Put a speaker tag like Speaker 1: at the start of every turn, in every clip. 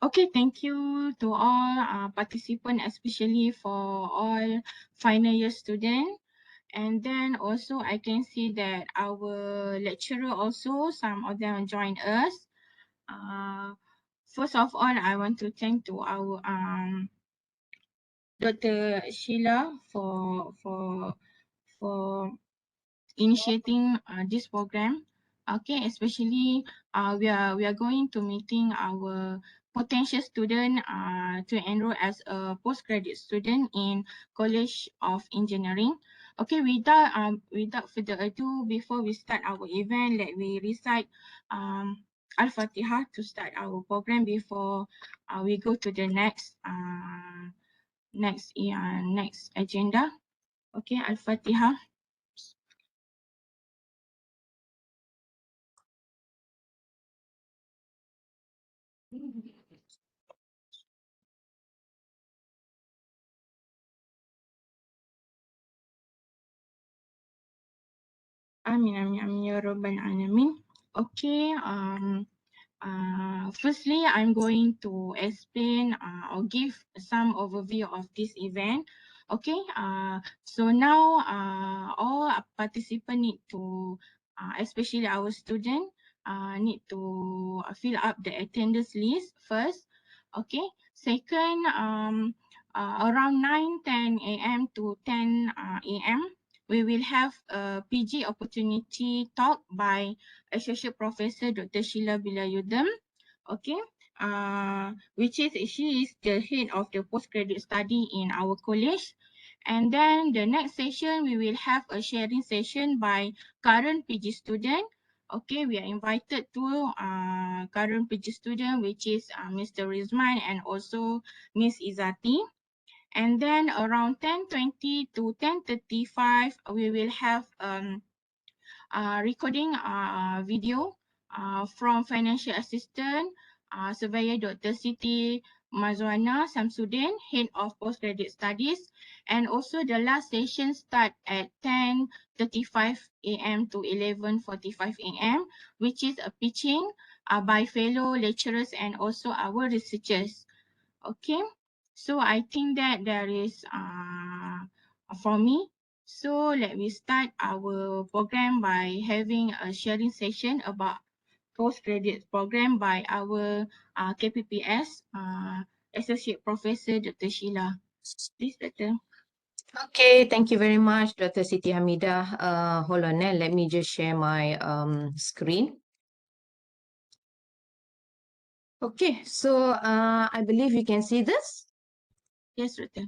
Speaker 1: Okay, thank you to all participants, especially for all final year students. And then also I can see that our lecturer also, some of them joined us. First of all, I want to thank to our Dr. Sheila for initiating this program. Okay, especially we are going to meeting our potential student to enroll as a postgraduate student in College of Engineering. Okay, without further ado, before we start our event, let me recite Al-Fatiha to start our program before we go to the next agenda. Okay, Al-Fatiha. Amin, amin, amin, ya Rabbal Alamin. Okay, firstly, I'm going to explain or give some overview of this event. Okay, so now all participants need to, especially our student, need to fill up the attendance list first. Okay, second, around 9:10 a.m. to 10 a.m. we will have a PG opportunity talk by Associate Professor Dr. Sheila Bilayudam, okay, she is the head of the postgraduate study in our college. And then the next session, we will have a sharing session by current PG student. Okay, we are invited to current PG student, which is Mr. Rizman and also Miss Izati. And then around 10:20 to 10:35, we will have recording video from financial assistant surveyor Dr. Siti Mazwana Samsudin, head of postgraduate studies, and also the last session start at 10:35 a.m. to 11:45 a.m., which is a pitching by fellow lecturers and also our researchers. Okay, so I think that there is for me. So let me start our program by having a sharing session about postgraduate program by our KPPS Associate Professor Dr. Sheila. Please, Dr.
Speaker 2: Okay, thank you very much, Dr. Siti Hamidah. Hold on, let me just share my screen. Okay, so I believe you can see this.
Speaker 1: Yes, Dr.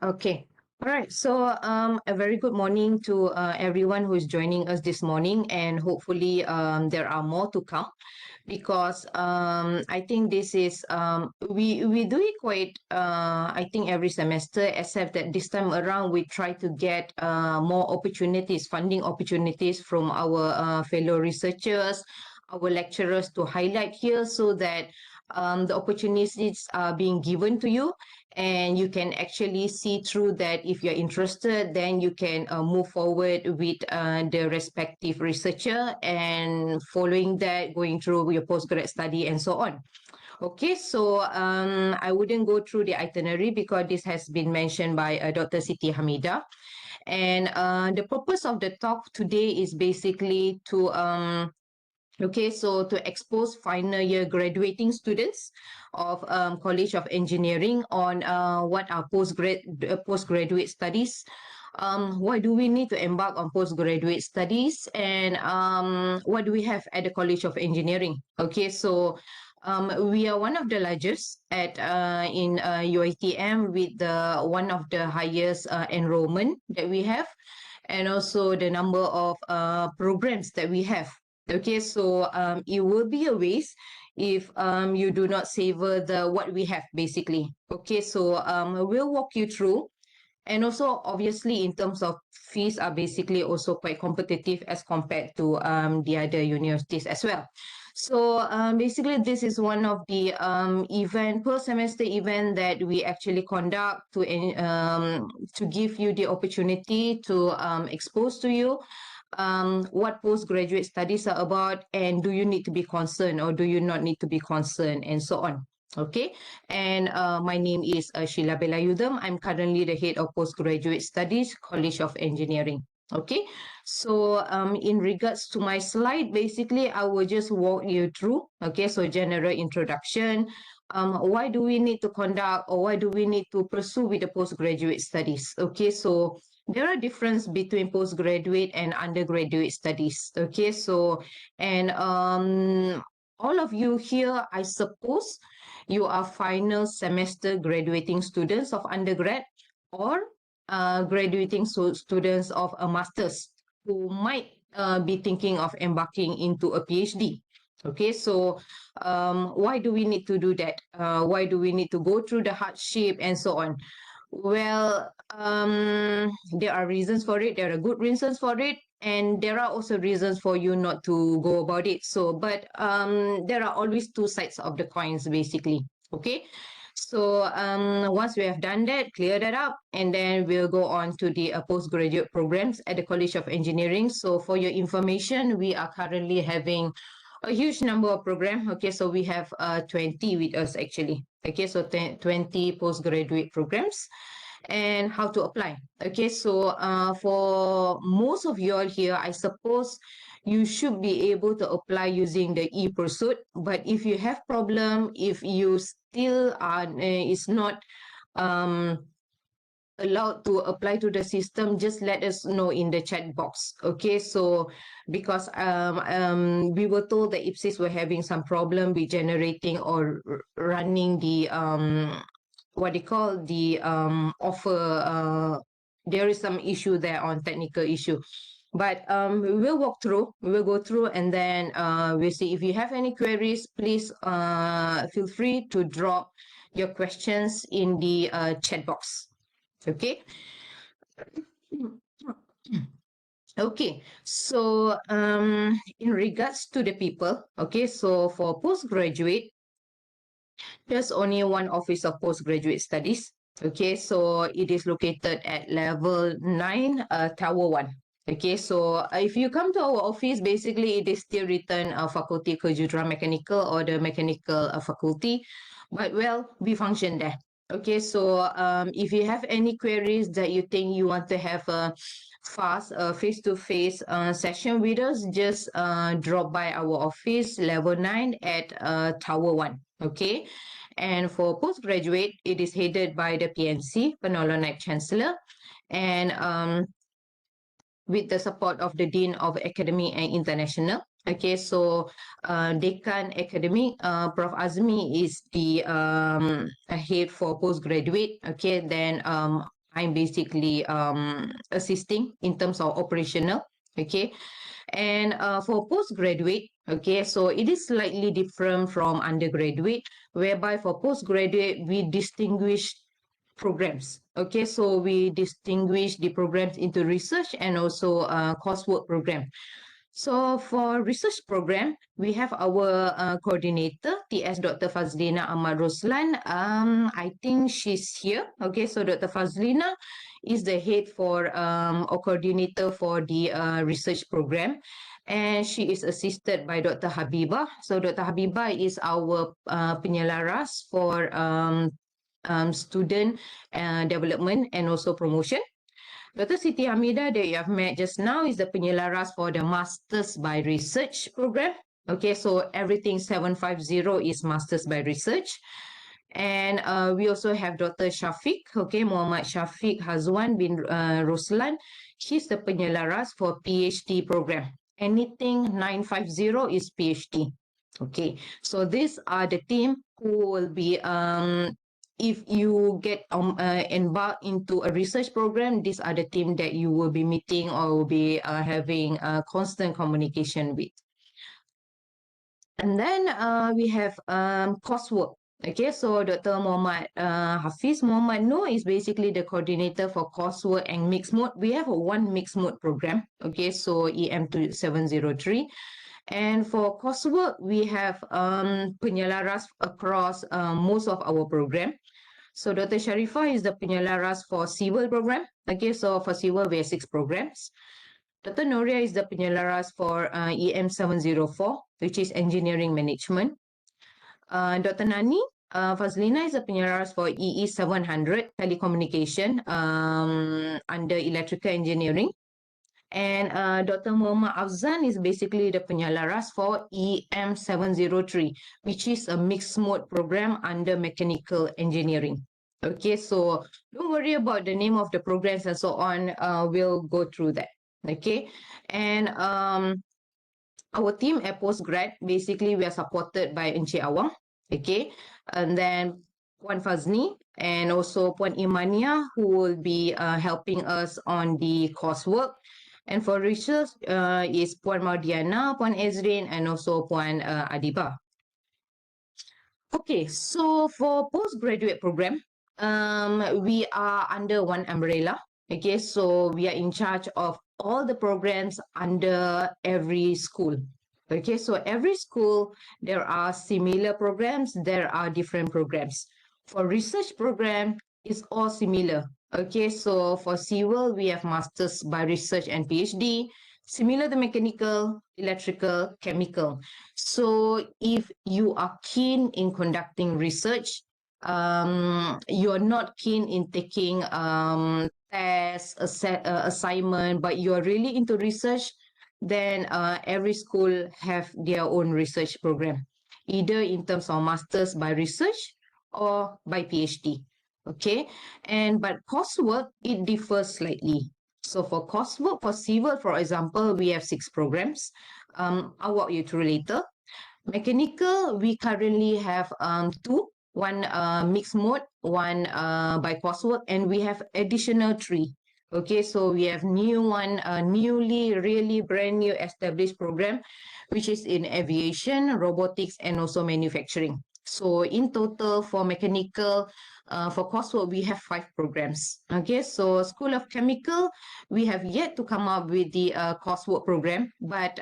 Speaker 2: Okay. All right. So a very good morning to everyone who is joining us this morning, and hopefully there are more to come, because I think this is we do it quite I think every semester, except that this time around we try to get more opportunities, funding opportunities from our fellow researchers, our lecturers to highlight here, so that the opportunities are being given to you, and you can actually see through that. If you're interested, then you can move forward with the respective researcher, and following that, going through your postgrad study and so on. Okay, so I wouldn't go through the itinerary because this has been mentioned by Dr. Siti Hamidah. And the purpose of the talk today is basically to okay, so to expose final year graduating students of College of Engineering on what are postgraduate studies. Why do we need to embark on postgraduate studies, and what do we have at the College of Engineering? Okay, so we are one of the largest at in UiTM, with the one of the highest enrollment that we have, and also the number of programs that we have. Okay, so it will be a waste if you do not savor the what we have, basically. Okay, so we'll walk you through, and also obviously in terms of fees are basically also quite competitive as compared to the other universities as well. So basically this is one of the event per semester event that we actually conduct to give you the opportunity to expose to you what postgraduate studies are about, and do you need to be concerned or do you not need to be concerned, and so on. Okay, and my name is Sheila Belayudam. I'm currently the head of postgraduate studies, College of Engineering. Okay, so in regards to my slide, basically I will just walk you through. Okay, so general introduction. Why do we need to conduct, or why do we need to pursue with the postgraduate studies? Okay, so there are difference between postgraduate and undergraduate studies. Okay, so and all of you here, I suppose you are final semester graduating students of undergrad, or graduating students of a master's who might be thinking of embarking into a PhD. Okay, so why do we need to do that? Why do we need to go through the hardship and so on? Well, there are reasons for it. There are good reasons for it, and there are also reasons for you not to go about it. So, but there are always two sides of the coins, basically. Okay, so once we have done that, clear that up, and then we'll go on to the postgraduate programs at the College of Engineering. So, for your information, we are currently having a huge number of programs. Okay, so we have 20 with us actually. Okay, so 20 postgraduate programs. And how to apply. Okay, so for most of you all here, I suppose you should be able to apply using the e-pursuit. But if you have problem, if you still are is not allowed to apply to the system, just let us know in the chat box. Okay, so because we were told that IPSIS were having some problem with generating or running the what they call the offer. There is some issue there on technical issue, but we will walk through. We will go through, and then we'll see. If you have any queries, please feel free to drop your questions in the chat box. Okay. Okay, so in regards to the people, okay, so for postgraduate, there's only one office of postgraduate studies. Okay, so it is located at level 9, Tower 1. Okay, so if you come to our office, basically it is still written Faculty Kejuruteraan Mechanical or the Mechanical Faculty, but well, we function there. Okay, so if you have any queries that you think you want to have a fast face-to-face session with us, just drop by our office, level 9 at Tower 1. Okay, and for postgraduate, it is headed by the PNC, Penolong Naik Chancellor, and with the support of the Dean of Academy and International. Okay, so Dekan Academic, Prof. Azmi is the head for postgraduate. Okay, then I'm basically assisting in terms of operational. Okay, and for postgraduate, okay, so it is slightly different from undergraduate, whereby for postgraduate, we distinguish programs. Okay, so we distinguish the programs into research and also coursework program. So for research program, we have our coordinator, TS Dr. Fazlina Ahmad Roslan. I think she's here. Okay, so Dr. Fazlina is the head for or coordinator for the research program. And she is assisted by Dr. Habibah. So Dr. Habibah is our penyelaras for student development and also promotion. Dr. Siti Hamida that you have met just now is the penyelaras for the Masters by Research program. Okay, so everything 750 is Masters by Research. And we also have Dr. Shafiq, okay, Muhammad Shafiq Hazwan bin Roslan. She's the penyelaras for PhD program. Anything 950 is PhD. Okay, so these are the team who will be if you get embark into a research program, these are the team that you will be meeting or will be having constant communication with. And then we have coursework. Okay, so Dr. Muhammad Hafiz Muhammad Noor is basically the coordinator for coursework and mixed mode. We have a one mixed mode program. Okay, so EM2703. And for coursework, we have penyelaras across most of our program. So Dr. Sharifah is the penyelaras for civil program. Okay, so for civil, we have 6 programs. Dr. Noria is the penyelaras for EM704, which is engineering management. Dr. Nani Fazlina is a penyelaras for EE 700 telecommunication under electrical engineering. And Dr. Muhammad Afzan is basically the penyelaras for EM 703, which is a mixed mode program under mechanical engineering. Okay, so don't worry about the name of the programs and so on. We'll go through that. Okay, and our team at Postgrad, basically we are supported by Encik Awang, okay, and then Puan Fazni and also Puan Imania who will be helping us on the coursework. And for research is Puan Mardiana, Puan Ezrin, and also Puan Adiba. Okay, so for postgraduate program, we are under one umbrella. Okay, so we are in charge of all the programs under every school. Okay, so every school, there are similar programs, there are different programs. For research program, it's all similar. Okay, so for civil, we have Masters by Research and PhD, similar to mechanical, electrical, chemical. So if you are keen in conducting research, you're not keen in taking tests, assignment, but you're really into research, then every school have their own research program, either in terms of masters by research or by PhD. Okay, and but coursework it differs slightly. So for coursework for civil, for example, we have 6 programs. I'll walk you through later. Mechanical, we currently have 2, one mixed mode, one by coursework, and we have additional 3. Okay, so we have newly, really brand new established program, which is in aviation, robotics, and also manufacturing. So in total for mechanical, for coursework, we have 5 programs. Okay, so School of Chemical, we have yet to come up with the coursework program, but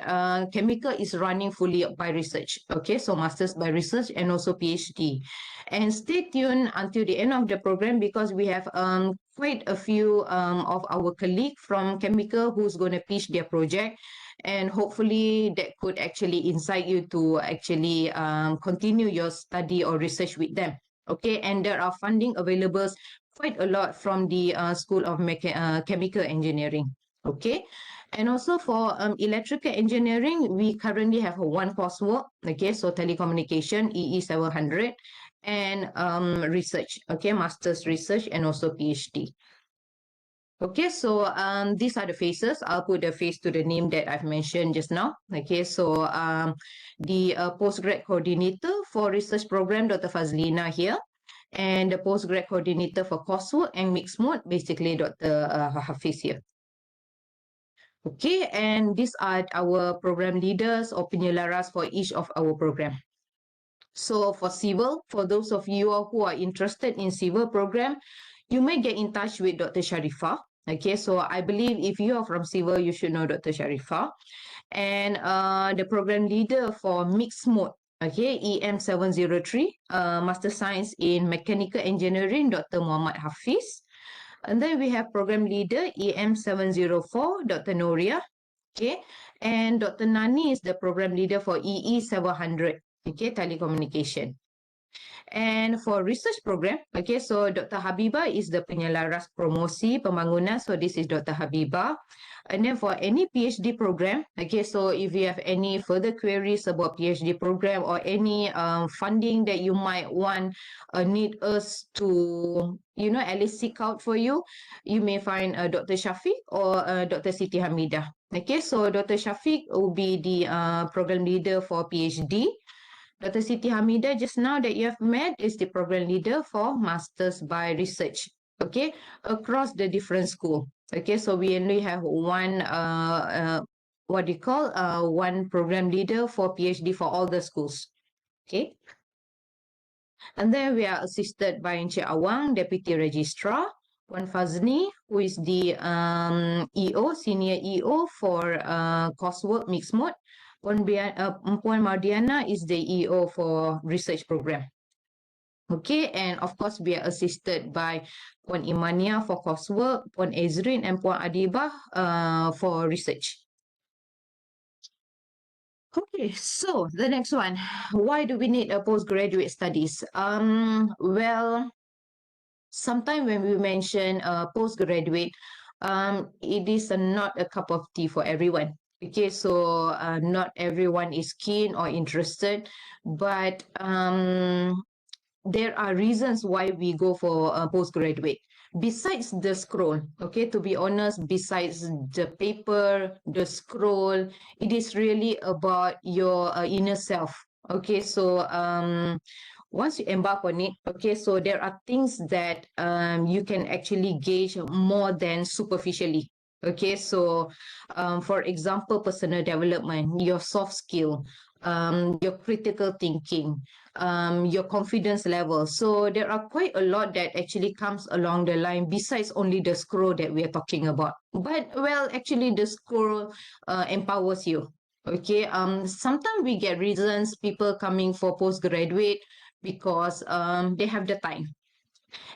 Speaker 2: chemical is running fully by research. Okay, so masters by research and also PhD. And stay tuned until the end of the program because we have quite a few of our colleagues from chemical who's going to pitch their project. And hopefully that could actually incite you to actually continue your study or research with them. Okay, and there are funding available quite a lot from the School of Chemical Engineering. Okay, and also for electrical engineering, we currently have one coursework. Okay, so telecommunication EE 700 and research. Okay, master's research and also PhD. Okay, so these are the faces. I'll put the face to the name that I've mentioned just now. Okay, so the postgrad coordinator for research program, Dr. Fazlina here, and the postgrad coordinator for coursework and mixed mode, basically Dr. Hafiz here. Okay, and these are our program leaders or penyelaras for each of our program. So for civil, for those of you who are interested in civil program, you may get in touch with Dr. Sharifah. Okay, so I believe if you are from civil, you should know Dr. Sharifah. And the program leader for mixed mode, okay, EM 703, Master Science in Mechanical Engineering, Dr. Muhammad Hafiz. And then we have program leader EM 704, Dr. Noria. Okay, and Dr. Nani is the program leader for EE 700, okay, telecommunication. And for research program, okay, so Dr. Habibah is the penyelaras promosi pembangunan. So this is Dr. Habibah. And then for any PhD program, okay, so if you have any further queries about PhD program or any funding that you might want, need us to, you know, at least seek out for you, you may find Dr. Shafiq or Dr. Siti Hamidah. Okay, so Dr. Shafiq will be the program leader for PhD. Dr. Siti Hamidah, just now that you have met, is the program leader for Masters by Research, okay, across the different school. Okay, so we only have one, what do you call, one program leader for PhD for all the schools, okay. And then we are assisted by Encik Awang, Deputy Registrar, Puan Fazni, who is the EO, Senior EO for coursework mixed mode. Puan Mardiana is the EO for research program. Okay, and of course we are assisted by Puan Imania for coursework, Puan Ezrin and Puan Adibah for research. Okay, so the next one, why do we need a postgraduate studies? Well, sometimes when we mention postgraduate, it is not a cup of tea for everyone. Okay, so not everyone is keen or interested, but there are reasons why we go for a postgraduate. Besides the scroll, okay, to be honest, besides the paper, the scroll, it is really about your inner self. Okay, so once you embark on it, okay, so there are things that you can actually gauge more than superficially. Okay, so for example, personal development, your soft skill, your critical thinking, your confidence level. So there are quite a lot that actually comes along the line besides only the scroll that we are talking about. But well, actually the scroll empowers you. Okay. Sometimes we get reasons people coming for postgraduate because they have the time,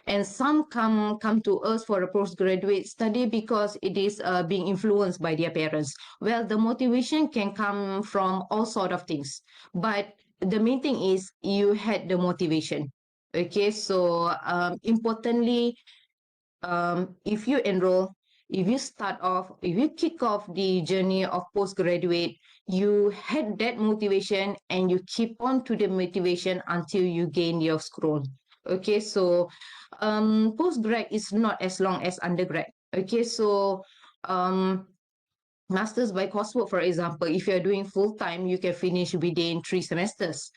Speaker 2: and some come to us for a postgraduate study because it is being influenced by their parents. Well, the motivation can come from all sort of things, but the main thing is you had the motivation. Okay, so importantly, if you enroll, if you start off, if you kick off the journey of postgraduate, you had that motivation and you keep on to the motivation until you gain your scroll. Okay, so postgrad is not as long as undergrad. Okay, so um, masters by coursework, for example, if you're doing full time, you can finish within 3 semesters.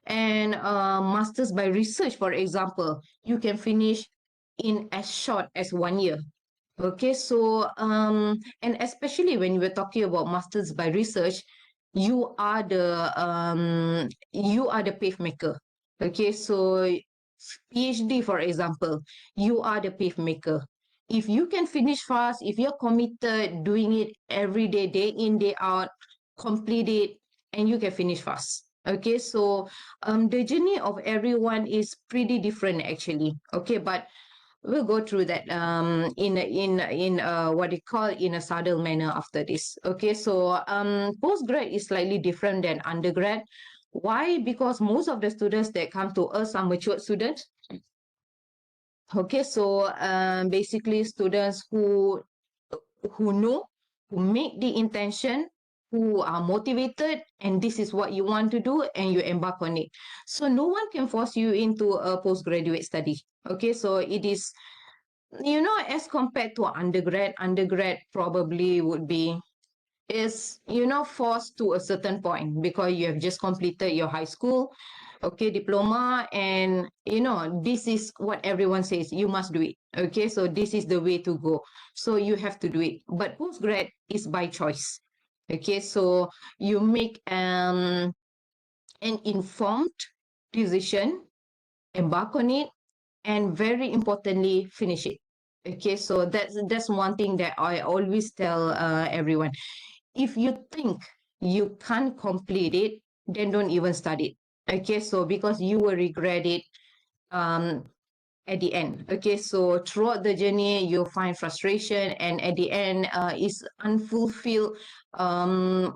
Speaker 2: And masters by research, for example, you can finish in as short as 1 year. Okay, so and especially when we're talking about masters by research, you are the pavemaker. Okay, so PhD, for example, you are the pavemaker. If you can finish fast, if you're committed, doing it every day, day in, day out, complete it, and you can finish fast. Okay, so the journey of everyone is pretty different actually. Okay, but we'll go through that in what you call in a subtle manner after this. Okay, so postgrad is slightly different than undergrad. Why? Because most of the students that come to us are mature students. Okay, so basically students who know, who make the intention, who are motivated, and this is what you want to do, and you embark on it. So no one can force you into a postgraduate study. Okay, so it is, as compared to undergrad probably would be is forced to a certain point because you have just completed your high school, okay, diploma, and this is what everyone says you must do it. Okay, so this is the way to go, so you have to do it. But postgrad is by choice. Okay, so you make an informed decision, embark on it, and very importantly, finish it. Okay, so that's one thing that I always tell everyone. If you think you can't complete it, then don't even start it. Okay, so because you will regret it um, at the end. Okay, so throughout the journey, you'll find frustration, and at the end, is unfulfilled target,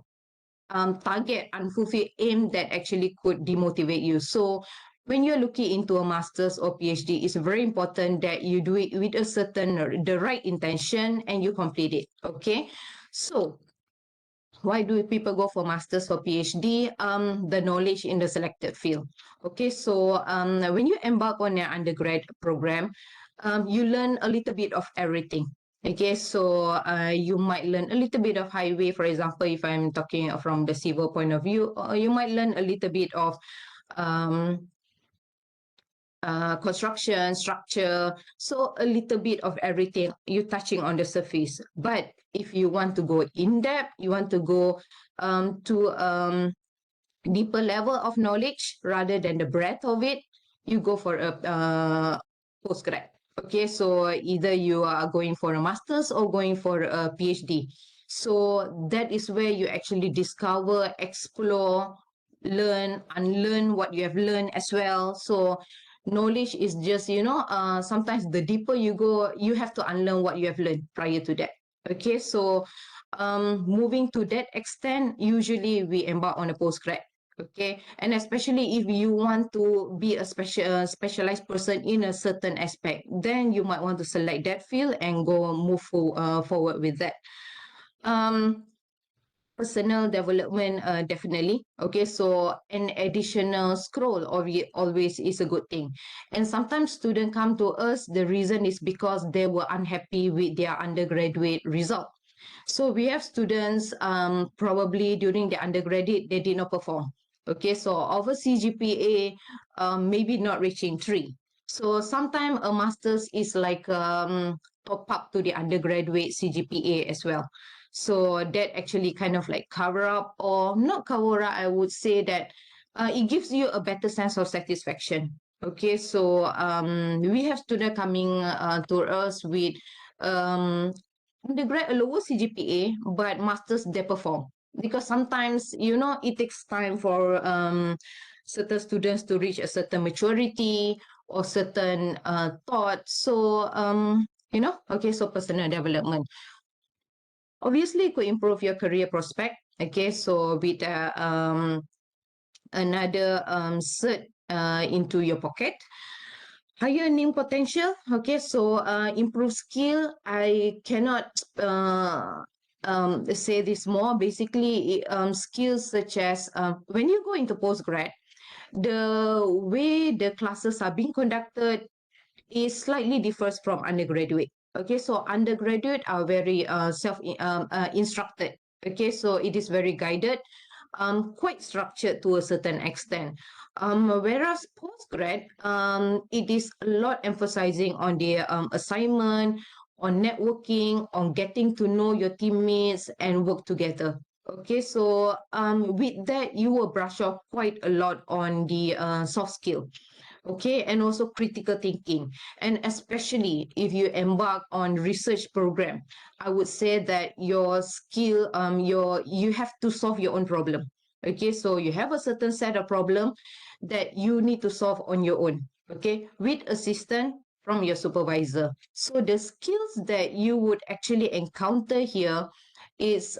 Speaker 2: unfulfilled aim that actually could demotivate you. So when you're looking into a master's or PhD, it's very important that you do it with a certain, the right intention, and you complete it. Okay, so why do people go for masters or PhD? The knowledge in the selected field. Okay, so when you embark on an undergrad program, you learn a little bit of everything. Okay, so you might learn a little bit of highway, for example, if I'm talking from the civil point of view, or you might learn a little bit of um, construction, structure. So a little bit of everything, you touching on the surface. But if you want to go in depth, you want to go to deeper level of knowledge rather than the breadth of it, you go for a postgrad. Okay, so either you are going for a master's or going for a PhD. So that is where you actually discover, explore, learn, unlearn what you have learned as well. So knowledge is just, sometimes the deeper you go, you have to unlearn what you have learned prior to that. Okay, so moving to that extent, usually we embark on a postgrad. Okay, and especially if you want to be a specialized person in a certain aspect, then you might want to select that field and go move forward with that. Personal development, definitely. Okay, so an additional scroll always is a good thing. And sometimes students come to us, the reason is because they were unhappy with their undergraduate result. So we have students, probably during the undergraduate, they did not perform. Okay, so of a CGPA, maybe not reaching 3. So sometimes a master's is like top up to the undergraduate CGPA as well. So that actually kind of like cover up, or not cover up, I would say that it gives you a better sense of satisfaction. Okay, so we have students coming to us with um, undergrad a lower CGPA, but masters they perform, because sometimes it takes time for certain students to reach a certain maturity or certain thought. So okay, so personal development obviously could improve your career prospect. Okay, so with another cert into your pocket, higher earning potential. Okay, so improve skill, I cannot say this more. Basically, skills such as when you go into postgrad, the way the classes are being conducted is slightly differs from undergraduate. Okay, so undergraduate are very self instructed. Okay, so it is very guided, quite structured to a certain extent. Whereas postgrad, it is a lot emphasizing on the assignment, on networking, on getting to know your teammates and work together. Okay, so with that, you will brush off quite a lot on the soft skill. Okay, and also critical thinking, and especially if you embark on research program, I would say that your skill, you have to solve your own problem. Okay, so you have a certain set of problem that you need to solve on your own, okay, with assistance from your supervisor. So the skills that you would actually encounter here is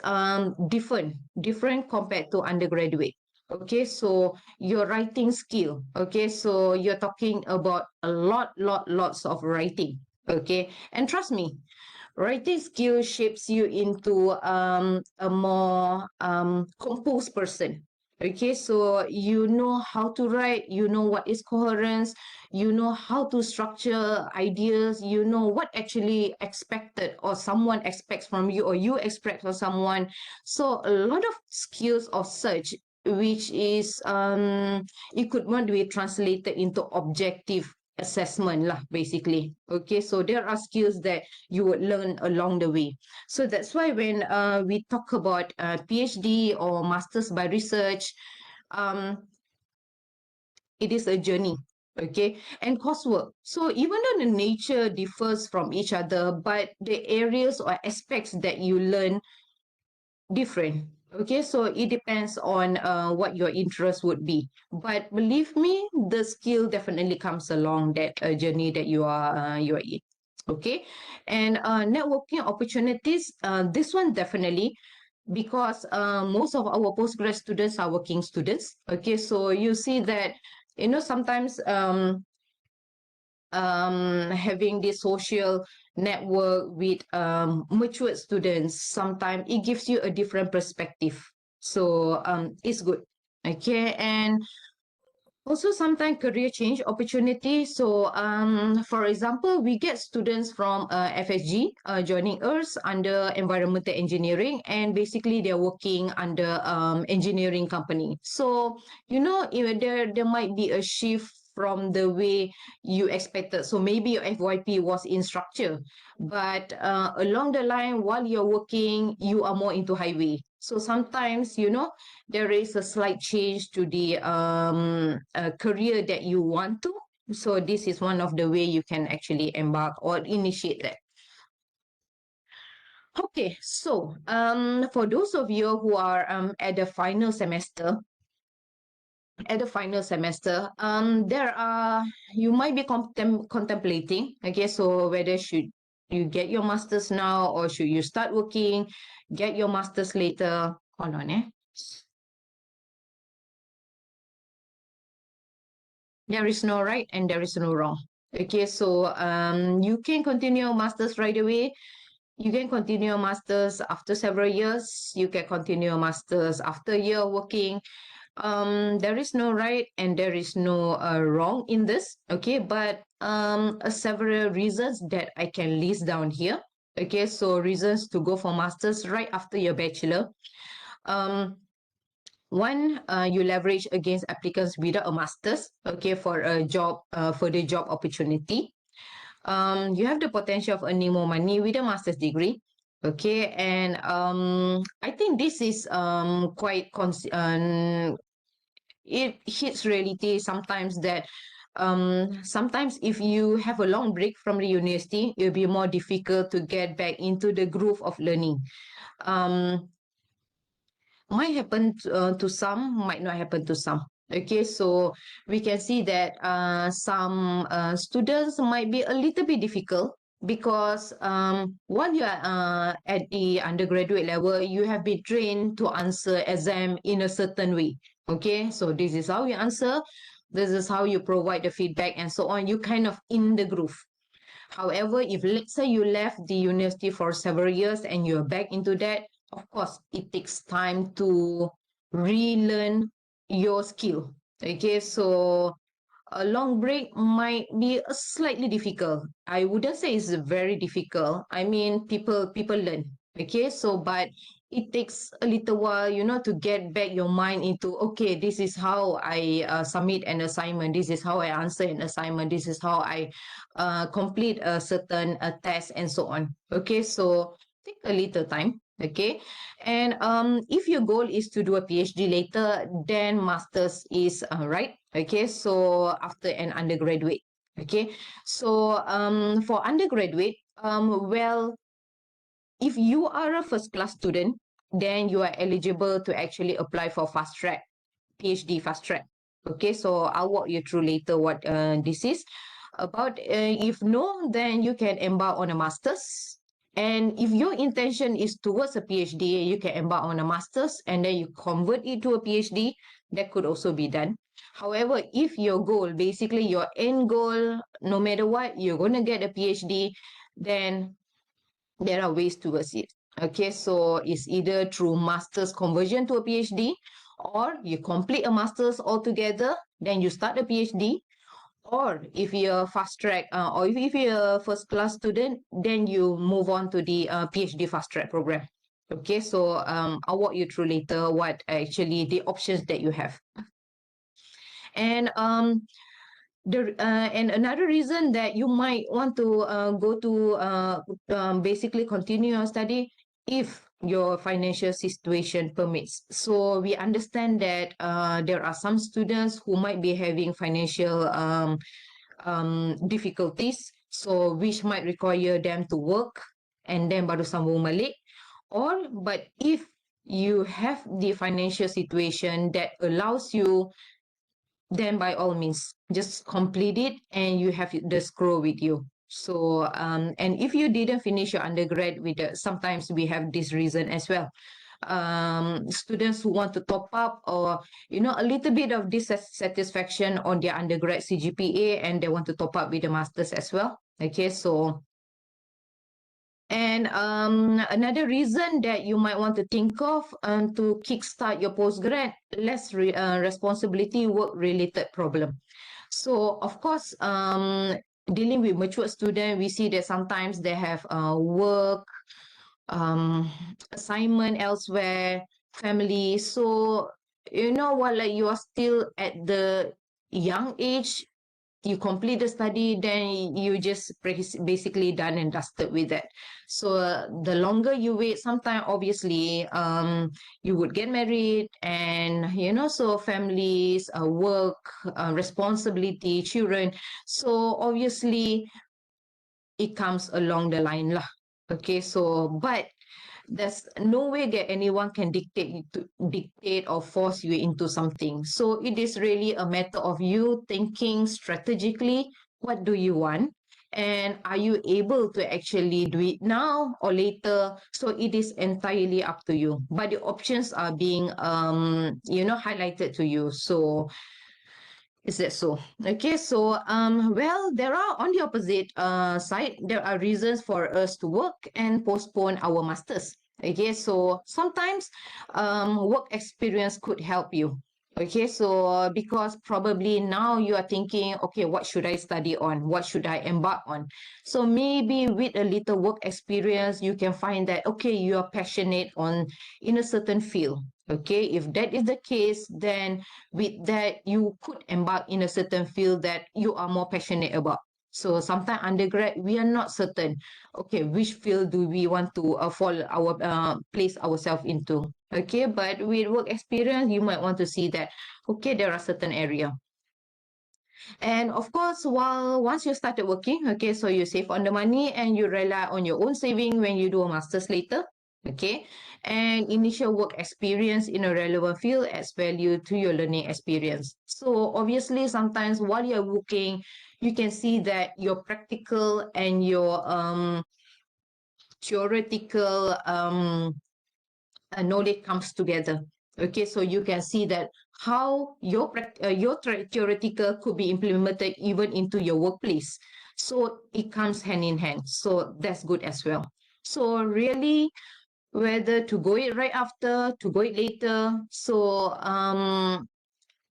Speaker 2: different compared to undergraduate. Okay, so your writing skill. Okay, so you're talking about a lots of writing. Okay, and trust me, writing skill shapes you into a more composed person. Okay, so you know how to write, you know what is coherence, you know how to structure ideas, you know what actually expected or someone expects from you or you expect from someone. So a lot of skills of such, which is it could not be translated into objective assessment lah, basically. Okay, so there are skills that you would learn along the way. So that's why when we talk about PhD or masters by research, um, it is a journey. Okay, and coursework. So even though the nature differs from each other, but the areas or aspects that you learn different. Okay, so it depends on what your interest would be. But believe me, the skill definitely comes along that journey that you are in. Okay, and networking opportunities. This one definitely, because most of our postgrad students are working students. Okay, so you see that sometimes having this social network with mature students, sometimes it gives you a different perspective. So it's good. Okay, and also sometimes career change opportunity. So for example, we get students from FSG joining us under environmental engineering, and basically they're working under engineering company. So there might be a shift from the way you expected. So maybe your FYP was in structure, but along the line while you're working, you are more into highway. So sometimes there is a slight change to the career that you want to. So this is one of the way you can actually embark or initiate that. Okay, so for those of you who are at the final semester, there are, you might be contemplating, okay, so whether you get your master's now, or should you start working, get your master's later? Hold on, There is no right and there is no wrong. Okay, so you can continue your master's right away. You can continue your master's after several years. You can continue your master's after a year of working. There is no right and there is no wrong in this. Okay, but several reasons that I can list down here. Okay, so reasons to go for master's right after your bachelor. One, you leverage against applicants without a master's, okay, for a job, for the job opportunity. You have the potential of earning more money with a master's degree. Okay, and I think this is quite it hits reality sometimes that sometimes if you have a long break from the university, it'll be more difficult to get back into the groove of learning. Um, might happen to some, might not happen to some. Okay, so we can see that some students might be a little bit difficult because while you are at the undergraduate level, you have been trained to answer exam in a certain way. Okay, so this is how you answer, this is how you provide the feedback, and so on. You kind of in the groove. However, if let's say you left the university for several years and you're back into that, of course, it takes time to relearn your skill. Okay, so a long break might be slightly difficult. I wouldn't say it's very difficult. I mean, people learn. Okay, so but it takes a little while, to get back your mind into, okay, this is how I submit an assignment. This is how I answer an assignment. This is how I complete a certain test and so on. Okay, so take a little time. Okay, and if your goal is to do a PhD later, then masters is right. Okay, so after an undergraduate. Okay, so for undergraduate, well, if you are a first class student, then you are eligible to actually apply for fast track, PhD fast track. Okay, so I'll walk you through later what this is about. If no, then you can embark on a master's. And if your intention is towards a PhD, you can embark on a master's and then you convert it to a PhD. That could also be done. However, if your goal, basically your end goal, no matter what, you're going to get a PhD, then there are ways towards it. Okay, so it's either through master's conversion to a PhD, or you complete a master's altogether, then you start a PhD, or if you're fast track, or if you're a first class student, then you move on to the PhD fast track program. Okay, so I'll walk you through later what actually the options that you have. And and another reason that you might want to go to basically continue your study if your financial situation permits. So we understand that there are some students who might be having financial difficulties, so which might require them to work and then baru sambung balik. Or but if you have the financial situation that allows you, then by all means just complete it and you have the scroll with you. So and if you didn't finish your undergrad with sometimes we have this reason as well, students who want to top up, or a little bit of dissatisfaction on their undergrad CGPA and they want to top up with the masters as well. Okay, so and another reason that you might want to think of to kickstart your postgrad, less responsibility, work-related problem. So, of course, dealing with mature students, we see that sometimes they have work, assignment elsewhere, family. So, like you are still at the young age, you complete the study, then you just basically done and dusted with that. So the longer you wait, sometimes obviously you would get married, and so families, work, responsibility, children. So obviously it comes along the line lah. Okay, so but there's no way that anyone can dictate or force you into something. So it is really a matter of you thinking strategically, what do you want, And are you able to actually do it now or later? So it is entirely up to you. But the options are being, highlighted to you. So is that so? Okay, so well, there are on the opposite side, there are reasons for us to work and postpone our masters. Okay, so sometimes work experience could help you. Okay, so because probably now you are thinking, okay, what should I study on? What should I embark on? So maybe with a little work experience, you can find that okay, you are passionate on in a certain field. Okay, if that is the case, then with that you could embark in a certain field that you are more passionate about. So sometimes undergrad we are not certain, okay, which field do we want to place ourselves into. Okay, but with work experience you might want to see that okay, there are certain area. And of course, once you started working, okay, so you save on the money and you rely on your own saving when you do a master's later, okay. And initial work experience in a relevant field adds value to your learning experience. So obviously, sometimes while you're working, you can see that your practical and your theoretical knowledge comes together. Okay, so you can see that how your theoretical could be implemented even into your workplace. So it comes hand in hand. So that's good as well. So really, whether to go it right after, to go it later. So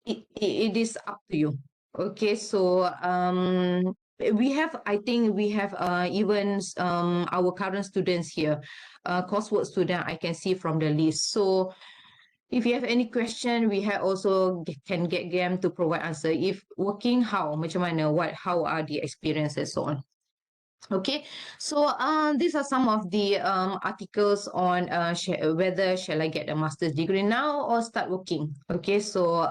Speaker 2: it is up to you. Okay, so I think we have even our current students here, coursework student, I can see from the list. So if you have any question, we have also can get them to provide answer. If working, how, macam mana, how are the experiences, so on. Okay, so these are some of the articles on whether shall I get a master's degree now or start working. Okay, so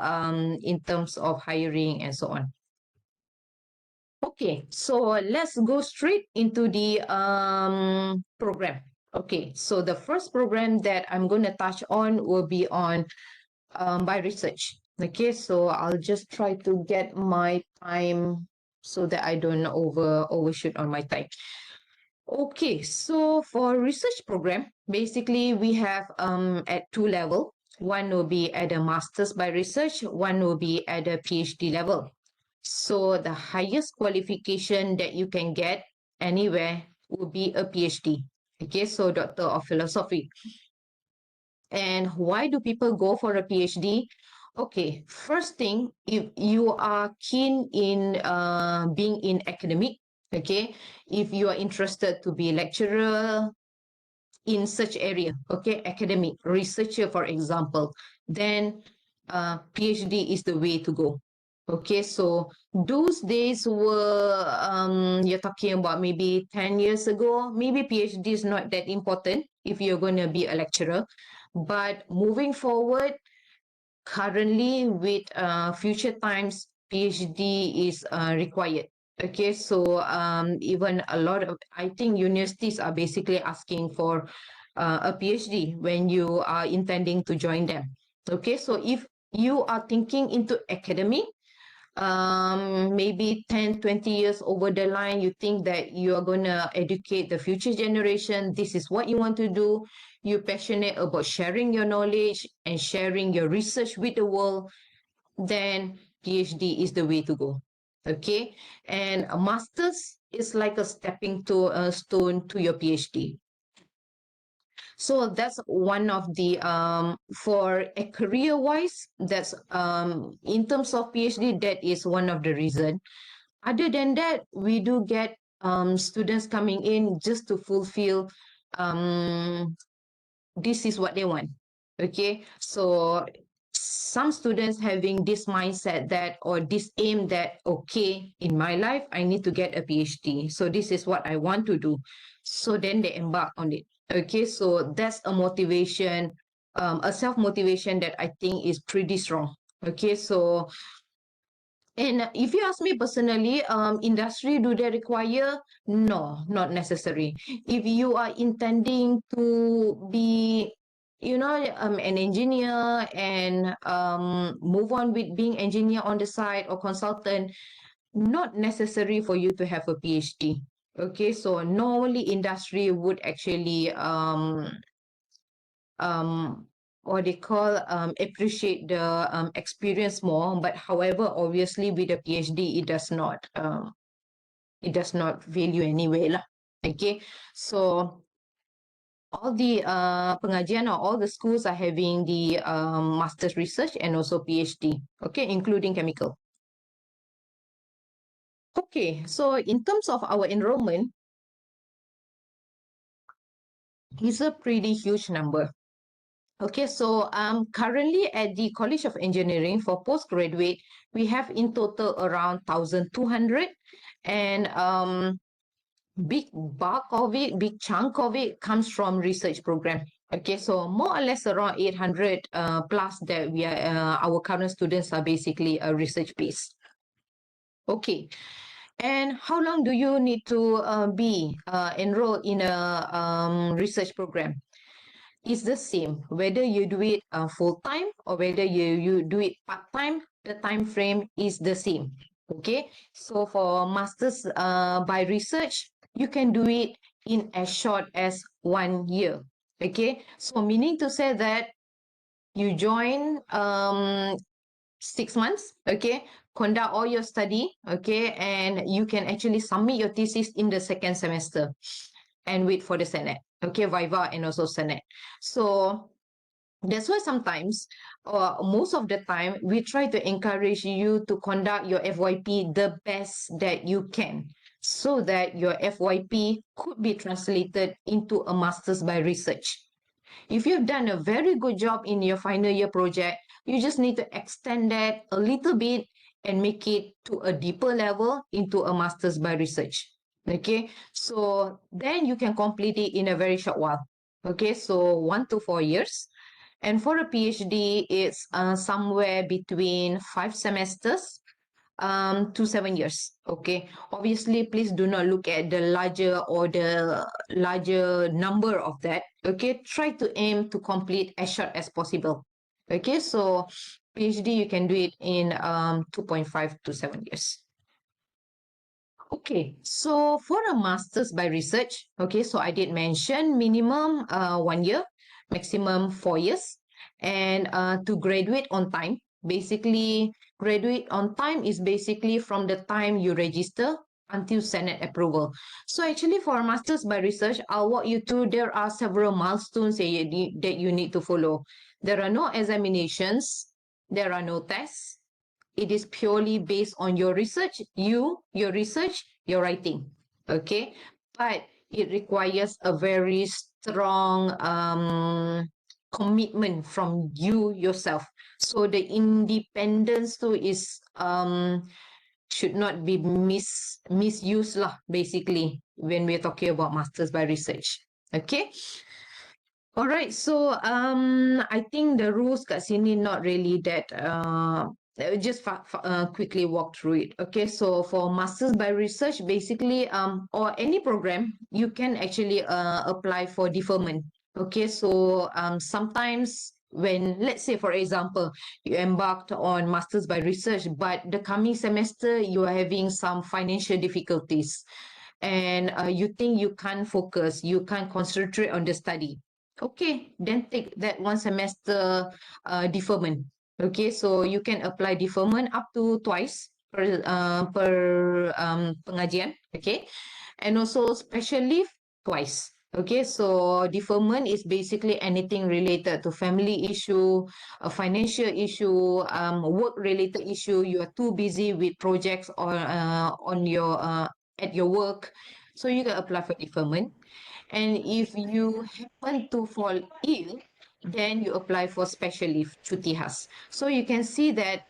Speaker 2: in terms of hiring and so on. Okay, so let's go straight into the program. Okay, so the first program that I'm going to touch on will be on by research. Okay, so I'll just try to get my time so that I don't overshoot on my time. Okay, so for research program, basically we have at two level. One will be at a master's by research, one will be at a PhD level. So the highest qualification that you can get anywhere will be a PhD. Okay, so Doctor of Philosophy. And why do people go for a PhD? Okay, first thing, if you are keen in being in academic, okay, if you are interested to be lecturer in such area, okay, academic researcher, for example, then PhD is the way to go. Okay, so those days were you're talking about maybe 10 years ago. Maybe PhD is not that important if you're going to be a lecturer. But moving forward, currently with future times, PhD is required. Okay, so even a lot of, I think universities are basically asking for a PhD when you are intending to join them. Okay, so if you are thinking into academic, maybe 10, 20 years over the line, you think that you are going to educate the future generation, this is what you want to do, you're passionate about sharing your knowledge and sharing your research with the world, then PhD is the way to go. Okay, and a master's is like a stepping stone to your PhD. So that's one of the for a career wise, that's in terms of PhD, that is one of the reason. Other than that, we do get students coming in just to fulfill this is what they want. Okay, so some students having this mindset that, or this aim that, okay, in my life I need to get a PhD, so this is what I want to do, so then they embark on it. Okay, so that's a motivation, a self motivation that I think is pretty strong. Okay, so and if you ask me personally, industry, do they require? No, not necessary. If you are intending to be, an engineer and move on with being engineer on the side or consultant, not necessary for you to have a PhD. Okay, so normally industry would actually what they call appreciate the experience more. But however, obviously with a PhD, it does not value anyway lah. Okay, so all the pengajian or all the schools are having the master's research and also PhD. Okay, including chemical. Okay, so in terms of our enrollment, it's a pretty huge number. Okay, so currently at the College of Engineering for postgraduate, we have in total around 1,200, and big bulk of it, big chunk of it comes from research program. Okay, so more or less around 800 plus that we are our current students are basically research based. Okay, and how long do you need to be enrolled in a research program? It's the same whether you do it full time or whether you do it part time. The time frame is the same. Okay, so for masters by research, you can do it in as short as 1 year. Okay, so meaning to say that you join 6 months, okay, conduct all your study, okay, and you can actually submit your thesis in the second semester and wait for the Senate, okay, Viva and also Senate. So that's why sometimes, or most of the time, we try to encourage you to conduct your FYP the best that you can, so that your FYP could be translated into a master's by research. If you've done a very good job in your final year project, you just need to extend that a little bit and make it to a deeper level into a master's by research. Okay, so then you can complete it in a very short while. Okay, so 1 to 4 years. And for a PhD, it's somewhere between 5 semesters to 7 years. Okay, obviously please do not look at the larger or the larger number of that. Okay, try to aim to complete as short as possible. Okay, so PhD you can do it in 2.5 to 7 years. Okay, so for a master's by research, okay, so I did mention minimum 1 year, maximum 4 years, and to graduate on time. Basically, graduate on time is basically from the time you register until Senate approval. So actually for a master's by research, I'll walk you through, there are several milestones that you need to follow. There are no examinations, there are no tests, it is purely based on your research, your research, your writing. Okay, but it requires a very strong commitment from you yourself. So the independence too is should not be misused lah, basically, when we're talking about masters by research. Okay. All right, so I think the rules kat sini not really that just quickly walk through it. Okay, so for masters by research, basically or any program, you can actually apply for deferment. Okay, so sometimes when, let's say for example, you embarked on masters by research, but the coming semester you are having some financial difficulties, and you think you can't focus, you can't concentrate on the study. Okay, then take that 1 semester deferment. Okay, so you can apply deferment up to twice per pengajian. Okay, and also special leave twice. Okay, so deferment is basically anything related to family issue, a financial issue, work related issue. You are too busy with projects or on your at your work, so you can apply for deferment. And if you happen to fall ill, then you apply for special leave, cuti khas. So you can see that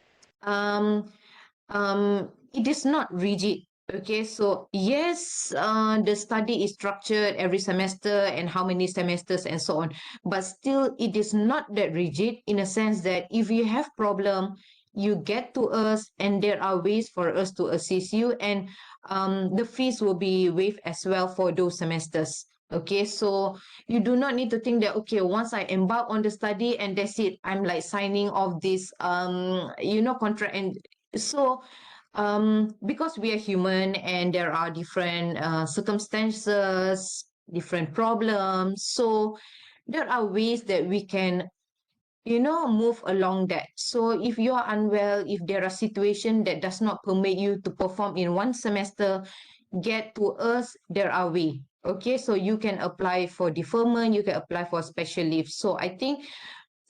Speaker 2: it is not rigid. Okay, so yes, the study is structured every semester and how many semesters and so on, but still it is not that rigid, in a sense that if you have problem, you get to us and there are ways for us to assist you, and the fees will be waived as well for those semesters. Okay, so you do not need to think that, okay, once I embark on the study and that's it, I'm like signing off this contract. And so because we are human and there are different circumstances, different problems. So there are ways that we can, move along that. So if you are unwell, if there are situations that does not permit you to perform in one semester, get to us, there are way. Okay, so you can apply for deferment, you can apply for special leave. So I think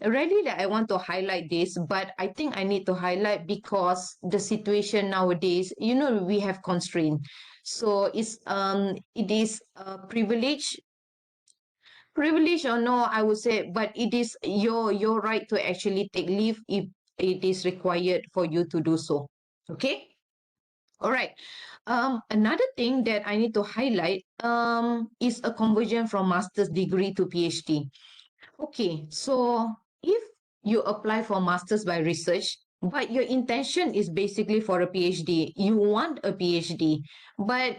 Speaker 2: really that I want to highlight this, but I think I need to highlight because the situation nowadays, we have constraint. So it is a privilege or no, I would say, but it is your right to actually take leave if it is required for you to do so. Okay. All right. Another thing that I need to highlight is a conversion from master's degree to PhD. Okay, so if you apply for master's by research, but your intention is basically for a PhD, you want a PhD, but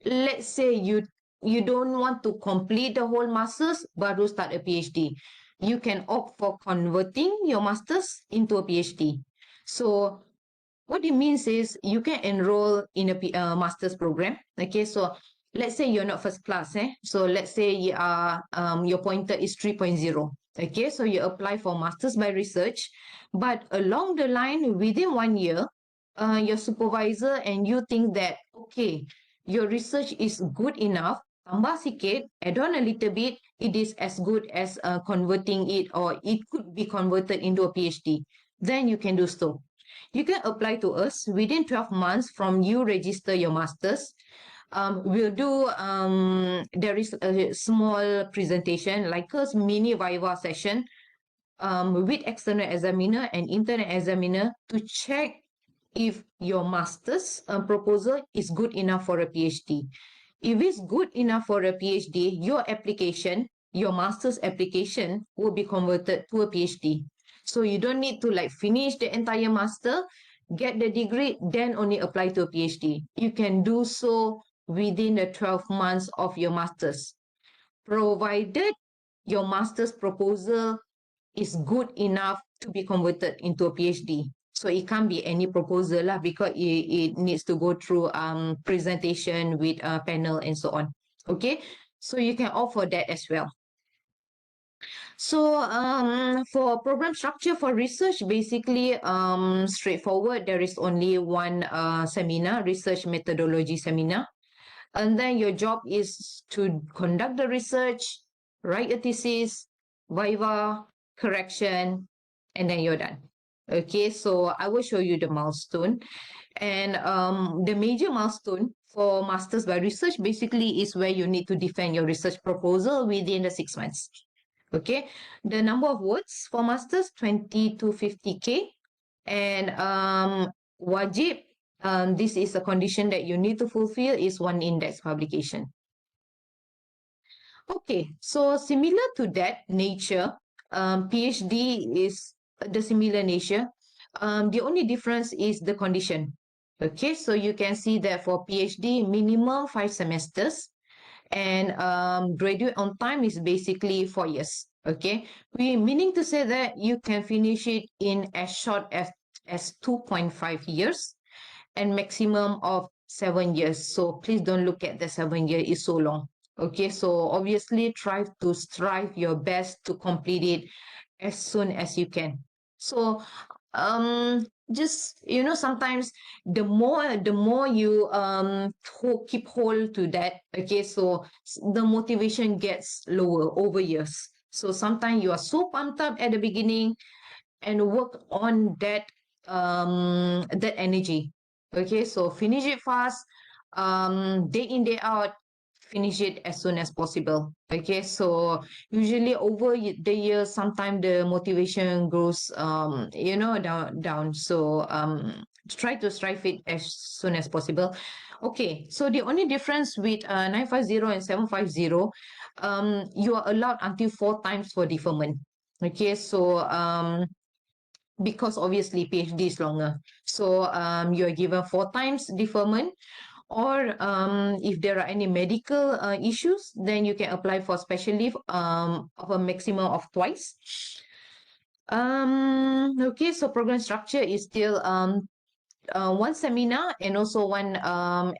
Speaker 2: let's say you don't want to complete the whole master's, baru start a PhD. You can opt for converting your master's into a PhD. So what it means is you can enroll in a master's program. Okay, so let's say you're not first class. So let's say you are, your pointer is 3.0. Okay, so you apply for master's by research, but along the line, within 1 year, your supervisor and you think that, okay, your research is good enough, tambah sikit, add on a little bit, it is as good as converting it, or it could be converted into a PhD. Then you can do so. You can apply to us within 12 months from you register your master's. We'll do, there is a small presentation, like a mini Viva session with external examiner and internal examiner to check if your master's proposal is good enough for a PhD. If it's good enough for a PhD, your master's application will be converted to a PhD. So you don't need to like finish the entire master, get the degree, then only apply to a PhD. You can do so within the 12 months of your master's, provided your master's proposal is good enough to be converted into a PhD. So it can't be any proposal lah, because it needs to go through presentation with a panel and so on. Okay, so you can offer that as well. So for program structure for research, basically straightforward. There is only one seminar, research methodology seminar. And then your job is to conduct the research, write a thesis, viva, correction, and then you're done. Okay, so I will show you the milestone. And the major milestone for Masters by Research basically is where you need to defend your research proposal within the 6 months. Okay, the number of words for Masters, 20 to 50K. And wajib, this is a condition that you need to fulfill, is one index publication. Okay, so similar to that nature, PhD is the similar nature. The only difference is the condition. Okay, so you can see that for PhD, minimum 5 semesters, and graduate on time is basically 4 years. Okay, we meaning to say that you can finish it in as short as 2.5 years and maximum of 7 years. So please don't look at the 7 year is so long. Okay, so obviously try to strive your best to complete it as soon as you can. So just sometimes the more you keep hold to that, okay, so the motivation gets lower over years. So sometimes you are so pumped up at the beginning and work on that energy. Okay, so finish it fast, day in day out, finish it as soon as possible. Okay, so usually over the years, sometimes the motivation goes down. So try to strive it as soon as possible. Okay, so the only difference with 950 and 750, you are allowed until 4 times for deferment. Okay, so because obviously PhD is longer. So you're given 4 times deferment, or if there are any medical issues, then you can apply for special leave of a maximum of twice. Okay, so program structure is still one seminar and also one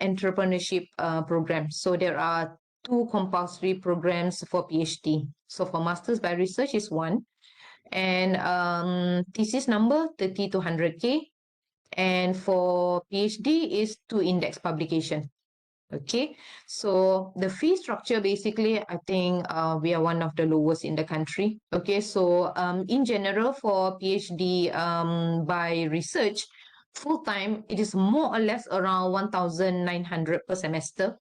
Speaker 2: entrepreneurship program. So there are two compulsory programs for PhD. So for Masters by Research is one, and thesis number 30 to 100K, and for PhD is two index publication. Okay, so the fee structure, basically, I think we are one of the lowest in the country. Okay, so in general for PhD by research, full time, it is more or less around 1,900 per semester.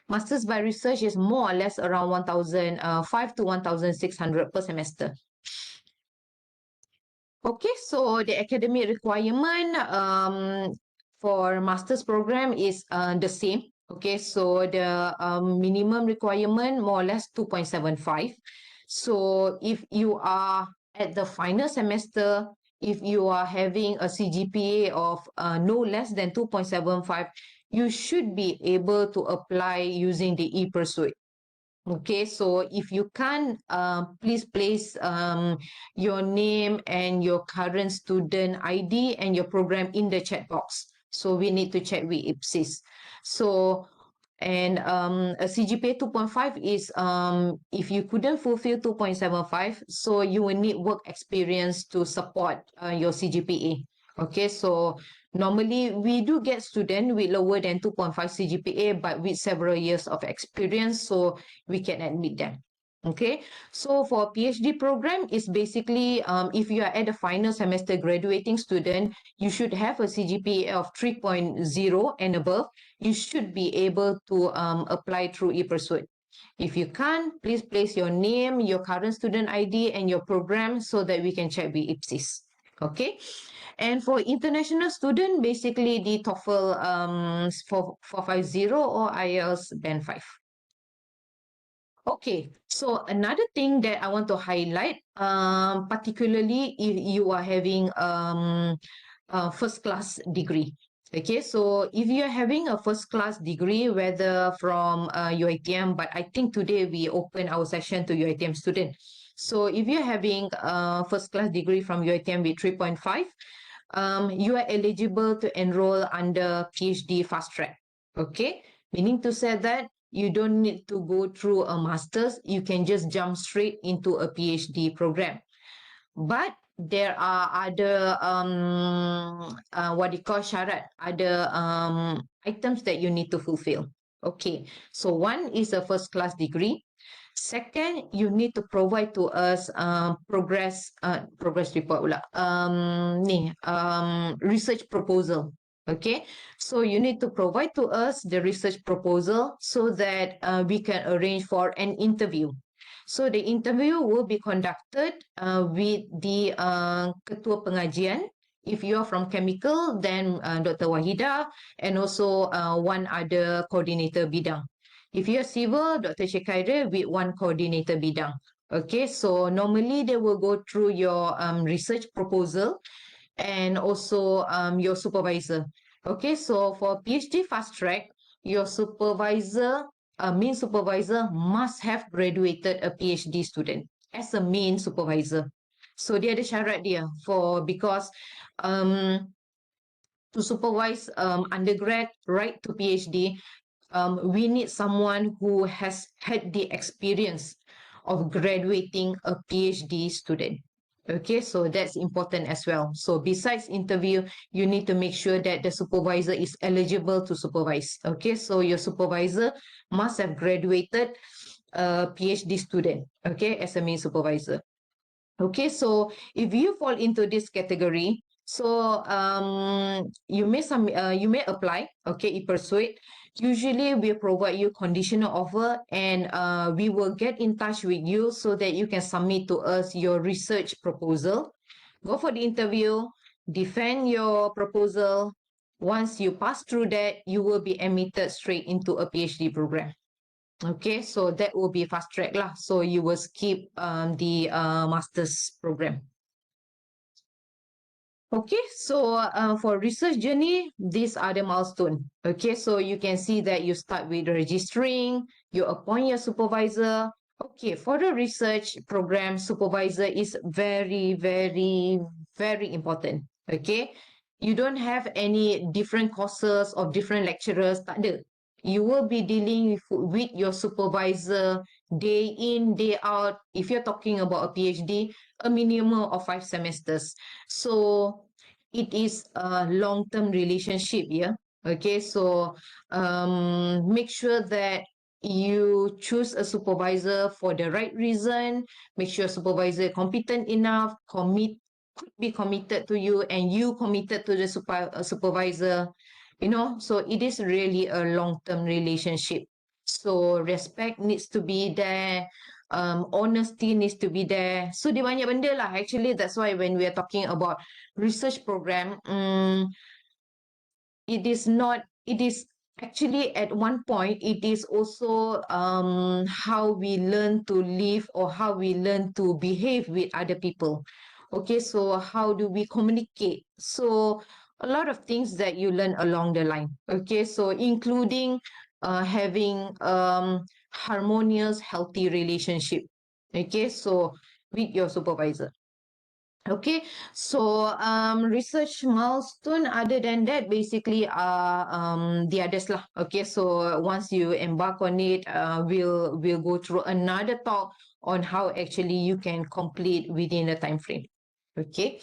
Speaker 2: Masters by research is more or less around 1,005 to 1,600 per semester. Okay, so the academic requirement for master's program is the same. Okay, so the minimum requirement more or less 2.75. So if you are at the final semester, if you are having a CGPA of no less than 2.75, you should be able to apply using the e-pursuit. Okay, so if you can't, please place your name and your current student ID and your program in the chat box. So we need to check with IPSIS. So, and a CGPA 2.5 is if you couldn't fulfill 2.75, so you will need work experience to support your CGPA. Okay, so normally we do get students with lower than 2.5 CGPA, but with several years of experience, so we can admit them. Okay, so for PhD program is basically if you are at the final semester graduating student, you should have a CGPA of 3.0 and above. You should be able to apply through ePursuit. If you can't, please place your name, your current student ID, and your program so that we can check with IPSIS. Okay. And for international student, basically the TOEFL 450 or IELTS Band 5. Okay, so another thing that I want to highlight, particularly if you are having a first class degree. Okay, so if you're having a first class degree, whether from UiTM, but I think today we open our session to UiTM student. So if you're having a first class degree from UiTM with 3.5, you are eligible to enroll under PhD fast track. Okay, meaning to say that you don't need to go through a master's, you can just jump straight into a PhD program. But there are other what you call syarat, other items that you need to fulfill. Okay, so one is a first class degree. Second, you need to provide to us progress report pula. Research proposal. Okay, so you need to provide to us the research proposal so that we can arrange for an interview. So the interview will be conducted with the ketua pengajian. If you are from chemical, then Dr. Wahida, and also one other coordinator bidang. If you're civil, Dr. Shekaira with one coordinator bidang. Okay, so normally they will go through your research proposal and also your supervisor. Okay, so for PhD fast track, your supervisor, main supervisor must have graduated a PhD student as a main supervisor. So dia ada syarat dia because to supervise undergrad right to PhD, we need someone who has had the experience of graduating a PhD student. Okay, so that's important as well. So besides interview, you need to make sure that the supervisor is eligible to supervise. Okay, so your supervisor must have graduated a PhD student, okay, as a main supervisor. Okay, so if you fall into this category, so you may apply, okay, ePursuit. Usually we provide you conditional offer, and we will get in touch with you so that you can submit to us your research proposal. Go for the interview, defend your proposal. Once you pass through that, you will be admitted straight into a PhD program. Okay, so that will be fast track lah. So you will skip the master's program. Okay, so for research journey, these are the milestones. Okay, so you can see that you start with registering, you appoint your supervisor. Okay, for the research program, supervisor is very, very, very important. Okay, You don't have any different courses or different lecturers, tak ada. You will be dealing with your supervisor day in, day out. If you're talking about a PhD, a minimum of 5 semesters. So it is a long-term relationship, yeah. Okay, so make sure that you choose a supervisor for the right reason. Make sure supervisor competent enough, could be committed to you, and you committed to the supervisor, so it is really a long-term relationship. So respect needs to be there, honesty needs to be there. So dia banyak benda lah. Actually, that's why when we are talking about research program, it is actually at one point, it is also how we learn to live or how we learn to behave with other people. Okay, so how do we communicate? So a lot of things that you learn along the line. Okay, so including having harmonious, healthy relationship. Okay, so with your supervisor. Okay, so research milestone other than that basically are the others lah. Okay, so once you embark on it, we'll go through another talk on how actually you can complete within a time frame. Okay.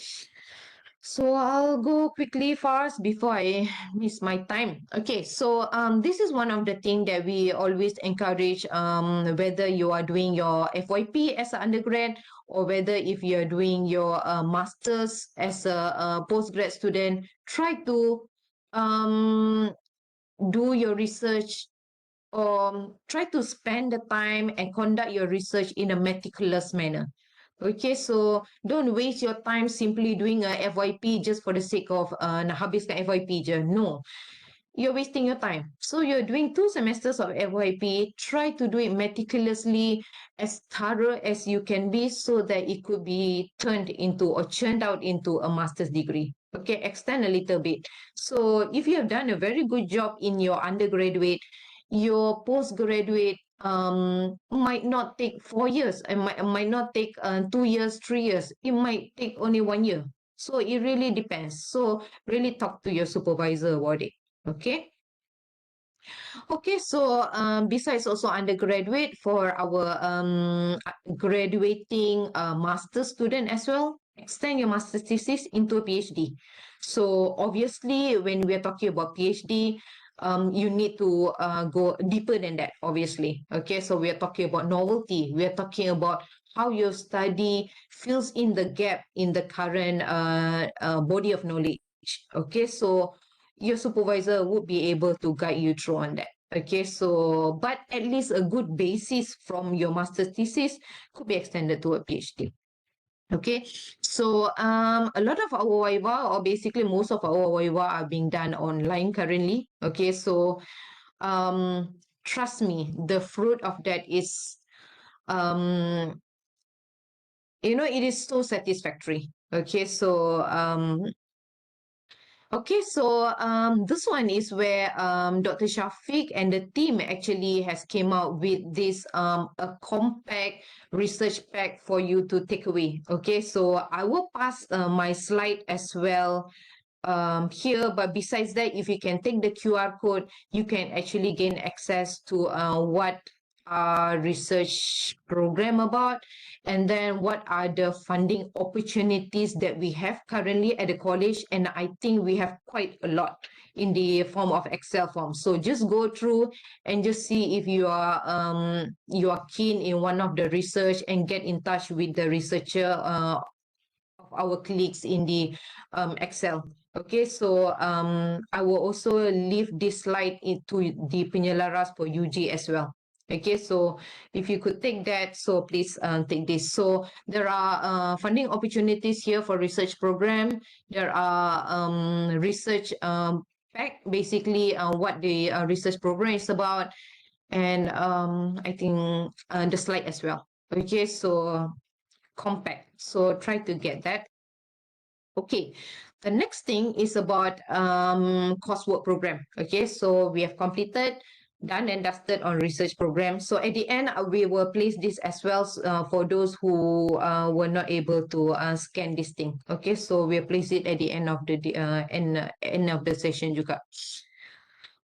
Speaker 2: So I'll go quickly first before I miss my time. Okay, so this is one of the things that we always encourage, whether you are doing your FYP as an undergrad or whether if you're doing your master's as a postgrad student, try to do your research, try to spend the time and conduct your research in a meticulous manner. Okay, so don't waste your time simply doing a FYP just for the sake of nak habiskan FYP je. No, you're wasting your time. So you're doing 2 semesters of FYP, try to do it meticulously, as thorough as you can be, so that it could be turned into or churned out into a master's degree. Okay, extend a little bit. So if you have done a very good job in your undergraduate, your postgraduate might not take 4 years, it might not take 2 years, 3 years, it might take only 1 year. So it really depends. So really talk to your supervisor about it. Okay. Okay, so besides also undergraduate, for our graduating master student as well, extend your master's thesis into a PhD. So obviously, when we are talking about PhD, you need to go deeper than that, obviously. Okay, so we are talking about novelty. We are talking about how your study fills in the gap in the current body of knowledge. Okay, so your supervisor would be able to guide you through on that. Okay, so but at least a good basis from your master's thesis could be extended to a PhD. Okay, so a lot of our viva, or basically most of our viva, are being done online currently. Okay, so trust me, the fruit of that is it is so satisfactory. Okay, so this one is where Dr. Shafiq and the team actually has came out with this a compact research pack for you to take away. Okay, so I will pass my slide as well here, but besides that, if you can take the QR code, you can actually gain access to what our research program about, and then what are the funding opportunities that we have currently at the college. And I think we have quite a lot in the form of Excel form. So just go through and just see if you are keen in one of the research, and get in touch with the researcher of our colleagues in the Excel. Okay, so I will also leave this slide into the penyelaras for UG as well. Okay, so if you could take that, so please take this. So there are funding opportunities here for research program. There are research pack, basically what the research program is about, and I think the slide as well. Okay, so compact. So try to get that. Okay, the next thing is about coursework program. Okay, so we have completed done and dusted on research program. So at the end, we will place this as well for those who were not able to scan this thing. Okay, so we'll place it at the end of the end of the session juga.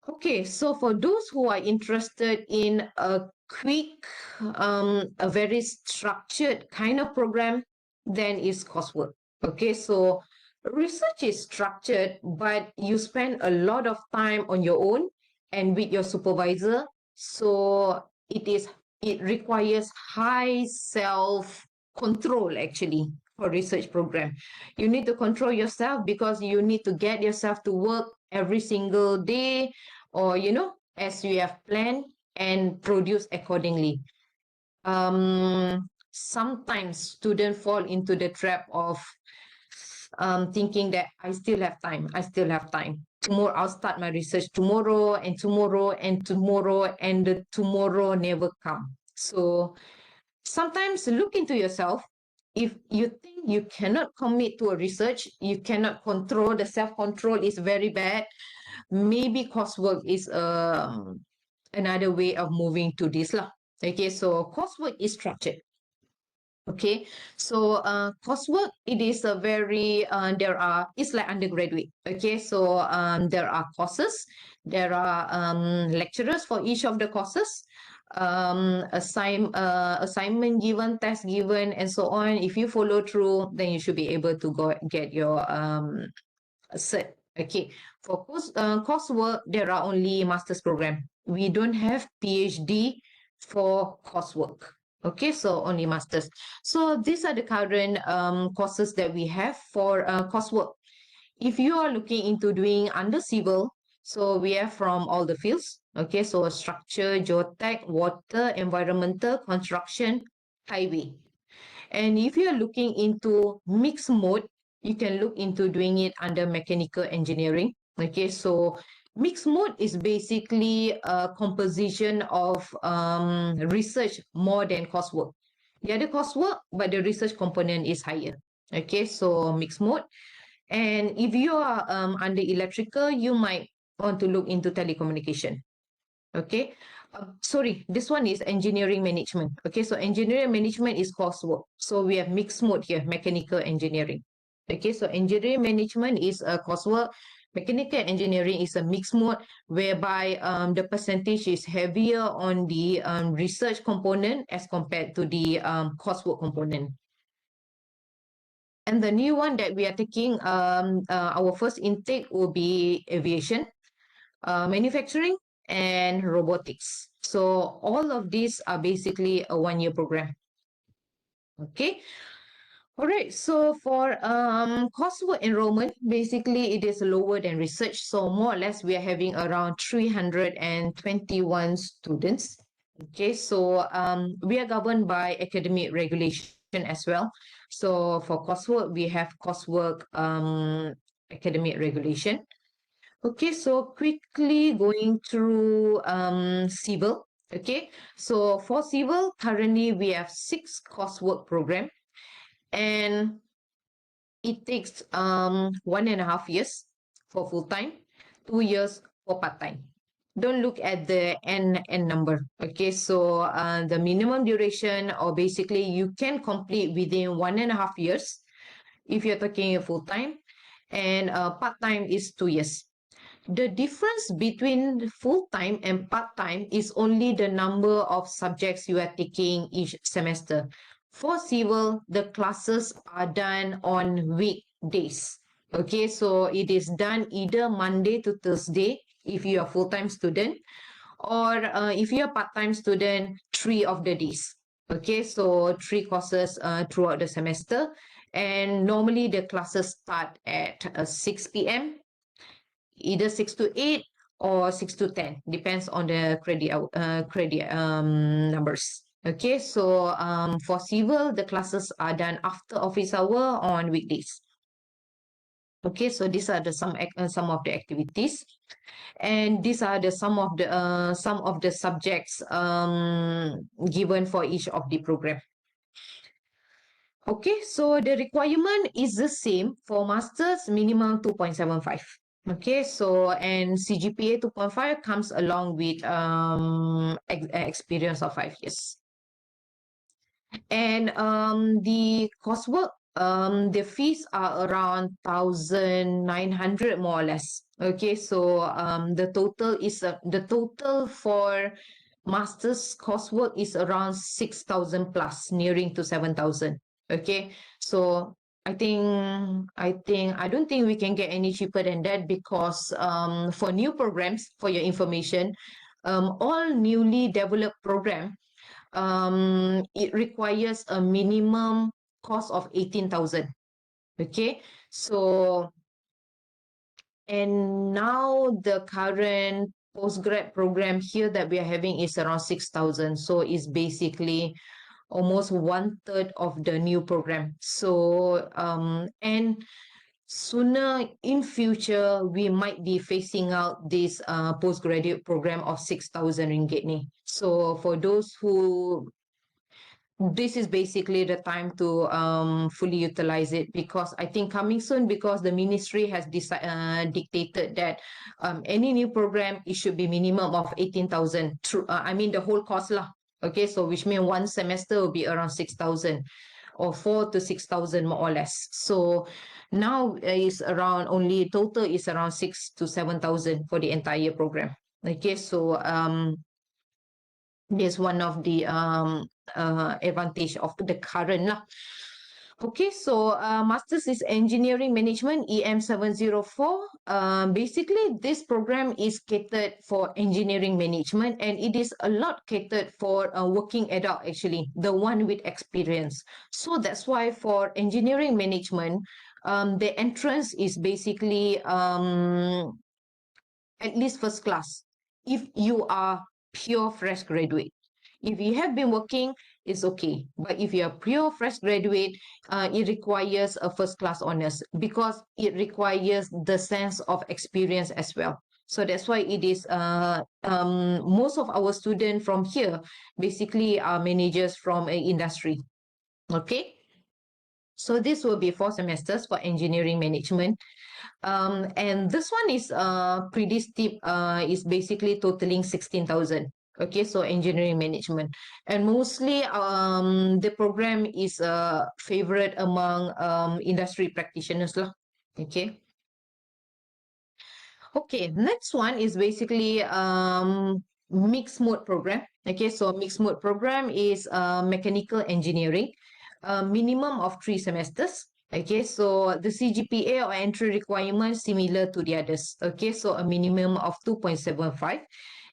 Speaker 2: Okay, so for those who are interested in a quick, a very structured kind of program, then it's coursework. Okay, so research is structured, but you spend a lot of time on your own and with your supervisor. So it requires high self-control actually for research program. You need to control yourself because you need to get yourself to work every single day, or as you have planned, and produce accordingly. Sometimes students fall into the trap of thinking that I still have time. Tomorrow I'll start my research tomorrow, and tomorrow, and tomorrow, and the tomorrow never come. So sometimes look into yourself. If you think you cannot commit to a research, you cannot control, the self-control is very bad, maybe coursework is another way of moving to this lah. Okay, so coursework is structured. Okay, so coursework, it is a very it's like undergraduate. Okay, so there are courses, there are lecturers for each of the courses, assignment given, test given, and so on. If you follow through, then you should be able to go get your cert. Okay, for coursework, there are only master's program. We don't have PhD for coursework. Okay, so only masters. So these are the current courses that we have for coursework. If you are looking into doing under civil, so we have from all the fields. Okay, so structure, geotech, water, environmental, construction, highway. And if you are looking into mixed mode, you can look into doing it under mechanical engineering. Okay, so mixed mode is basically a composition of research more than coursework. The other coursework, but the research component is higher. Okay, so mixed mode. And if you are under electrical, you might want to look into telecommunication. Okay, sorry, this one is engineering management. Okay, so engineering management is coursework. So we have mixed mode here, mechanical engineering. Okay, so engineering management is a coursework. Mechanical engineering is a mixed mode, whereby the percentage is heavier on the research component as compared to the coursework component. And the new one that we are taking, our first intake will be aviation, manufacturing, and robotics. So all of these are basically a one-year program. Okay. All right, so for coursework enrollment, basically it is lower than research. So more or less we are having around 321 students. Okay, so we are governed by academic regulation as well. So for coursework, we have coursework academic regulation. Okay, so quickly going through civil. Okay, so for civil, currently we have 6 coursework program, and it takes 1.5 years for full time, 2 years for part time. Don't look at the n number. Okay, so the minimum duration, or basically you can complete within 1.5 years if you're taking a full time, and part time is 2 years. The difference between full-time and part-time is only the number of subjects you are taking each semester. For civil, the classes are done on weekdays. Okay, so it is done either Monday to Thursday if you are full-time student, or if you are part-time student, 3 of the days. Okay, so 3 courses throughout the semester, and normally the classes start at 6 p.m. either 6 to 8 or 6 to 10, depends on the credit numbers. Okay, so for civil, the classes are done after office hour on weekdays. Okay, so these are the some of the activities, and these are the some of the subjects given for each of the program. Okay, so the requirement is the same for masters, minimum 2.75. Okay, so and CGPA 2.5 comes along with experience of 5 years. And the coursework, the fees are around 1,900 more or less. Okay, so the total for master's coursework is around 6,000 plus, nearing to 7,000. Okay, so I don't think we can get any cheaper than that, because for new programs, for your information, all newly developed program, it requires a minimum cost of 18,000. Okay, so and now the current postgrad program here that we are having is around 6,000. So it's basically almost 1/3 of the new program. So and sooner in future we might be phasing out this postgraduate program of 6,000 ringgit ni. So for those who, this is basically the time to fully utilize it, because I think coming soon, because the ministry has dictated that any new program, it should be minimum of 18,000. I mean the whole course lah. Okay, so which means one semester will be around 6,000, or 4 to 6,000 more or less. So now is around, only total is around 6 to 7,000 for the entire program. Okay, so there's one of the advantage of the current lah. Okay, so Masters is Engineering Management, EM 704. Basically, this program is catered for engineering management, and it is a lot catered for a working adult, actually, the one with experience. So that's why for engineering management, the entrance is basically at least first class, if you are pure fresh graduate. If you have been working, it's okay. But if you're pure fresh graduate, it requires a first class honors, because it requires the sense of experience as well. So that's why it is most of our students from here basically are managers from an industry. Okay. So this will be 4 semesters for engineering management. And this one is pretty steep, is basically totaling 16,000. Okay, so engineering management. And mostly the program is a favorite among industry practitioners lah. Okay. Okay, next one is basically mixed mode program. Okay, so mixed mode program is mechanical engineering, minimum of 3 semesters. Okay, so the CGPA or entry requirement similar to the others. Okay, so a minimum of 2.75,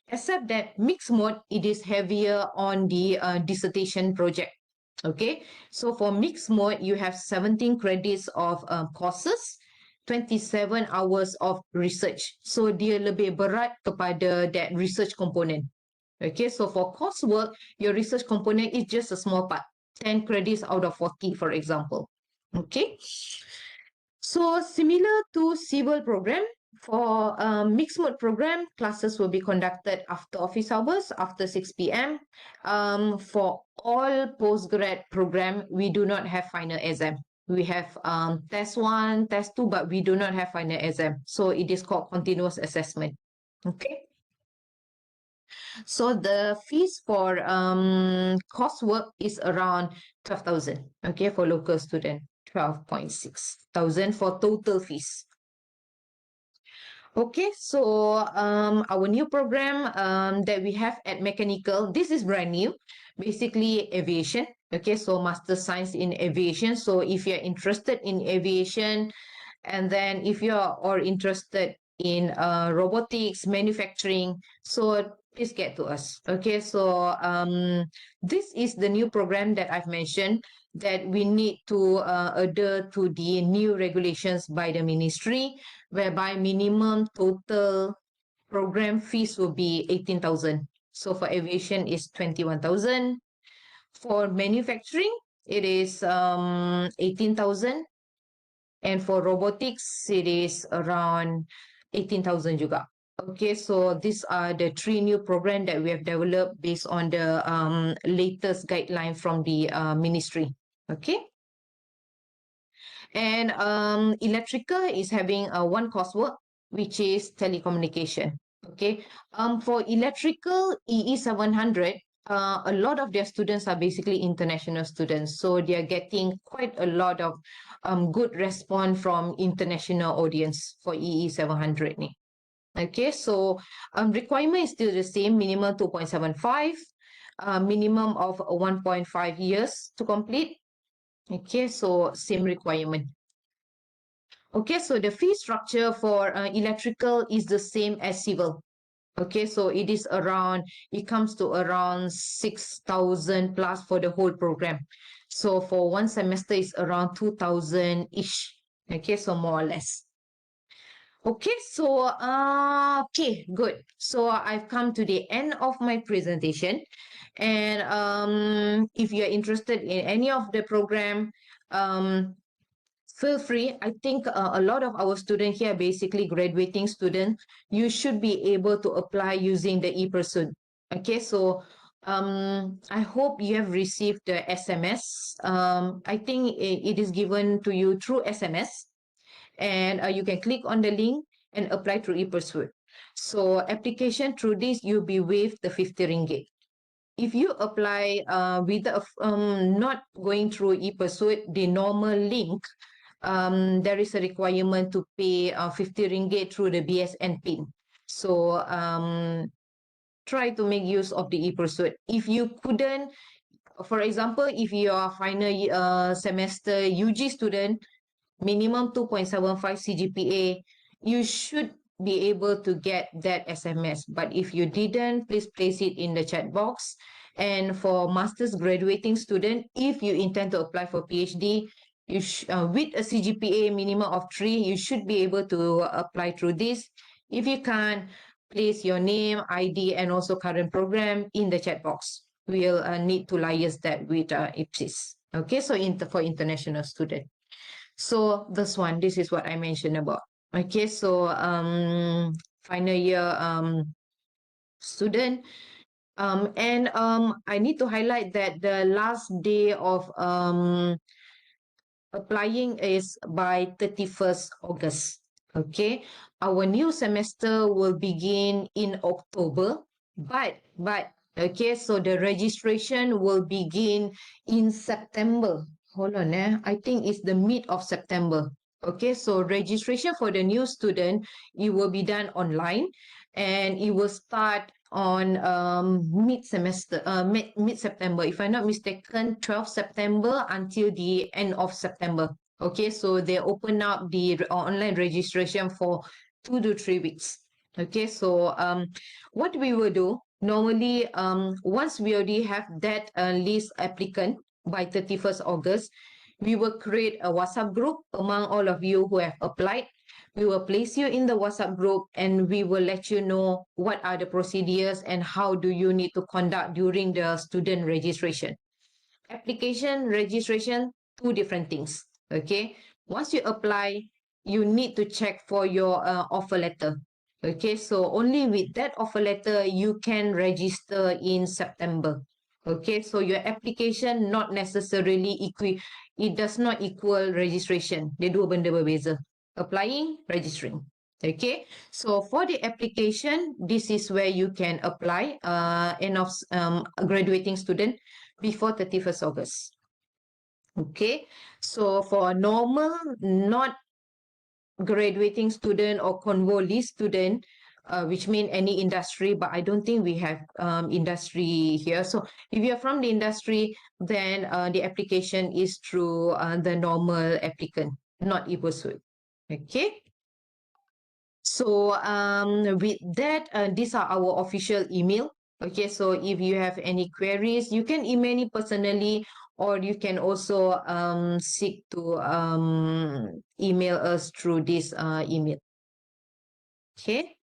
Speaker 2: except that mixed mode, it is heavier on the dissertation project. Okay, so for mixed mode, you have 17 credits of courses, 27 hours of research. So dia lebih berat kepada that research component. Okay, so for coursework, your research component is just a small part, 10 credits out of 40, for example. Okay, so similar to civil program, for mixed mode program, classes will be conducted after office hours, after 6 p.m. For all postgrad program, we do not have final exam. We have test 1, test 2, but we do not have final exam. So it is called continuous assessment. Okay. So the fees for coursework is around 12,000. Okay, for local student, 12,600 for total fees. Okay, so our new program that we have at mechanical, this is brand new, basically aviation. Okay, so master science in aviation. So if you're interested in aviation, and then if you're or interested in robotics, manufacturing, so please get to us. Okay, so this is the new program that I've mentioned, that we need to adhere to the new regulations by the ministry, whereby minimum total program fees will be 18,000. So for aviation is 21,000. For manufacturing, it is 18,000. And for robotics, it is around 18,000 juga. Okay, so these are the 3 new programs that we have developed based on the latest guideline from the ministry. Okay. And electrical is having one coursework, which is telecommunication. Okay. For electrical EE 700, a lot of their students are basically international students, so they are getting quite a lot of good response from international audience for EE 700 ni. Okay, so requirement is still the same, minimum 2.75, minimum of 1.5 years to complete. Okay, so same requirement. Okay, so the fee structure for electrical is the same as civil. Okay, so it comes to around 6,000 plus for the whole program. So for one semester is around 2,000 ish. Okay, so more or less. Okay, so okay, good. So I've come to the end of my presentation, and if you're interested in any of the program, um, feel free. I think a lot of our students here are basically graduating students. You should be able to apply using the e-pursuit. Okay, so I hope you have received the SMS. I think it is given to you through SMS, and you can click on the link and apply through e-pursuit. So application through this, you'll be waived the 50 ringgit. If you apply with not going through e-pursuit, the normal link, there is a requirement to pay 50 ringgit through the BSN PIN. So try to make use of the e-pursuit. If you couldn't, for example, if you are final semester UG student, minimum 2.75 CGPA, you should be able to get that SMS. But if you didn't, please place it in the chat box. And for master's graduating student, if you intend to apply for PhD, with a CGPA minimum of 3, you should be able to apply through this. If you can't, place your name, ID, and also current program in the chat box. We'll need to liaise that with IPSIS. Okay, so for international student. So this is what I mentioned about. Okay, so final year student. And I need to highlight that the last day of applying is by 31st August. Okay, our new semester will begin in October, but okay, so the registration will begin in September. Hold on, I think it's the mid of September. Okay, so registration for the new student, it will be done online, and it will start on mid-semester, mid-September. If I'm not mistaken, 12 September until the end of September. Okay, so they open up the online registration for 2 to 3 weeks. Okay, so what we will do, normally, once we already have that list applicant by 31st August, we will create a WhatsApp group among all of you who have applied. We will place you in the WhatsApp group, and we will let you know what are the procedures and how do you need to conduct during the student registration. Application, registration, two different things. Okay. Once you apply, you need to check for your offer letter. Okay. So only with that offer letter, you can register in September. Okay. So your application not necessarily it does not equal registration. Dia dua benda berbeza. Applying, registering. Okay. So for the application, this is where you can apply end of graduating student before 31st August. Okay, so for normal, not graduating student or convo list student, which mean any industry, but I don't think we have industry here. So if you're from the industry, then the application is through the normal applicant, not e-pursuit. Okay. So with that, these are our official email. Okay, so if you have any queries, you can email me personally, or you can also seek to email us through this email. Okay.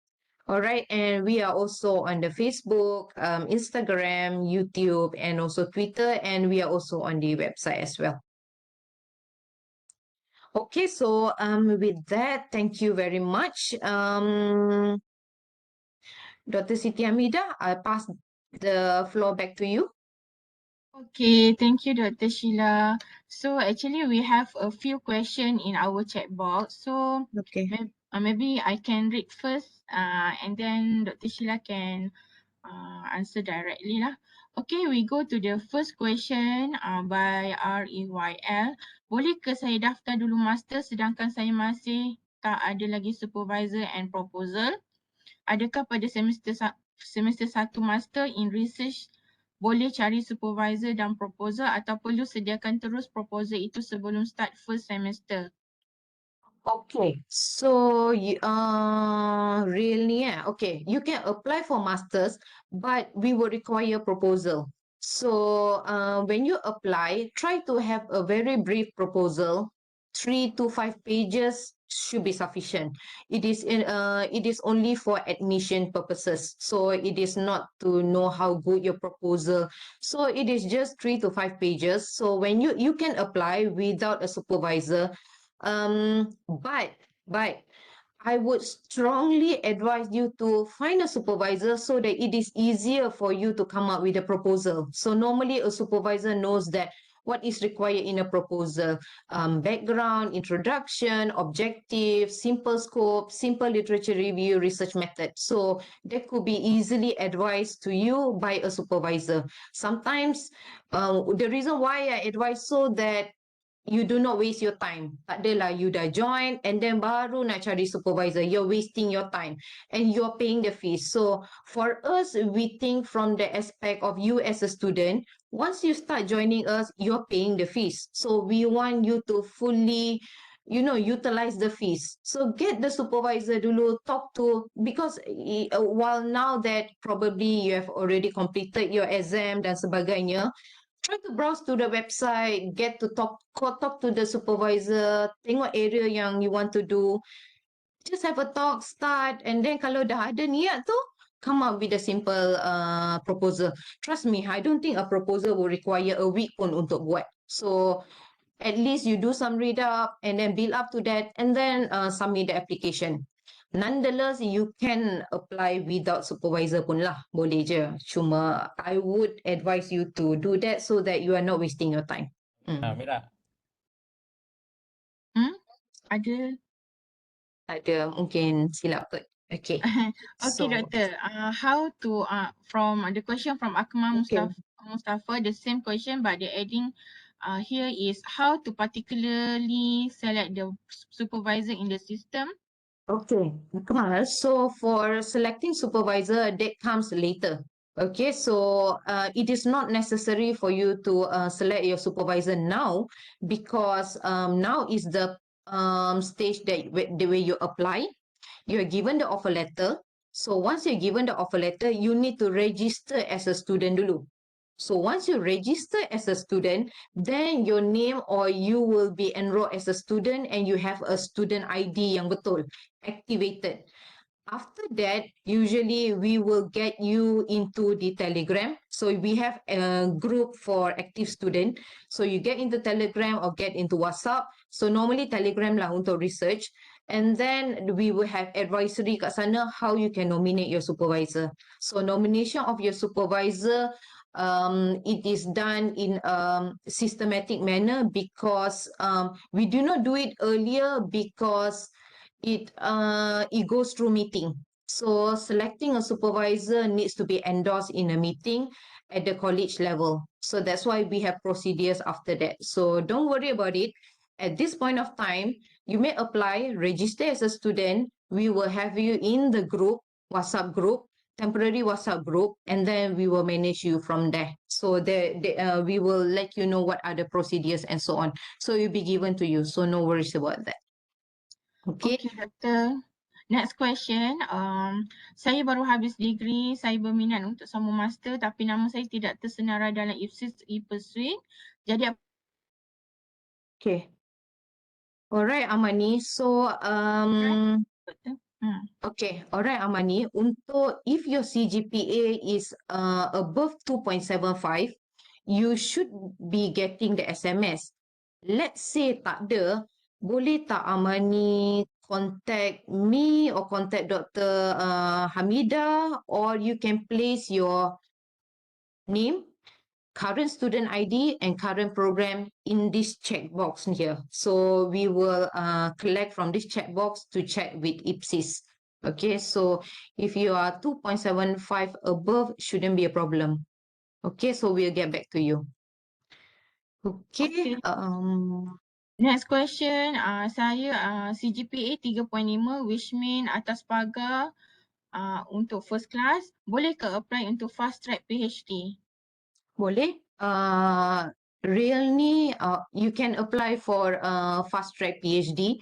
Speaker 2: All right, and we are also on the Facebook, Instagram, YouTube, and also Twitter, and we are also on the website as well. Okay, so with that, thank you very much. Dr. Siti Hamida, I'll pass the floor back to you.
Speaker 1: Okay, thank you, Dr. Sheila. So actually, we have a few questions in our chat box. So
Speaker 2: Okay.
Speaker 1: Maybe I can read first and then Dr. Sheila can answer directly lah. Okay, we go to the first question by REYL. Boleh ke saya daftar dulu master sedangkan saya masih tak ada lagi supervisor and proposal? Adakah pada semester 1 master in research boleh cari supervisor dan proposal atau perlu sediakan terus proposal itu sebelum start first semester?
Speaker 2: Okay, so really, yeah, okay, you can apply for masters, but we will require proposal. So when you apply, try to have a very brief proposal. 3 to 5 pages should be sufficient. It is only for admission purposes. So it is not to know how good your proposal. So it is just 3 to 5 pages. So when you can apply without a supervisor. But I would strongly advise you to find a supervisor so that it is easier for you to come up with a proposal. So normally a supervisor knows that what is required in a proposal, background, introduction, objective, simple scope, simple literature review, research method. So that could be easily advised to you by a supervisor. Sometimes the reason why I advise so that you do not waste your time. Tak adalah you dah join and then baru nak cari supervisor. You're wasting your time and you're paying the fees. So for us, we think from the aspect of you as a student, once you start joining us, you're paying the fees. So we want you to fully utilize the fees. So get the supervisor dulu, talk to, because while now that probably you have already completed your exam dan sebagainya, try to browse to the website, get to talk to the supervisor, tengok area yang you want to do. Just have a talk, start, and then kalau dah ada niat tu, come up with a simple proposal. Trust me, I don't think a proposal will require a week pun untuk buat. So at least you do some read up and then build up to that and then submit the application. Nonetheless, you can apply without supervisor pun lah. Boleh je. Cuma I would advise you to do that so that you are not wasting your time.
Speaker 3: Mira.
Speaker 1: Ada.
Speaker 2: Ada, mungkin silap kot. Okay.
Speaker 1: Okay,
Speaker 2: So,
Speaker 1: Doctor. How to from the question from Akmal
Speaker 2: okay.
Speaker 1: Mustafa, the same question, but the adding here is how to particularly select the supervisor in the system.
Speaker 2: Okay, Kamal. So for selecting supervisor, that comes later. Okay, so it is not necessary for you to select your supervisor now because now is the stage that the way you apply. You are given the offer letter. So once you're given the offer letter, you need to register as a student dulu. So once you register as a student, then your name or you will be enrolled as a student and you have a student ID yang betul, activated. After that, usually we will get you into the Telegram. So we have a group for active student. So you get into Telegram or get into WhatsApp. So normally Telegram lah untuk research. And then we will have advisory kat sana how you can nominate your supervisor. So nomination of your supervisor, it is done in a systematic manner because we do not do it earlier because it goes through meeting. So selecting a supervisor needs to be endorsed in a meeting at the college level. So that's why we have procedures after that. So don't worry about it. At this point of time, you may apply, register as a student. We will have you in the group, WhatsApp group, temporary WhatsApp group, and then we will manage you from there. So we will let you know what are the procedures and so on. So it will be given to you. So no worries about that. Okay.
Speaker 1: Okay, Doctor. Next question. Saya baru habis degree, saya berminat untuk sambung master tapi nama saya tidak tersenarai dalam IPSIS e-Pursuit. Jadi
Speaker 2: Okay. Alright, Amani. So,
Speaker 1: Doctor.
Speaker 2: okay. Alright, Amani. Untuk if your CGPA is above 2.75, you should be getting the SMS. Let's say tak ada, boleh tak Amani contact me or contact Dr. Hamida, or you can place your name current student ID and current program in this checkbox here. So we will collect from this checkbox to check with IPSIS. Okay, so if you are 2.75 above, shouldn't be a problem. Okay, so we'll get back to you. Okay,
Speaker 1: Okay. Next question, saya CGPA 3.5 which mean atas pagar untuk first class. Boleh ke apply untuk fast track PhD?
Speaker 2: boleh. Real ni, you can apply for fast track PhD.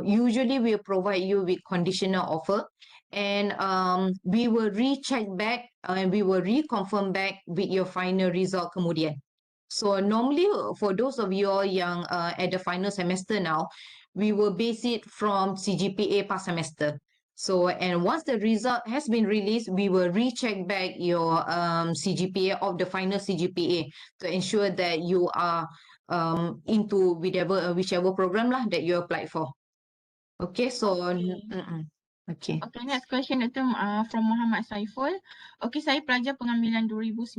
Speaker 2: Usually we provide you with conditional offer, and we will recheck back and we will reconfirm back with your final result kemudian. So normally for those of you all yang at the final semester now, we will base it from CGPA past semester. So, and once the result has been released, we will recheck back your CGPA of the final CGPA to ensure that you are into whichever program lah that you applied for. Okay, so okay.
Speaker 1: Okay, next question itu from Muhammad Saiful. Okay, saya pelajar pengambilan 2019.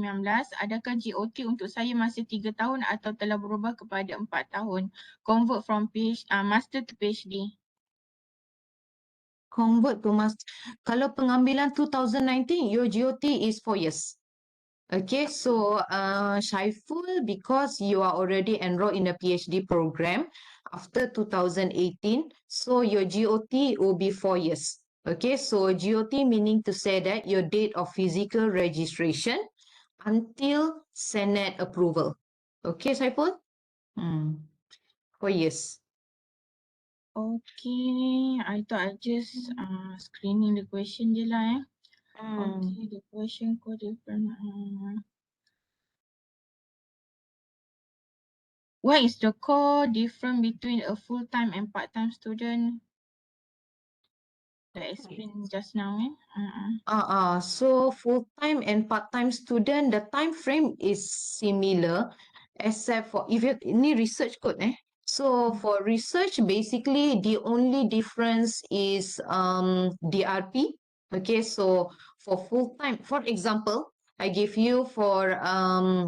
Speaker 1: Adakah GOT untuk saya masih 3 tahun atau telah berubah kepada 4 tahun? Convert from master to PhD.
Speaker 2: Convert to master. Kalau pengambilan 2019, your GOT is 4 years. Okay, so Shaiful, because you are already enrolled in a PhD program after 2018, so your GOT will be 4 years. Okay, so GOT meaning to say that your date of physical registration until Senate approval. Okay, Shaiful? 4 years.
Speaker 1: Okay, I thought I just screening the question je lah Okay, the question code different. What is the core difference between a full-time and part-time student? That explained just now,
Speaker 2: So full-time and part-time student, the time frame is similar, except for if you need research code, So for research, basically the only difference is DRP. Okay, so for full-time, for example, I give you for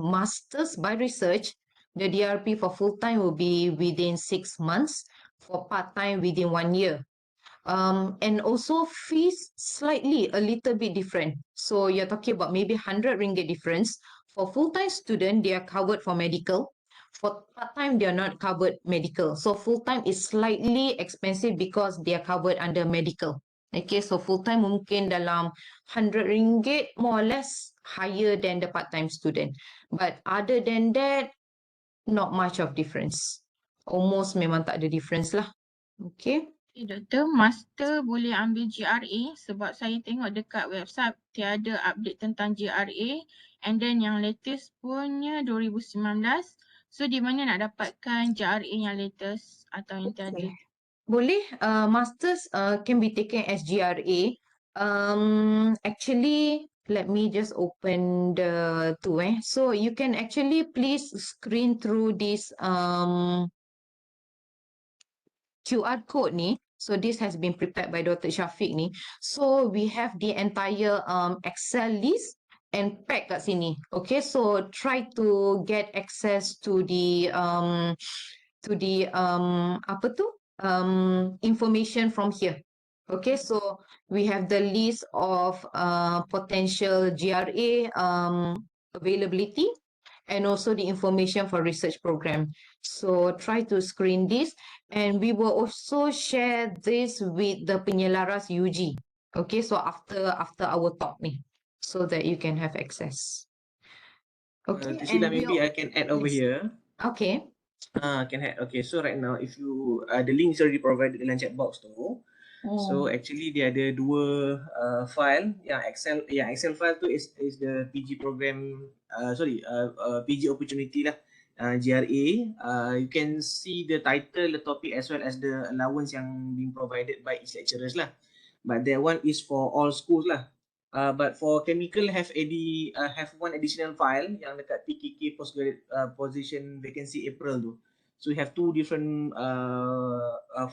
Speaker 2: masters by research, the DRP for full-time will be within 6 months, for part-time within 1 year. And also fees slightly a little bit different. So you're talking about maybe 100 ringgit difference. For full-time student, they are covered for medical. For part-time, they are not covered medical. So full-time is slightly expensive because they are covered under medical. Okay, so full-time mungkin dalam 100 ringgit more or less higher than the part-time student. But other than that, not much of difference. Almost memang tak ada difference lah. Okay.
Speaker 1: Okay, Doktor, master boleh ambil GRA sebab saya tengok dekat website tiada update tentang GRA and then yang latest punya 2019. So di mana nak dapatkan GRA yang latest atau yang tiada?
Speaker 2: Boleh, masters can be taken as GRA. Actually, let me just open the two. So you can actually please screen through this QR code ni. So this has been prepared by Dr. Shafiq ni. So we have the entire Excel list and pack kat sini. Okay, so try to get access to the apa tu? Information from here. Okay, so we have the list of potential GRA availability and also the information for research program. So try to screen this, and we will also share this with the penyelaras UG. Okay, so after our talk ni, so that you can have access. Okay,
Speaker 3: Sheila, maybe I can add over here.
Speaker 2: Okay.
Speaker 3: Can add. Okay, so right now, if you the link is already provided dalam chat box tu. So actually dia ada dua file yang Excel file tu is the PG program PG opportunity lah, GRA. You can see the title, the topic as well as the allowance yang being provided by each lecturers lah. But that one is for all schools lah. But for chemical have one additional file yang dekat PKK postgraduate position vacancy April tu. So you have two different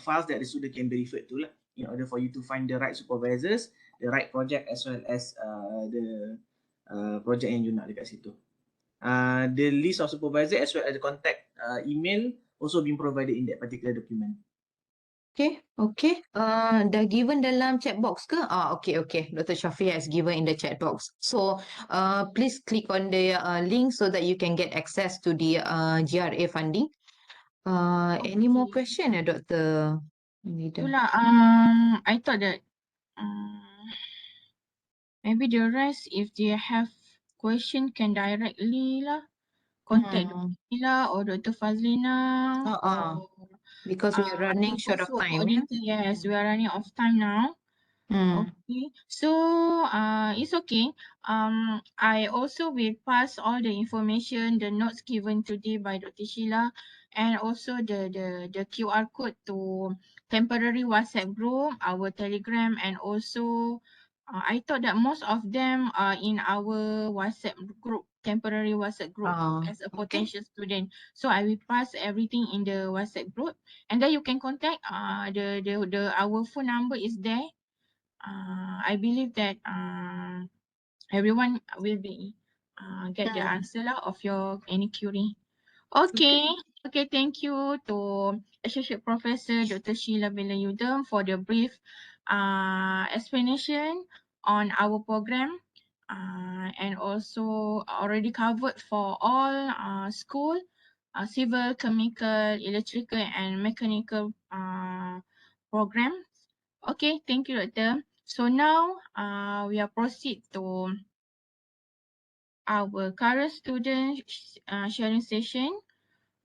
Speaker 3: files that the student can be referred to lah, in order for you to find the right supervisors, the right project as well as the project yang you nak dekat situ. The list of supervisor as well as the contact email also been provided in that particular document.
Speaker 2: Okay. Dah given dalam chat box ke? Okay. Dr. Shafi has given in the chat box. So, please click on the link so that you can get access to the GRA funding. Any more
Speaker 1: Okay.
Speaker 2: question, Dr. Nida?
Speaker 1: Itulah, I thought that maybe the rest, if they have question, can directly lah contact Dr. Sheila or Dr. Fazlina or
Speaker 2: Because we are running
Speaker 1: the
Speaker 2: short of
Speaker 1: coursework
Speaker 2: time, yeah?
Speaker 1: coordinator. Yes, we are running out of time now. Okay, so it's okay. I also will pass all the information, the notes given today by Dr. Sheila, and also the QR code to temporary WhatsApp group, our Telegram, and also I thought that most of them are in our WhatsApp group, temporary WhatsApp group as a
Speaker 2: Okay.
Speaker 1: potential student. So I will pass everything in the WhatsApp group, and then you can contact. The our phone number is there. I believe that everyone will be get the answer lah of your any query. Okay. Okay, thank you to Associate Professor Dr. Sheila Belayudam for the brief explanation on our program and also already covered for all school, civil, chemical, electrical and mechanical programs. Okay, thank you, Doctor. So now we are proceed to our current student sharing session.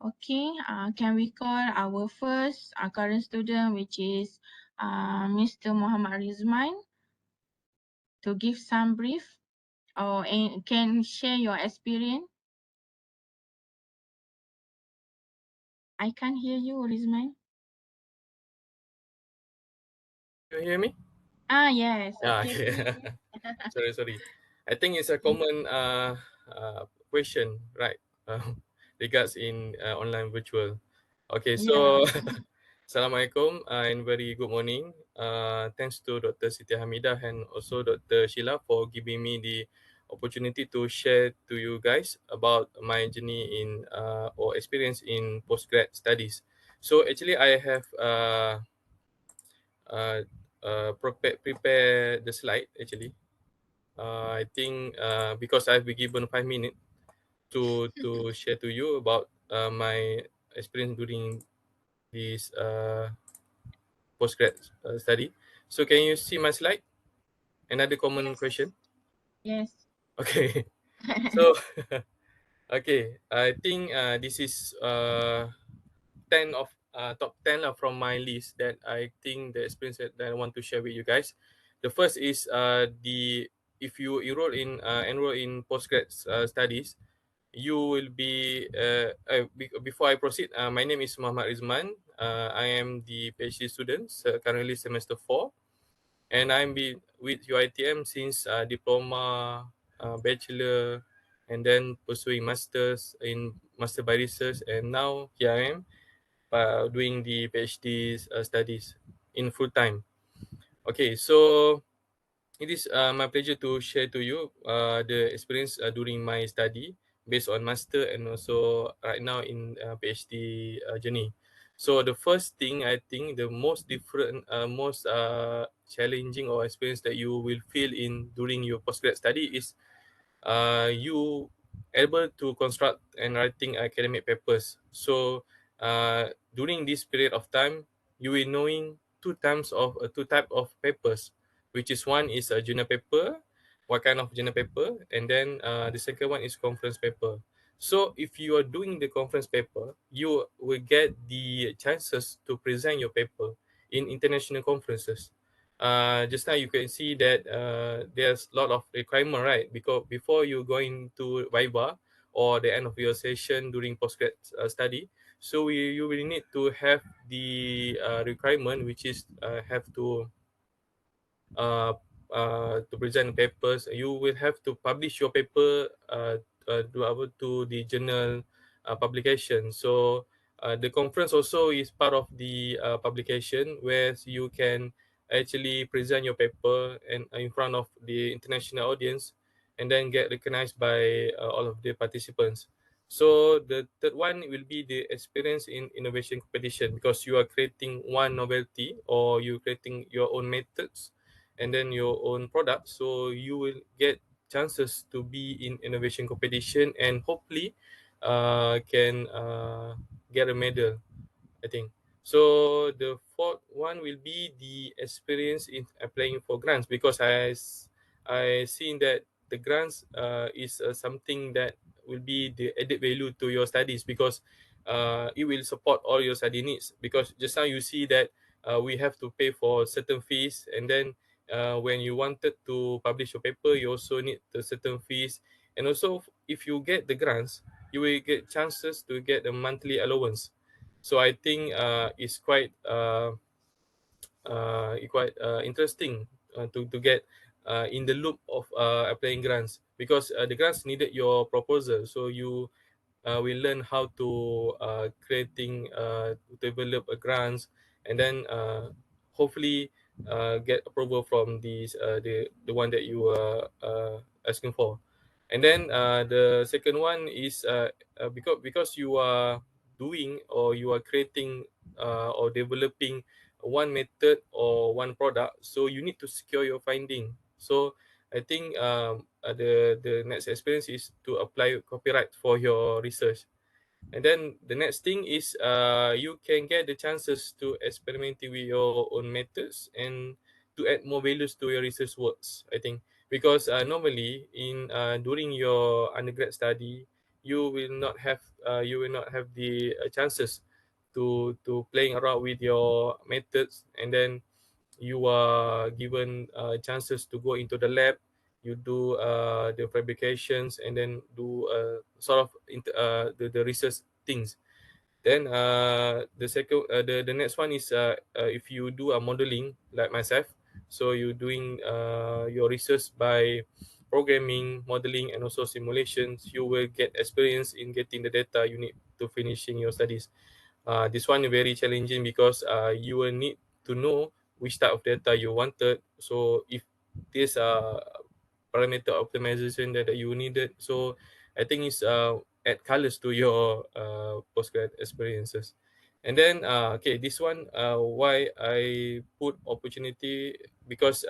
Speaker 1: Okay, can we call our first current student, which is Mr. Muhammad Rizman, to give some brief or can share your experience? I can't hear you, Rizman.
Speaker 4: You hear me?
Speaker 1: Yes.
Speaker 4: Yeah,
Speaker 1: Okay.
Speaker 4: okay. Sorry. I think it's a common question, right? Regards in online virtual. Okay,
Speaker 1: Yeah.
Speaker 4: so Assalamualaikum and very good morning. Thanks to Dr. Siti Hamidah and also Dr. Sheila for giving me the opportunity to share to you guys about my journey in or experience in postgrad studies. So actually I have uh, prepare the slide actually. I think because I've been given 5 minutes to share to you about my experience during this postgrad study. So can you see my slide? Another common
Speaker 1: Yes.
Speaker 4: question.
Speaker 1: Yes.
Speaker 4: Okay. So okay, I think this is 10 of top 10 from my list that I think the experience that I want to share with you guys. The first is the if you enroll in postgrad studies, you will be before I proceed. My name is Muhammad Rizman. I am the PhD student, currently semester 4, and I'm with UiTM since diploma, bachelor, and then pursuing masters in master by research, and now here I am doing the PhD studies in full time. Okay, so it is my pleasure to share to you the experience during my study based on master and also right now in PhD journey. So the first thing I think the most different, most challenging or experience that you will feel in during your postgrad study is you able to construct and writing academic papers. So during this period of time, you will knowing two type of papers, which is one is a journal paper, what kind of journal paper, and then the second one is conference paper. So if you are doing the conference paper, you will get the chances to present your paper in international conferences. Just now you can see that there's a lot of requirement, right? Because before you going to Viva or the end of your session during postgrad study, so you will need to have the requirement, which is have uh, to present papers. You will have to publish your paper to the journal publication. So the conference also is part of the publication where you can actually present your paper and in front of the international audience, and then get recognized by all of the participants. So the third one will be the experience in innovation competition, because you are creating one novelty or you creating your own methods and then your own product. So you will get chances to be in innovation competition and hopefully can get a medal, I think. So the fourth one will be the experience in applying for grants, because I seen that the grants is something that will be the added value to your studies, because it will support all your study needs. Because just now you see that we have to pay for certain fees, and then when you wanted to publish your paper, you also need the certain fees. And also, if you get the grants, you will get chances to get a monthly allowance. So I think it's quite interesting to get in the loop of applying grants, because the grants needed your proposal. So you will learn how to creating develop a grants, and then hopefully get approval from the one that you are asking for. And then the second one is because you are doing or you are creating or developing one method or one product, so you need to secure your finding. So I think the next experience is to apply copyright for your research. And then the next thing is you can get the chances to experimenting with your own methods and to add more values to your research works, I think. Because normally in during your undergrad study, you will not have the chances to playing around with your methods, and then you are given chances to go into the lab. You do the fabrications and then do sort of the research things. Then the next one is if you do a modeling like myself, so you doing your research by programming, modeling, and also simulations. You will get experience in getting the data you need to finishing your studies. This one is very challenging because you will need to know which type of data you wanted. So if this parameter optimization that you needed, so I think it's add colors to your postgrad experiences. And then okay, this one why I put opportunity, because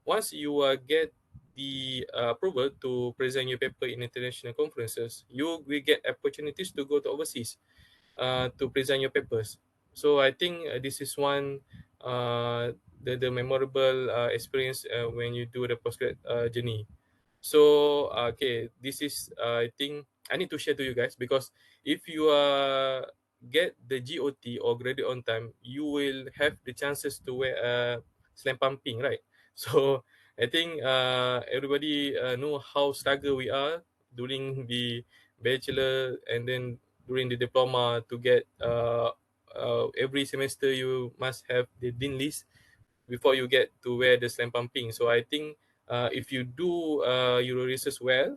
Speaker 4: once you get the approval to present your paper in international conferences, you will get opportunities to go to overseas to present your papers. So I think this is one the memorable experience when you do the postgrad journey. So okay, this is I think I need to share to you guys, because if you get the GOT or graduate on time, you will have the chances to wear slam pumping, right? So I think everybody know how struggle we are during the bachelor and then during the diploma to get every semester you must have the dean list before you get to wear the slam pumping. So I think if you do your research well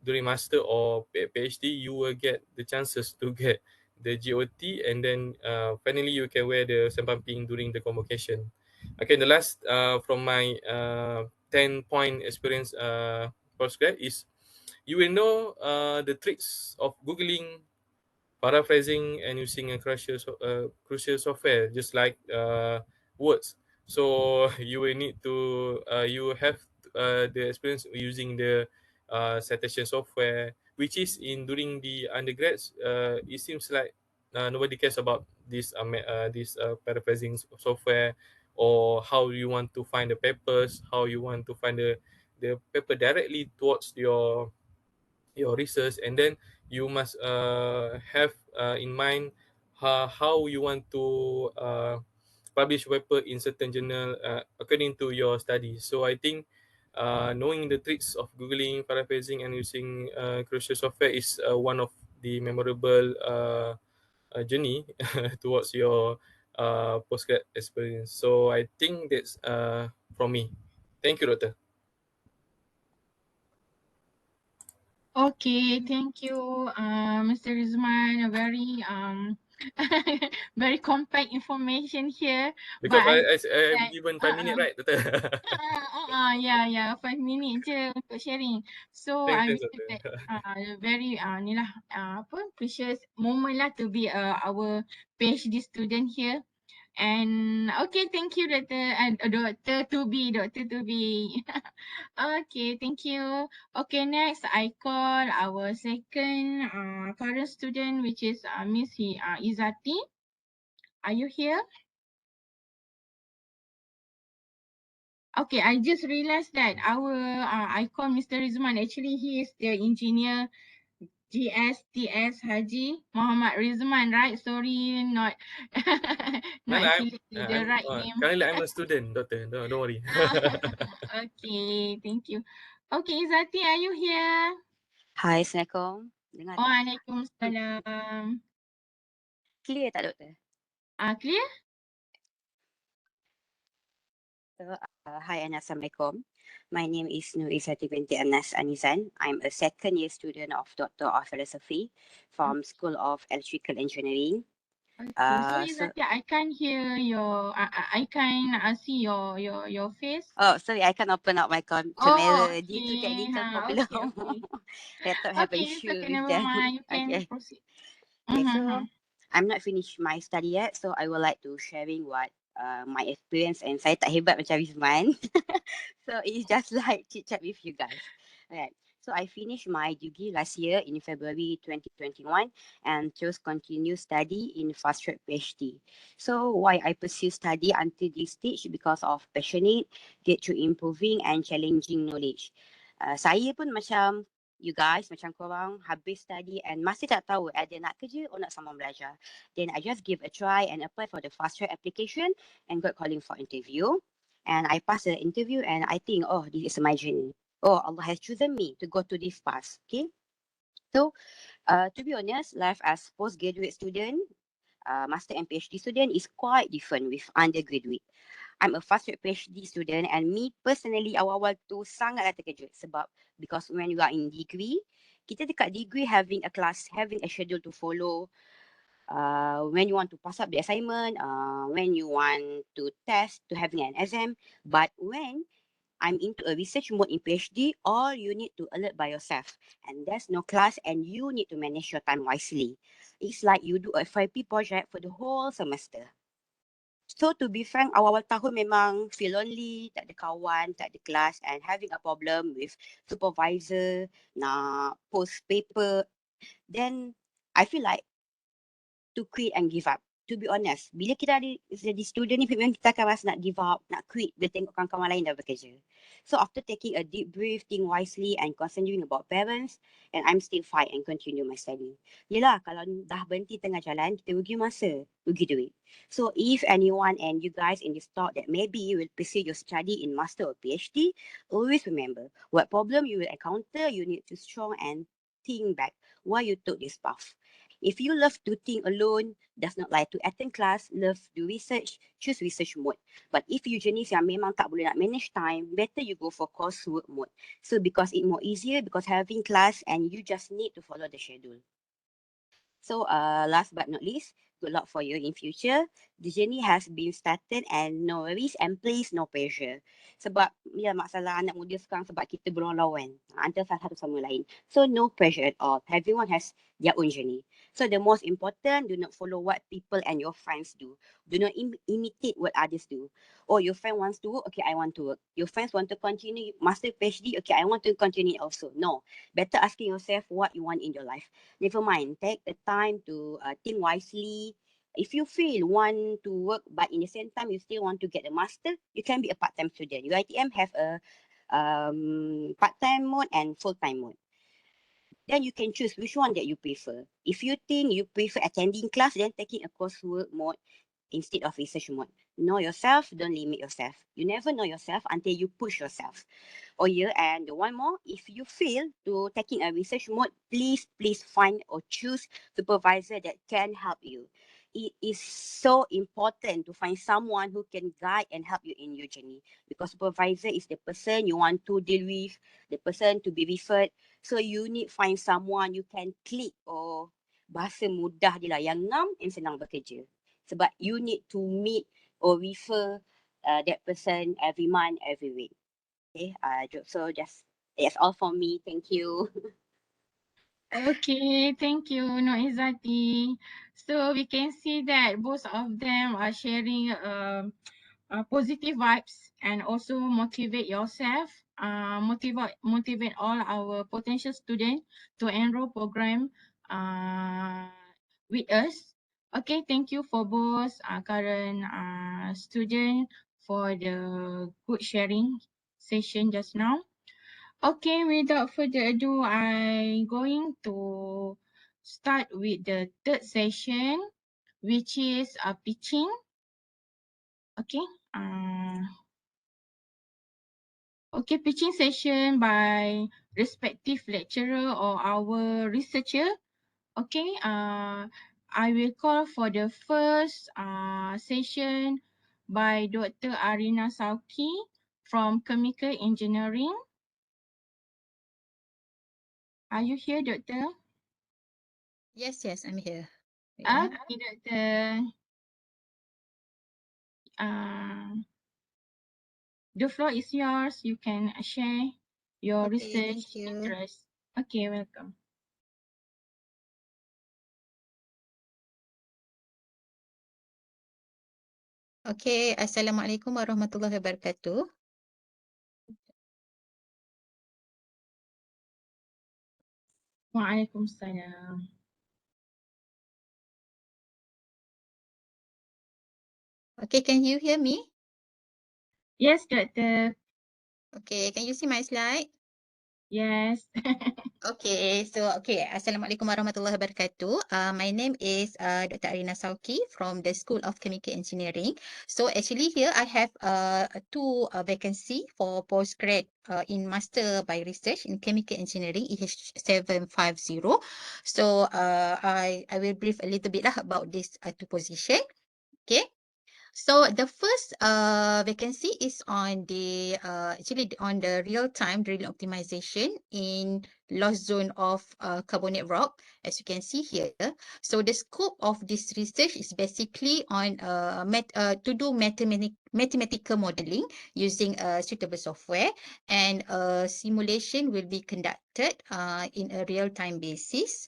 Speaker 4: during master or PhD, you will get the chances to get the GOT, and then finally you can wear the slam pumping during the convocation. Okay, the last from my 10-point experience postgrad is you will know the tricks of Googling, paraphrasing, and using a crucial software, just like words. So you will need to you have the experience using the citation software, which is in during the undergrads. It seems like nobody cares about this paraphrasing software, or how you want to find the papers, how you want to find the paper directly towards your research. And then you must have in mind how you want to publish paper in certain journal according to your studies. So I think knowing the tricks of googling, paraphrasing, and using crucial software is one of the memorable journey towards your postgrad experience. So I think that's from me. Thank you, Doctor.
Speaker 1: Okay, thank you, Mr. Rizman. A very very compact information here.
Speaker 4: Because
Speaker 1: But I
Speaker 4: I
Speaker 1: that
Speaker 4: given 5 minutes, right, Doctor?
Speaker 1: yeah, 5 minutes je untuk sharing. So I
Speaker 4: Thanks,
Speaker 1: believe that
Speaker 4: Doctor.
Speaker 1: very ni lah apa precious moment lah to be our PhD student here. And okay, thank you, Doctor and Doctor to be. Okay, thank you. Okay, next I call our second current student, which is Miss Izati. Are you here? Okay, I just realized that I call Mr. Rizman. Actually, he is the engineer GSTS Haji Muhammad Rizman, right? Sorry, not
Speaker 4: No,
Speaker 1: not
Speaker 4: no,
Speaker 1: select the right name.
Speaker 4: currently I'm a student, Doctor. Don't worry.
Speaker 1: Okay, thank you. Okay, Izati, are you here?
Speaker 5: Hai, Assalamualaikum. Dengar tak?
Speaker 1: Waalaikumsalam.
Speaker 5: Clear tak, Doktor?
Speaker 1: Clear?
Speaker 5: So, hi, Anas. Assalamualaikum. My name is Nur Isati binti Anas Anizan. I'm a second year student of Doctor of Philosophy from School of Electrical Engineering.
Speaker 1: Okay, sorry,
Speaker 5: So,
Speaker 1: Izati, I can't hear your. I can't see your face.
Speaker 5: oh, sorry, I can't open up my camera due to
Speaker 1: Okay.
Speaker 5: technical problem.
Speaker 1: Okay, okay.
Speaker 5: Laptop have an
Speaker 1: Okay, it's
Speaker 5: issue
Speaker 1: okay,
Speaker 5: with
Speaker 1: never
Speaker 5: that.
Speaker 1: mind. You can
Speaker 5: Okay.
Speaker 1: proceed.
Speaker 5: Okay,
Speaker 1: Mm-hmm.
Speaker 5: so I'm not finished my study yet, so I would like to sharing what my experience, and saya tak hebat macam Rizman. So it's just like chit chat with you guys. Alright. So I finished my degree last year in February 2021 and chose continue study in fast track PhD. So why I pursue study until this stage? Because of passionate, get to improving and challenging knowledge. Saya pun macam you guys, macam korang habis study and masih tak tahu ada nak kerja or nak sambung belajar. Then I just give a try and apply for the fast track application and got calling for interview. And I passed the interview and I think, oh, this is my journey. Oh, Allah has chosen me to go to this path. Okay. So, to be honest, life as postgraduate student, master and PhD student is quite different with undergraduate. I'm a fast track PhD student and me personally awal-awal tu sangatlah terkejut sebab because when you are in degree, kita dekat degree having a class, having a schedule to follow, when you want to pass up the assignment, when you want to test, to having an exam. But when I'm into a research mode in PhD, all you need to alert by yourself. And there's no class and you need to manage your time wisely. It's like you do a FYP project for the whole semester. So to be frank, awal-awal tahun memang feel lonely, tak ada kawan, tak ada kelas and having a problem with supervisor, nak post paper. Then I feel like to quit and give up. To be honest, bila kita ada jadi student ni, memang kita akan rasa nak give up, nak quit bila tengok kawan-kawan lain dah bekerja. So after taking a deep breath, think wisely and considering about parents, and I'm still fight and continue my study. Yelah, kalau dah berhenti tengah jalan, kita rugi masa, rugi duit. So if anyone and you guys in this talk that maybe you will pursue your study in master or PhD, always remember, what problem you will encounter, you need to strong and think back why you took this path. If you love to think alone, does not like to attend class, love to research, choose research mode. But if you jenis yang memang tak boleh nak manage time, better you go for coursework mode. So because it more easier, because having class and you just need to follow the schedule. So last but not least, good luck for you in future. The journey has been started and no worries and please no pressure. Sebab ya masalah anak muda sekarang sebab kita berlawan antara salah satu sama lain. So no pressure at all. Everyone has their own journey. So the most important, do not follow what people and your friends do. Do not imitate what others do. Oh, your friend wants to work, okay, I want to work. Your friends want to continue master PhD, okay, I want to continue also. No, better asking yourself what you want in your life. Never mind, take the time to think wisely. If you feel want to work, but in the same time you still want to get a master, you can be a part-time student. UiTM have a part-time mode and full-time mode. Then you can choose which one that you prefer. If you think you prefer attending class, then taking a coursework mode instead of research mode. Know yourself, don't limit yourself. You never know yourself until you push yourself. Oh yeah, and one more, if you feel to taking a research mode, please find or choose supervisor that can help you. It is so important to find someone who can guide and help you in your journey, because supervisor is the person you want to deal with, the person to be referred. So you need find someone you can click or bahasa mudah je lah, yang ngam and senang bekerja. Sebab you need to meet or refer that person every month, every week. Okay, so just that's all for me. Thank you.
Speaker 1: Okay, thank you, Nur Izzati. So we can see that both of them are sharing positive vibes and also motivate yourself, motivate all our potential students to enroll program with us. Okay, thank you for both current student for the good sharing session just now. Okay, without further ado, I'm going to start with the third session, which is pitching. Okay. Okay, pitching session by respective lecturer or our researcher. Okay. I will call for the first session by Dr. Arina Sauki from Chemical Engineering. Are you here, Doctor?
Speaker 6: Yes, I'm here.
Speaker 1: Okay, Doctor. The floor is yours. You can share your
Speaker 6: Okay,
Speaker 1: research
Speaker 6: thank you.
Speaker 1: interest. Okay, welcome.
Speaker 6: Okay, Assalamualaikum warahmatullahi wabarakatuh.
Speaker 1: Waalaikumsalam.
Speaker 6: Okay, can you hear me?
Speaker 1: Yes, Doctor.
Speaker 6: Okay, can you see my slide?
Speaker 1: Yes.
Speaker 6: Okay, Assalamualaikum warahmatullahi wabarakatuh. My name is Dr. Arina Sauki from the School of Chemical Engineering. So actually here I have two vacancy for postgrad in Master by Research in Chemical Engineering EH750. So I will brief a little bit lah about this two position. Okay. So the first vacancy is on the actually on the real-time drilling optimization in lost zone of carbonate rock, as you can see here. So the scope of this research is basically on to do mathematical modeling using suitable software, and simulation will be conducted in a real-time basis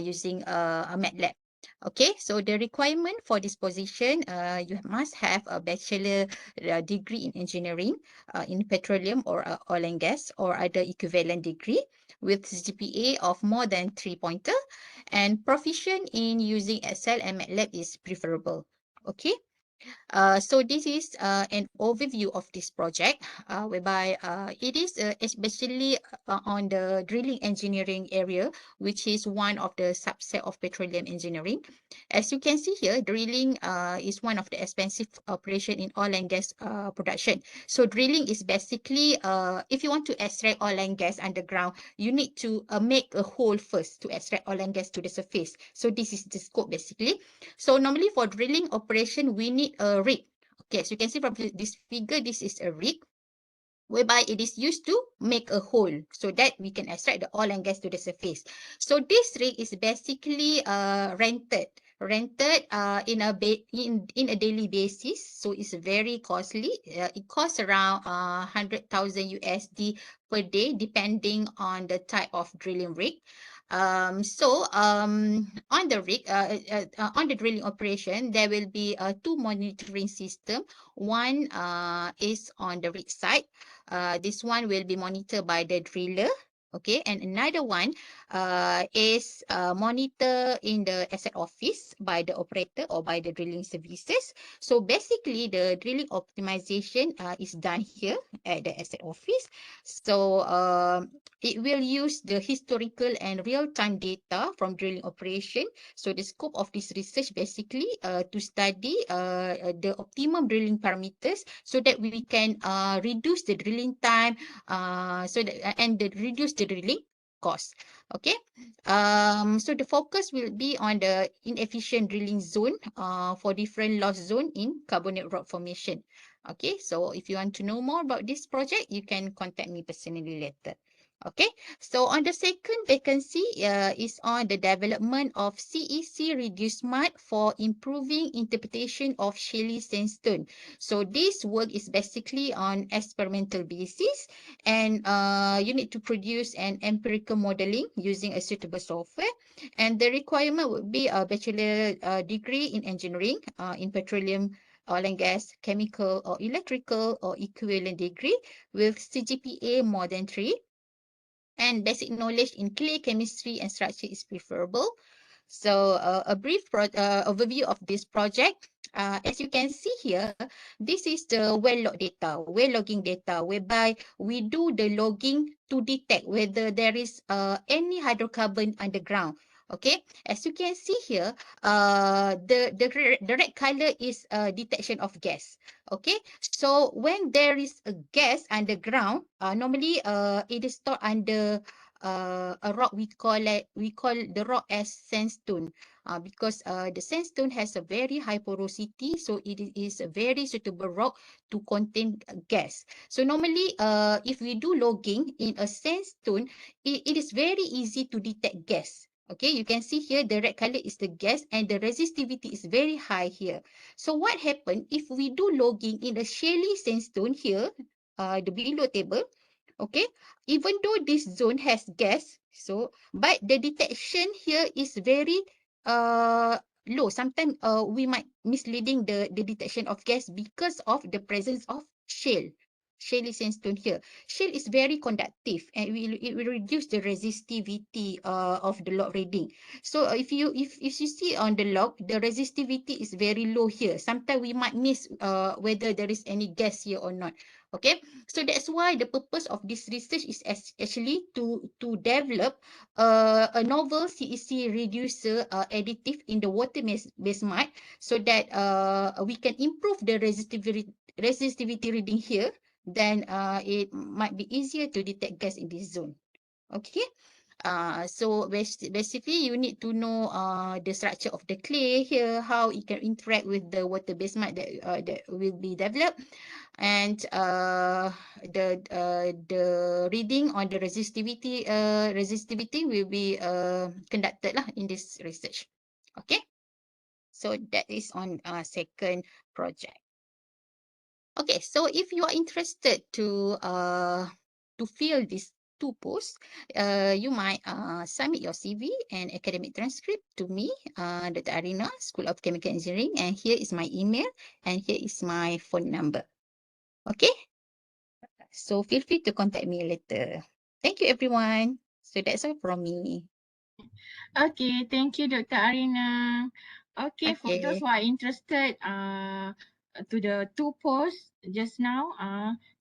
Speaker 6: using a MATLAB. Okay, so the requirement for this position, you must have a bachelor degree in engineering in petroleum or oil and gas or other equivalent degree with GPA of more than 3-pointer, and proficient in using Excel and MATLAB is preferable. Okay. So this is an overview of this project, whereby it is especially on the drilling engineering area, which is one of the subset of petroleum engineering. As you can see here, drilling is one of the expensive operation in oil and gas production. So drilling is basically, if you want to extract oil and gas underground, you need to make a hole first to extract oil and gas to the surface. So this is the scope basically. So normally for drilling operation, we need a rig. Okay, so you can see from this figure, this is a rig whereby it is used to make a hole so that we can extract the oil and gas to the surface. So this rig is basically rented in a daily basis. So it's very costly. It costs around 100,000 USD per day, depending on the type of drilling rig. On the rig, on the drilling operation, there will be two monitoring system. One is on the rig side. This one will be monitored by the driller. Okay, and another one is monitor in the asset office by the operator or by the drilling services. So basically, the drilling optimization is done here at the asset office. So it will use the historical and real-time data from drilling operation. So the scope of this research basically to study the optimum drilling parameters so that we can reduce the drilling time and reduce the drilling cost. Okay. So the focus will be on the inefficient drilling zone for different loss zone in carbonate rock formation. Okay, so if you want to know more about this project, you can contact me personally later. Okay, so on the second vacancy is on the development of CEC reduced mud for improving interpretation of Shelly sandstone. So this work is basically on experimental basis, and you need to produce an empirical modeling using a suitable software. And the requirement would be a bachelor degree in engineering, in petroleum, oil and gas, chemical or electrical or equivalent degree with CGPA more than 3, and basic knowledge in clay chemistry and structure is preferable. So a brief overview of this project. As you can see here, this is the well logging data, whereby we do the logging to detect whether there is any hydrocarbon underground. Okay, as you can see here, the red color is detection of gas. Okay, so when there is a gas underground, normally it is stored under a rock. We call the rock as sandstone, because the sandstone has a very high porosity, so it is a very suitable rock to contain gas. So normally, if we do logging in a sandstone, it is very easy to detect gas. Okay, you can see here the red color is the gas and the resistivity is very high here. So what happened if we do logging in a shelly sandstone here, the below table, okay, even though this zone has gas, so but the detection here is very uh low. Sometimes we might misleading the detection of gas because of the presence of shale. Shale sandstone here. Shale is very conductive and it will reduce the resistivity of the log reading. So if you see on the log, the resistivity is very low here. Sometimes we might miss whether there is any gas here or not. Okay, so that's why the purpose of this research is actually to develop a novel CEC reducer additive in the water-based mud, so that we can improve the resistivity reading here. Then it might be easier to detect gas in this zone. Okay. So basically, you need to know the structure of the clay here, how it can interact with the water-based mud that will be developed, and the reading on the resistivity will be conducted lah in this research. Okay, so that is on second project. Okay, so if you are interested to fill these two posts, you might submit your CV and academic transcript to me, Dr. Arina, School of Chemical Engineering, and here is my email and here is my phone number. Okay, so feel free to contact me later. Thank you, everyone. So that's all from me.
Speaker 1: Okay, thank you, Dr. Arina. Okay, for those
Speaker 6: Okay.
Speaker 1: who are interested to the two posts just now,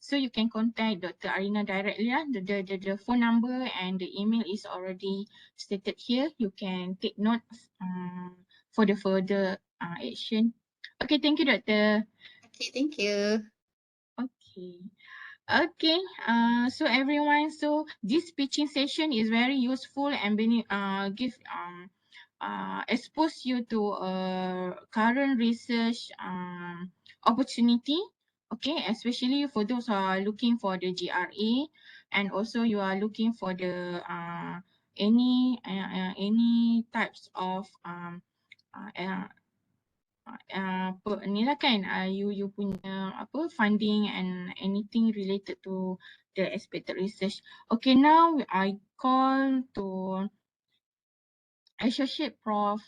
Speaker 1: so you can contact Dr. Arina directly. The phone number and the email is already stated here. You can take notes for the further action. Okay, thank you, Doctor.
Speaker 6: Okay, thank you.
Speaker 1: Okay. Okay, so everyone, so this pitching session is very useful and expose you to current research opportunity. Okay, especially for those who are looking for the GRA, and also you are looking for the any types of ni lah kan, you punya apa funding and anything related to the expected research. Okay, now I call to Associate Prof.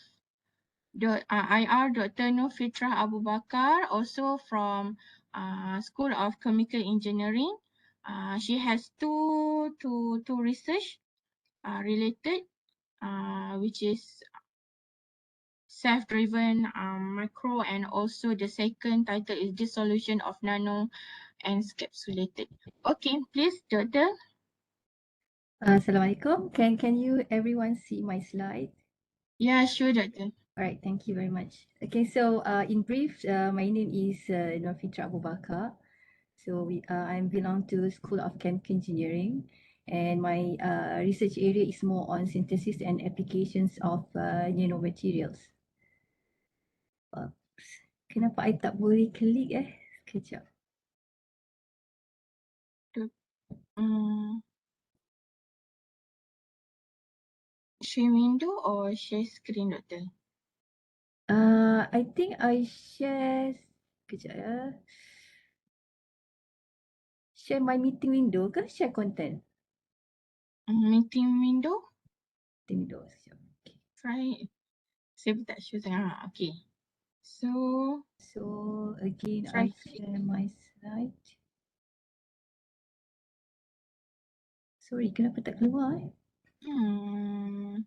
Speaker 1: IR Dr. Nur Fitrah Abu Bakar, also from School of Chemical Engineering. She has two research related, which is self-driven micro, and also the second title is dissolution of nano encapsulated. Okay, please, Doctor.
Speaker 7: Assalamualaikum. Can you everyone see my slide?
Speaker 1: Yeah, sure, Doctor.
Speaker 7: All right, thank you very much. Okay, so in brief, my name is Nofitra Abu Bakar. So I belong to School of Chemical Engineering, and my research area is more on synthesis and applications of nanomaterials. Oops. Kenapa I tak boleh klik Sekejap.
Speaker 1: Um, share window or share screen, Doktor?
Speaker 7: I think I share, kejap ya. Share my meeting window ke share content?
Speaker 1: Meeting window?
Speaker 7: Meeting window, sekejap. Okay.
Speaker 1: Try. Saya pun tak sure sangat. Okay. So,
Speaker 7: So again,
Speaker 1: try
Speaker 7: I share my slide. Sorry, kenapa tak keluar eh?
Speaker 1: Hmm.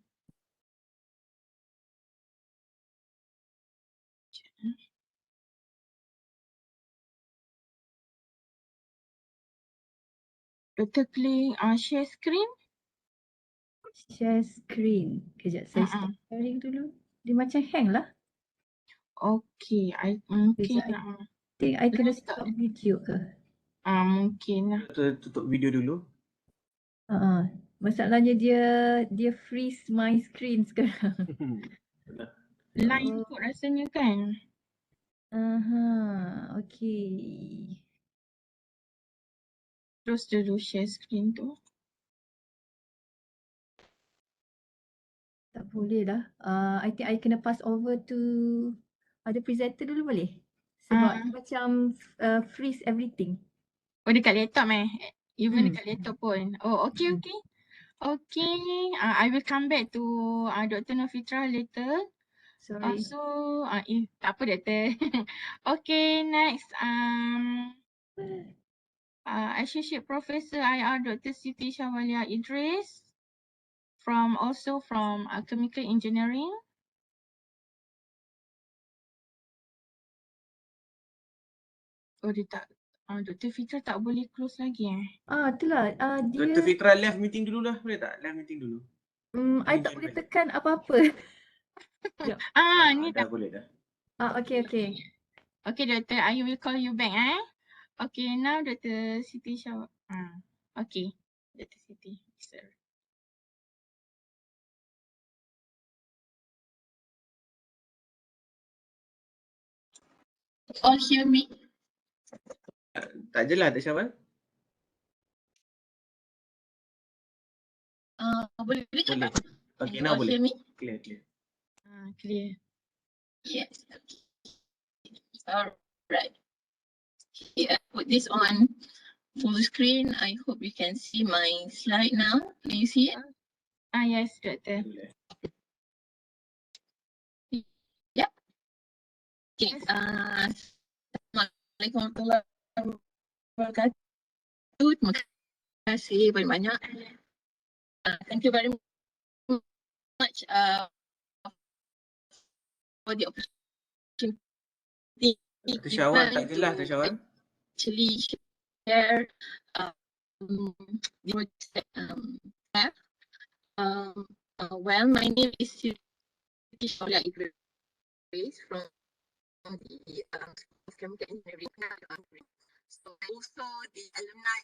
Speaker 1: Doktor klik share screen.
Speaker 7: Share screen. Kejap, saya stop sharing dulu. Dia macam hang lah.
Speaker 1: Okay, mungkin
Speaker 7: Kejap, I think I kena
Speaker 1: Let's start.
Speaker 7: stop video ke?
Speaker 1: Mungkin lah.
Speaker 3: Tutup video dulu.
Speaker 7: Masalahnya dia freeze my screen sekarang.
Speaker 1: Line kot rasanya kan.
Speaker 7: Okay.
Speaker 1: Terus dulu share screen tu.
Speaker 7: Tak boleh lah. I think I kena pass over to other presenter dulu boleh? Sebab dia macam freeze everything.
Speaker 1: Oh, dekat laptop Even
Speaker 7: Hmm.
Speaker 1: dekat laptop pun. Oh, okay. Okay, I will come back to Dr. Nofitra later.
Speaker 7: Sorry.
Speaker 1: So, tak apa Doktor. Okay, next. Associate Professor IR Dr. Siti Syahwalia Idris from Chemical Engineering. Oh, dia tak, Dr. Fitra tak boleh close lagi
Speaker 7: Itulah. Dia
Speaker 3: Dr. Fitra live meeting dulu lah. Boleh tak? Live meeting dulu.
Speaker 7: I tak boleh tekan apa-apa.
Speaker 1: Ni
Speaker 3: Dah
Speaker 1: tak.
Speaker 3: boleh dah.
Speaker 7: Okay.
Speaker 1: Okay, Doktor, I will call you back Okay, now Dr. Siti okay, Dr. Siti, sir. All hear me?
Speaker 3: Tak je lah, tak Syawal.
Speaker 1: Boleh
Speaker 3: Boleh. Okay,
Speaker 1: you
Speaker 3: now
Speaker 1: all
Speaker 3: boleh.
Speaker 1: hear me?
Speaker 3: Clear.
Speaker 1: Clear.
Speaker 6: Yes. Okay. Alright. Here, I put this on full screen. I hope you can see my slide now. Can you see it?
Speaker 1: Yes, Doktor.
Speaker 6: Yep. Okay. Assalamualaikum warahmatullahi wabarakatuh. Terima kasih banyak-banyak. Thank you very much for the opportunity.
Speaker 3: Tak Syawal, tak jelas tak Syawal.
Speaker 6: Actually share the work that have. Well, my name is Siti Syahwalia Idris from the School of Chemical Engineering. So also the alumni.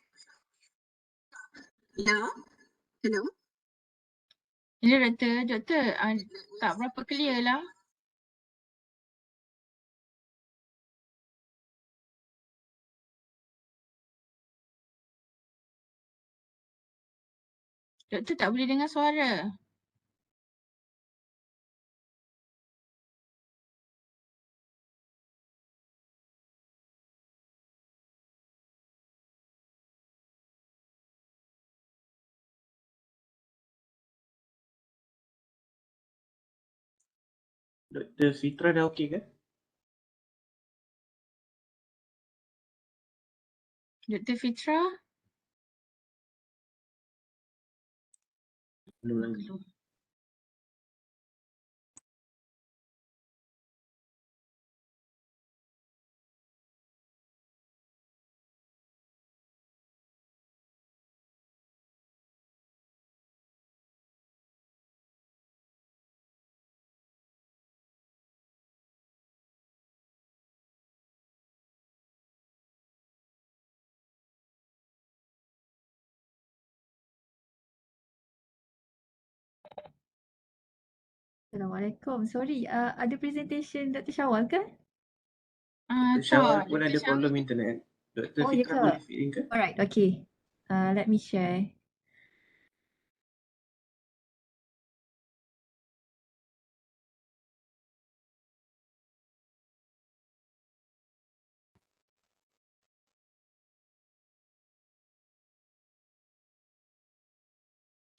Speaker 6: Hello.
Speaker 1: Hello, Doktor. Tak berapa clear lah. Doktor tak boleh dengar suara.
Speaker 3: Dr. Fitra dah okey ke?
Speaker 1: Dr. Fitra?
Speaker 3: Belum lagi.
Speaker 7: Assalamualaikum. Sorry, ada presentation Dr. Syawal ke?
Speaker 3: Dr. Syawal pun ada problem internet. Dr.
Speaker 7: Ya
Speaker 3: Fitra
Speaker 7: ke?
Speaker 3: boleh fit in ke?
Speaker 7: Alright, okay. Let me share.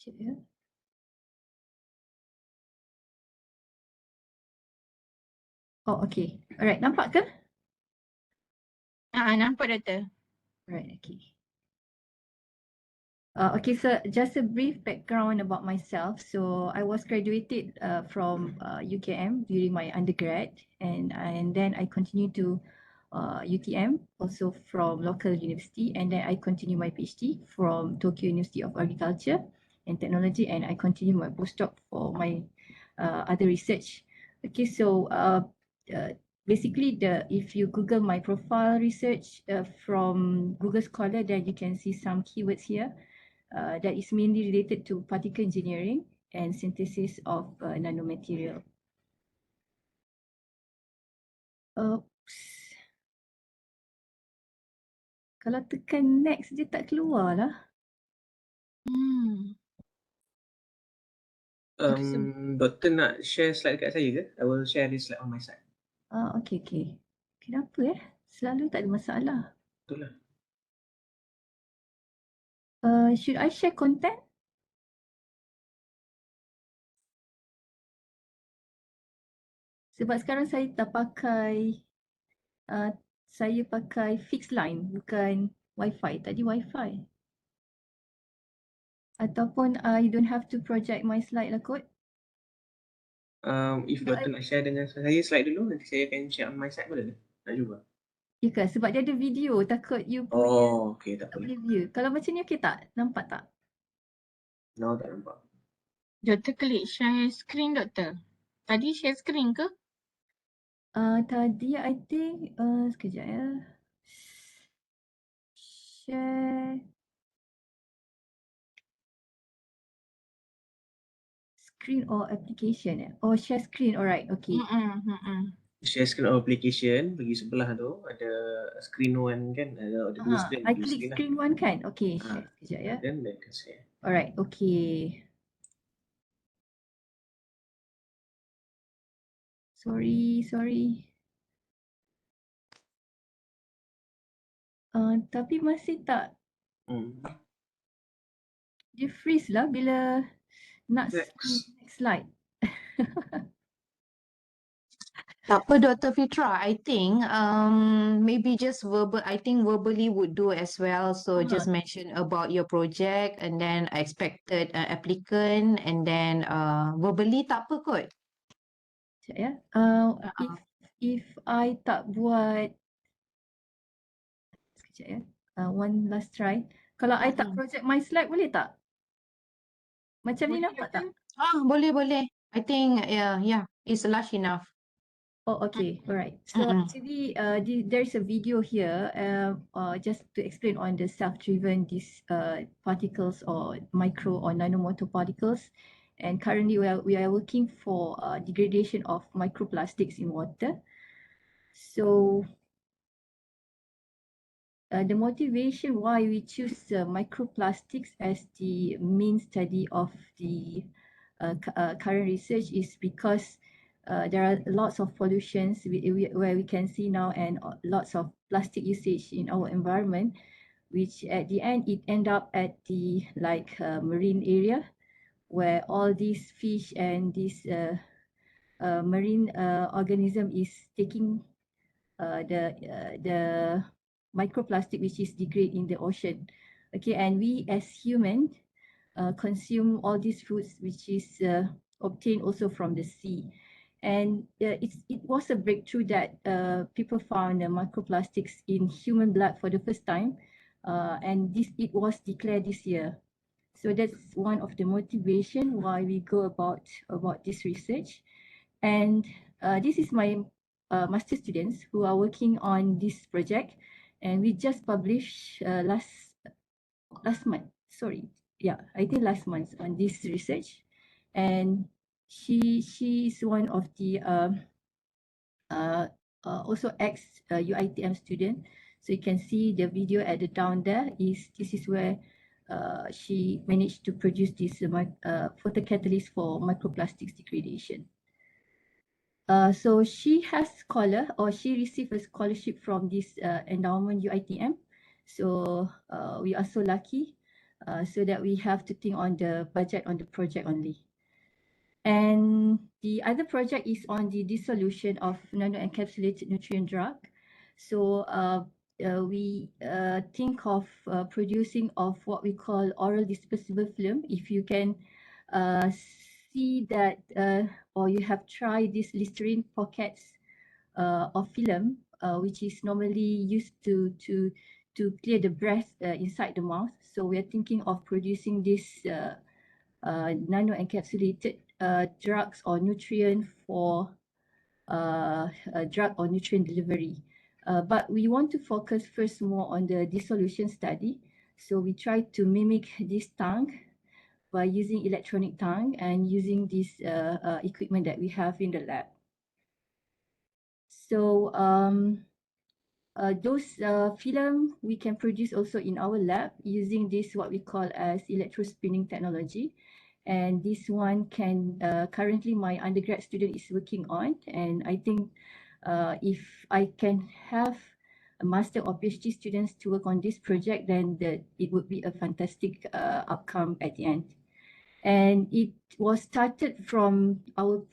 Speaker 7: Sekejap ya. Oh, okay. Alright, nampak ke?
Speaker 1: Nampak Doktor.
Speaker 7: Right, okay. Okay, so just a brief background about myself. So I was graduated from UKM during my undergrad, and then I continued to UTM, also from local university, and then I continue my PhD from Tokyo University of Agriculture and Technology, and I continue my postdoc for my other research. Okay, so basically if you Google my profile research from Google Scholar, then you can see some keywords here. That is mainly related to particle engineering and synthesis of nanomaterial. Oops. Kalau tekan next, dia tak keluar lah.
Speaker 3: Doktor nak share slide dekat saya ke? I will share this slide on my side.
Speaker 7: Okay, okay. Kenapa Selalu tak ada masalah.
Speaker 3: Betul lah.
Speaker 7: Should I share content? Sebab sekarang saya tak pakai, saya pakai fixed line, bukan Wi-Fi. Tadi Wi-Fi. Ataupun I don't have to project my slide lah kot.
Speaker 3: If doktor nak share dengan saya slide dulu, nanti saya akan share on my side boleh ke? Nak cuba?
Speaker 7: Ya ke? Sebab dia ada video, takut you punya
Speaker 3: Oh, okay, tak
Speaker 7: tak
Speaker 3: boleh.
Speaker 7: boleh view. Kalau macam ni okey tak? Nampak tak?
Speaker 3: No, tak nampak.
Speaker 1: Doktor klik share screen Doktor. Tadi share screen ke?
Speaker 7: Tadi I think, sekejap ya. Share screen or application Oh, share screen. Alright, okay.
Speaker 3: Share screen or application, pergi sebelah tu ada screen one kan, ada dua screen,
Speaker 7: I
Speaker 3: pilih
Speaker 7: click
Speaker 3: screen lah.
Speaker 7: screen one kan? Okay, share. Sekejap ya.
Speaker 3: Then can share.
Speaker 7: Alright, okay. Sorry. Tapi masih tak, dia freeze lah bila nak
Speaker 3: Next
Speaker 7: slide.
Speaker 2: Tak apa Dr. Fitra, I think maybe just verbal, I think verbally would do as well. So just mention about your project and then expected applicant and then verbally tak apa kot.
Speaker 7: Sekejap ya. If I tak buat, sekejap ya. One last try. Kalau I tak project my slide boleh tak? Macam ni nampak tak?
Speaker 2: Boleh. I think yeah, it's large enough.
Speaker 7: Oh, okay. Alright. So actually, there's a video here just to explain on the self-driven these particles or micro or nanomotor particles. And currently, we are working for degradation of microplastics in water. So the motivation why we choose microplastics as the main study of the current research is because there are lots of pollutions where we can see now and lots of plastic usage in our environment, which at the end it end up at the marine area where all these fish and this marine organism is taking the microplastic which is degrade in the ocean. Okay, and we as human consume all these foods which is obtained also from the sea. And it was a breakthrough that people found microplastics in human blood for the first time, and it was declared this year. So that's one of the motivation why we go about this research. And this is my master students who are working on this project, and we just published last month. Sorry, yeah, I think last month on this research, and she is one of the also ex UITM student. So you can see the video at the down there this is where she managed to produce this photocatalyst for microplastics degradation. So she received a scholarship from this endowment UITM. So we are so lucky so that we have to think on the budget on the project only. And the other project is on the dissolution of nano-encapsulated nutrient drug. So we think of producing of what we call oral dispersible film. If you can see that or you have tried these Listerine pockets of film, which is normally used to clear the breath inside the mouth. So we are thinking of producing this nano-encapsulated drugs or nutrient for drug or nutrient delivery. But we want to focus first more on the dissolution study. So we try to mimic this tongue by using electronic tongue and using this equipment that we have in the lab. So those film we can produce also in our lab using this what we call as electrospinning technology. And this one can currently my undergrad student is working on, and I think if I can have a master or PhD students to work on this project, then it would be a fantastic outcome at the end. And it was started from our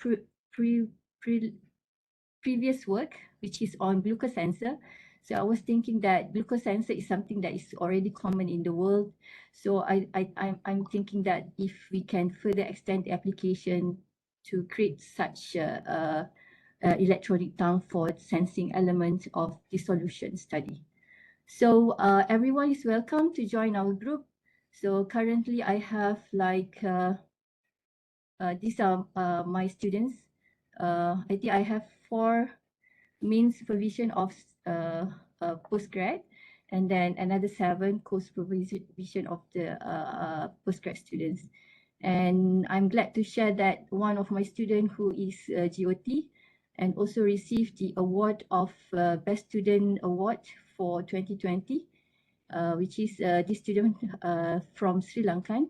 Speaker 7: previous work, which is on glucose sensor. So I was thinking that glucose sensor is something that is already common in the world. So I'm thinking that if we can further extend the application to create such electronic tongue for sensing elements of dissolution study. So everyone is welcome to join our group. So currently I have like, these are my students. I think I have 4 main supervision of postgrad, and then another 7 co-supervision of the postgrad students. And I'm glad to share that one of my students who is GOT and also received the award of Best Student Award for 2020, which is this student from Sri Lankan.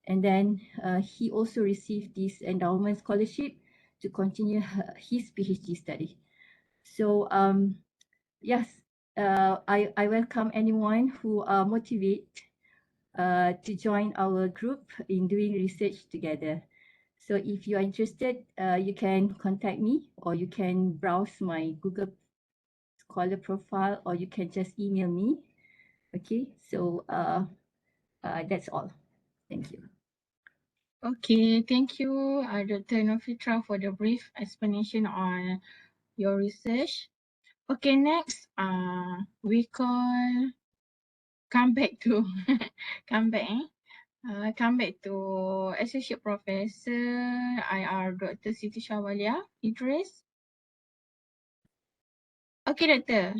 Speaker 7: And then he also received this endowment scholarship to continue his PhD study. So yes, I welcome anyone who are motivated to join our group in doing research together. So if you are interested, you can contact me, or you can browse my Google Scholar profile, or you can just email me. Okay, so that's all. Thank you.
Speaker 1: Okay, thank you, Dr. Nofitra, for the brief explanation on your research. Okay, next, we call come back to come back, come back to Associate Professor IR Dr. Siti Shawalia Idris. Okay, Doctor.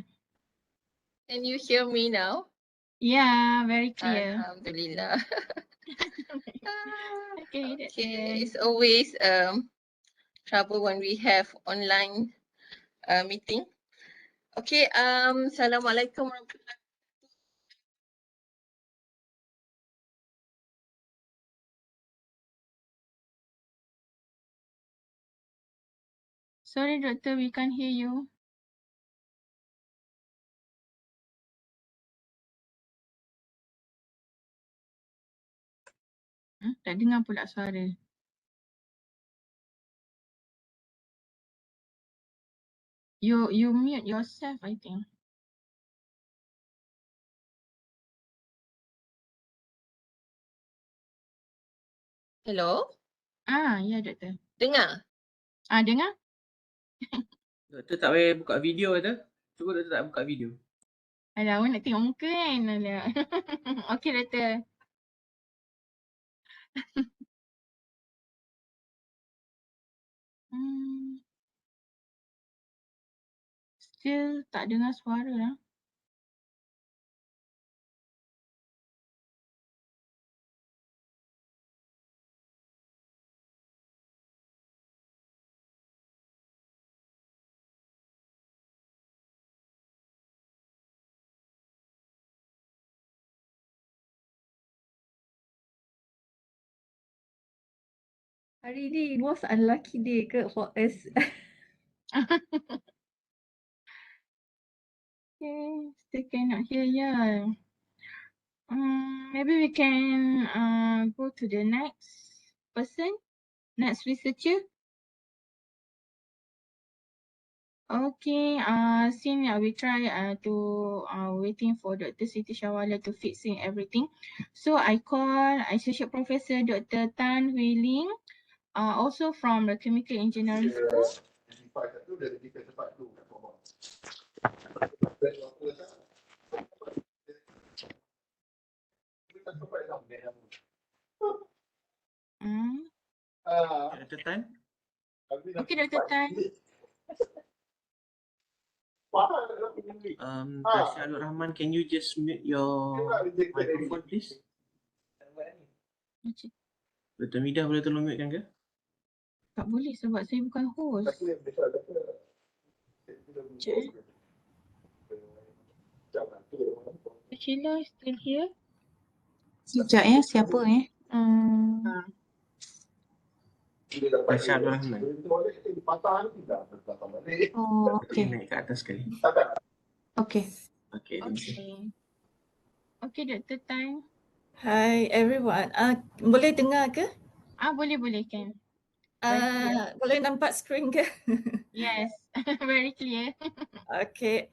Speaker 6: Can you hear me now?
Speaker 1: Yeah, very clear.
Speaker 6: Alhamdulillah.
Speaker 1: Okay, Doctor.
Speaker 6: Okay, it's always trouble when we have online meeting. Okay, Assalamualaikum warahmatullahi.
Speaker 1: Sorry, Doctor, we can't hear you. Tak dengar pula suara. You mute yourself, I think.
Speaker 6: Hello,
Speaker 1: Ya, Doktor.
Speaker 6: dengar?
Speaker 1: Dengar?
Speaker 3: Doktor tak payah buka video kata. Cuba doktor tak buka video.
Speaker 1: Alah, awak nak tengok muka kan? Alah. Okay, Doktor. Still tak dengar suara lah.
Speaker 7: Hari ni was unlucky day ke for us?
Speaker 1: Okay, still cannot hear ya. Maybe we can go to the next person, next researcher. Okay, since we try to waiting for Dr. Siti Shawala to fixing everything. So I call Associate Professor Dr. Tan Hui Ling, also from the Chemical Engineering School.
Speaker 3: Dr. Tan,
Speaker 1: Okay, Dr. Tan.
Speaker 3: Tasha Alur Rahman, can you just mute your microphone, please? Dr. Midah boleh tolong mute kan ke?
Speaker 1: Tak boleh sebab saya bukan host. Sekejap. Sheila is still here?
Speaker 2: Sekejap siapa
Speaker 3: Tasha Alur Rahman.
Speaker 2: Oh,
Speaker 3: Okay,
Speaker 2: okay.
Speaker 3: naik ke atas sekali.
Speaker 2: Okay.
Speaker 3: Okay, thank you.
Speaker 1: Okay, Dr. Tan.
Speaker 8: Hi everyone. Boleh dengar ke?
Speaker 1: Boleh kan. Very clear.
Speaker 8: Boleh nampak skrin ke?
Speaker 1: Yes, very clear.
Speaker 8: Okay.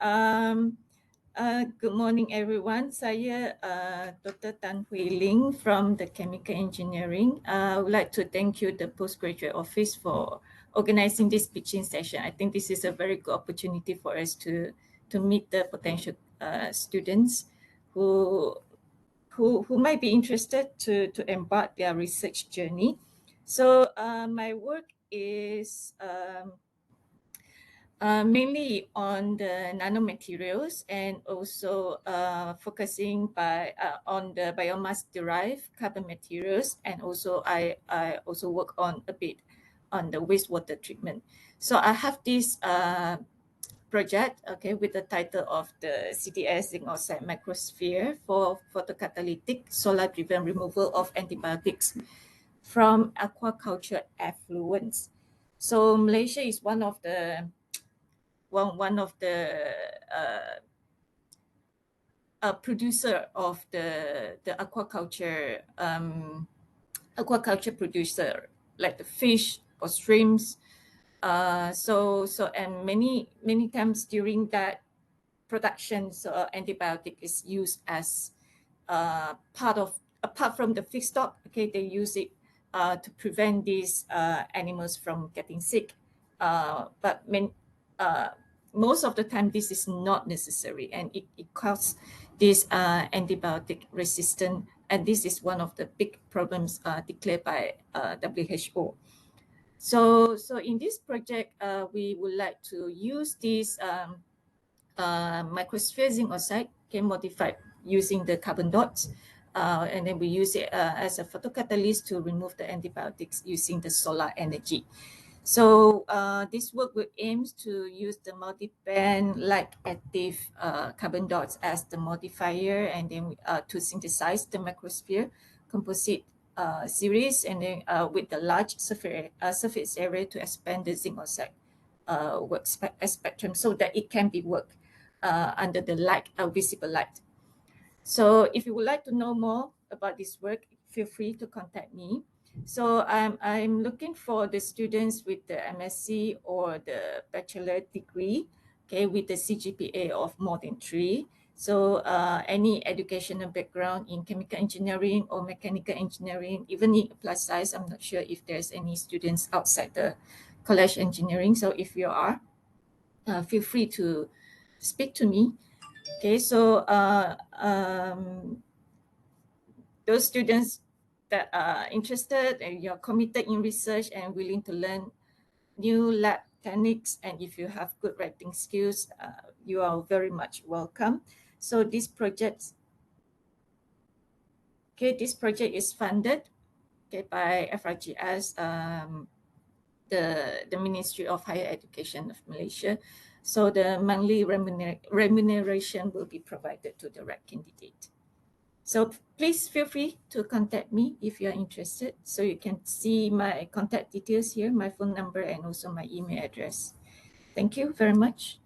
Speaker 8: Good morning everyone. Saya Dr. Tan Hui Ling from the Chemical Engineering. I would like to thank you, the Postgraduate Office, for organizing this pitching session. I think this is a very good opportunity for us to meet the potential students who might be interested to embark their research journey. So my work is mainly on the nanomaterials and also focusing on the biomass-derived carbon materials, and also I also work on a bit on the wastewater treatment. So I have this project, okay, with the title of the CDS zinc oxide microsphere for photocatalytic solar-driven removal of antibiotics from aquaculture effluents. So Malaysia is one of the producer of the aquaculture producer, like the fish or shrimps. And many times during that production, antibiotic is used as apart from the feedstock. Okay, they use it to prevent these animals from getting sick. But most of the time, this is not necessary, and it causes this antibiotic resistance. And this is one of the big problems declared by WHO. So in this project, we would like to use this microsphere zinc oxide, modified using the carbon dots, and then we use it as a photocatalyst to remove the antibiotics using the solar energy. So this work will aims to use the multi-band like active carbon dots as the modifier, and then to synthesize the microsphere composite series, and then with the large surface area to expand the zinc oxide work spectrum so that it can be worked under the light, visible light. So if you would like to know more about this work, feel free to contact me. So I'm looking for the students with the MSc or the bachelor degree, okay, with the CGPA of more than 3. So any educational background in chemical engineering or mechanical engineering, even in plus size, I'm not sure if there's any students outside the college engineering. So if you are, feel free to speak to me. Okay, so those students that are interested and you're committed in research and willing to learn new lab techniques, and if you have good writing skills, you are very much welcome. So this project is funded, okay, by FRGS, the Ministry of Higher Education of Malaysia. So the monthly remuneration will be provided to the right candidate. So please feel free to contact me if you're interested. So you can see my contact details here, my phone number, and also my email address. Thank you very much.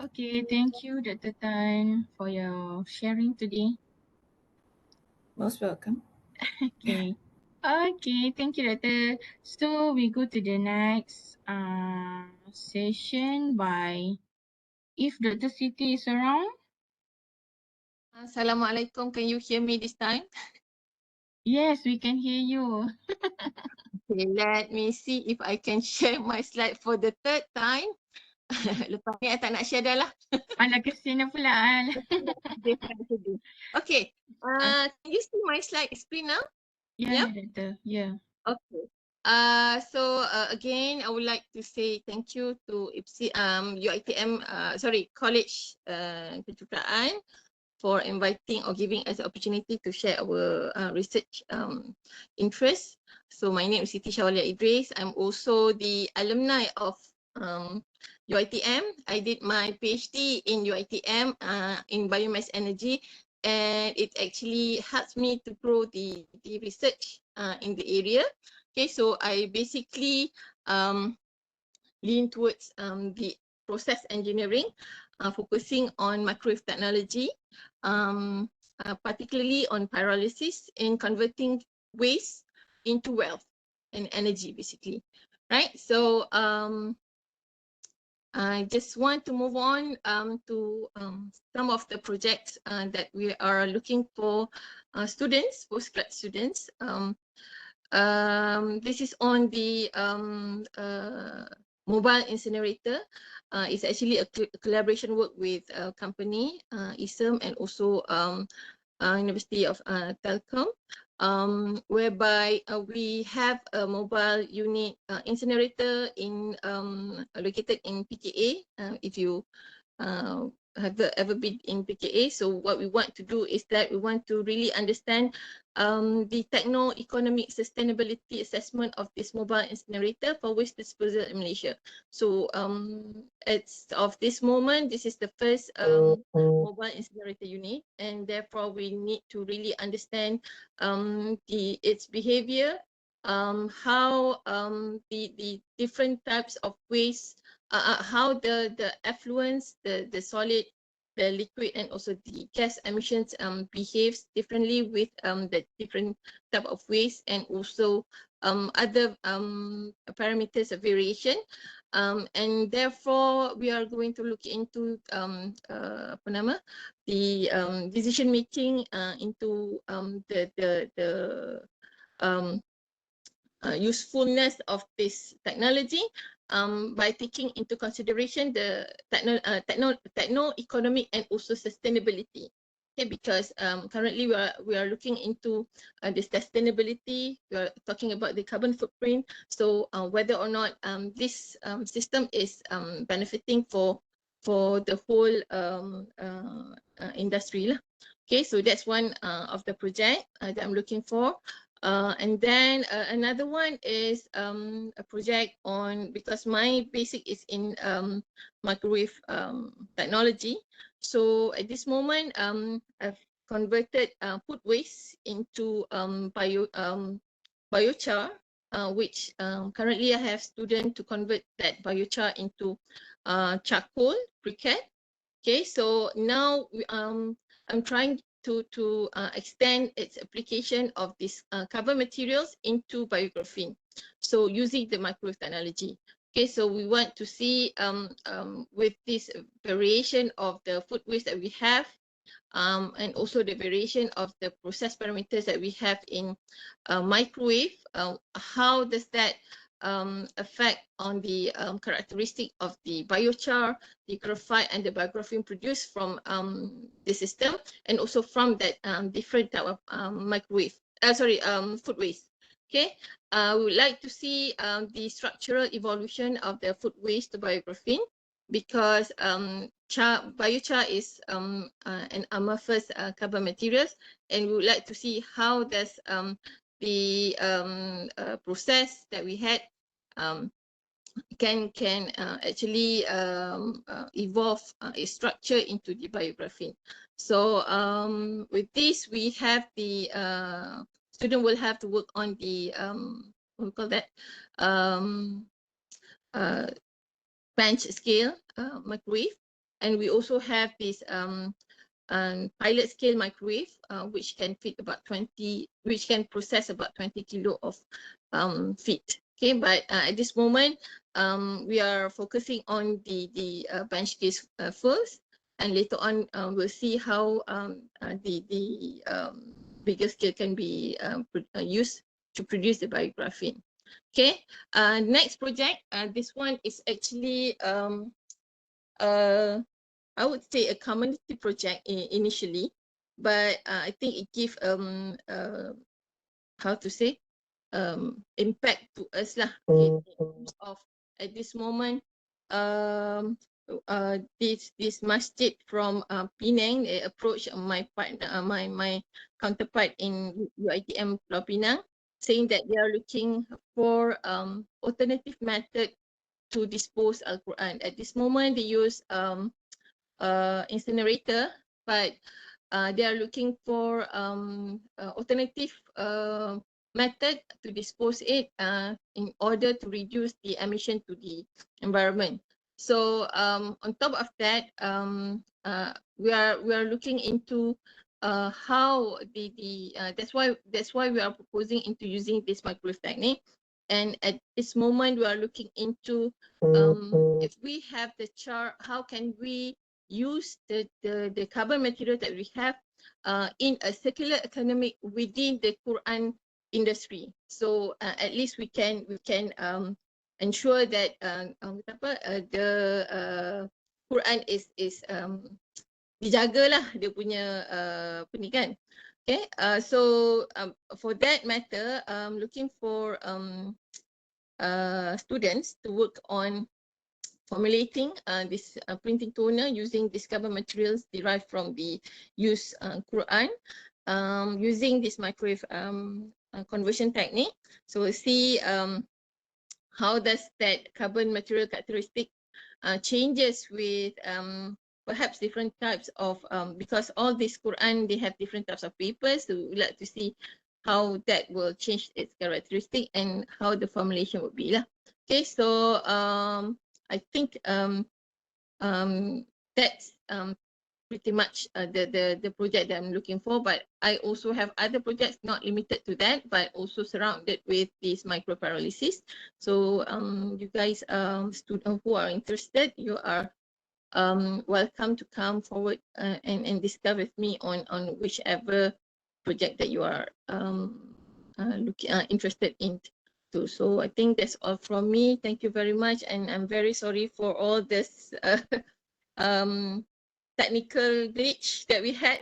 Speaker 1: Okay, thank you, Dr. Tan, for your sharing today.
Speaker 8: Most welcome.
Speaker 1: Okay. Okay, thank you, Doctor. So we go to the next session by if Dr. Siti is around.
Speaker 6: Assalamualaikum. Can you hear me this time?
Speaker 1: Yes, we can hear you.
Speaker 6: Okay, let me see if I can share my slide for the third time. Lepas ni I tak nak share dah lah.
Speaker 1: Alah, kesian pula. Al.
Speaker 6: Okay, can you see my slide screen now?
Speaker 1: Yeah, Doctor. Yeah.
Speaker 6: Okay. Again, I would like to say thank you to UiTM, College Kejuruteraan for inviting or giving us the opportunity to share our research interests. So my name is Siti Shawalia Idris. I'm also the alumni of UiTM. I did my PhD in UiTM in biomass energy, and it actually helps me to grow the research in the area. Okay, so I basically lean towards the process engineering, focusing on microwave technology, particularly on pyrolysis in converting waste into wealth and energy, basically. Right. So I just want to move on to some of the projects that we are looking for students, postgrad students. This is on the mobile incinerator. It's actually a collaboration work with a company, ISM, and also University of Telkom, whereby we have a mobile unit incinerator in located in PKA. If you have ever been in PKA, so what we want to do is that we want to really understand the techno-economic sustainability assessment of this mobile incinerator for waste disposal in Malaysia. So it's of this moment, this is the first mobile incinerator unit, and therefore we need to really understand its behavior, how the different types of waste, how the effluents, the solid, the liquid, and also the gas emissions behaves differently with the different type of waste, and also other parameters of variation. And therefore, we are going to look into the decision making into the usefulness of this technology by taking into consideration the techno-economic and also sustainability. Okay, because currently we are looking into the sustainability. We are talking about the carbon footprint. So whether or not this system is benefiting for the whole industry lah. Okay, so that's one of the project that I'm looking for. And then another one is a project on, because my basic is in microwave technology. So at this moment, I've converted food waste into biochar, which currently I have students to convert that biochar into charcoal briquette. Okay, so now I'm trying to extend its application of these carbon materials into biographene. So using the microwave technology. Okay, so we want to see with this variation of the food waste that we have, and also the variation of the process parameters that we have in microwave, how does that affect on the characteristic of the biochar, the graphite, and the biographene produced from the system, and also from that different type of food waste. Okay, we would like to see the structural evolution of the food waste to biographene, because biochar is an amorphous carbon materials, and we would like to see how does the process that we had can actually evolve a structure into the biographene. So with this, we have the student will have to work on the what we call that bench scale microwave, and we also have this pilot scale microwave, which can process about 20 kilo of feed. Okay, but at this moment, we are focusing on the bench case first, and later on we'll see how the bigger scale can be used to produce the biographene. Okay, next project, this one is actually I would say a community project initially, but I think it gives how to say impact to us lah. Okay, in terms of at this moment, this masjid from Penang, they approached my partner, my counterpart in UiTM Pulau Pinang, saying that they are looking for alternative method to dispose Al-Quran. At this moment, they use incinerator, but they are looking for alternative method to dispose it in order to reduce the emission to the environment. So on top of that, we are looking into how that's why we are proposing into using this microwave technique. And at this moment, we are looking into if we have the char, how can we use the carbon material that we have in a circular economy within the Quran industry. So at least we can ensure that the Quran is dijagalah dia punya apa ni kan. Okay, so for that matter, looking for students to work on formulating this printing toner using this carbon materials derived from the used Quran, using this microwave conversion technique. So we'll see how does that carbon material characteristic changes with perhaps different types of because all this Quran, they have different types of papers, so we'd like to see how that will change its characteristic and how the formulation would be lah. Okay, so I think that's pretty much the project that I'm looking for, but I also have other projects not limited to that, but also surrounded with this microparalysis. So you guys students who are interested, you are welcome to come forward and discuss with me on whichever project that you are interested in. So I think that's all from me. Thank you very much, and I'm very sorry for all this technical glitch that we had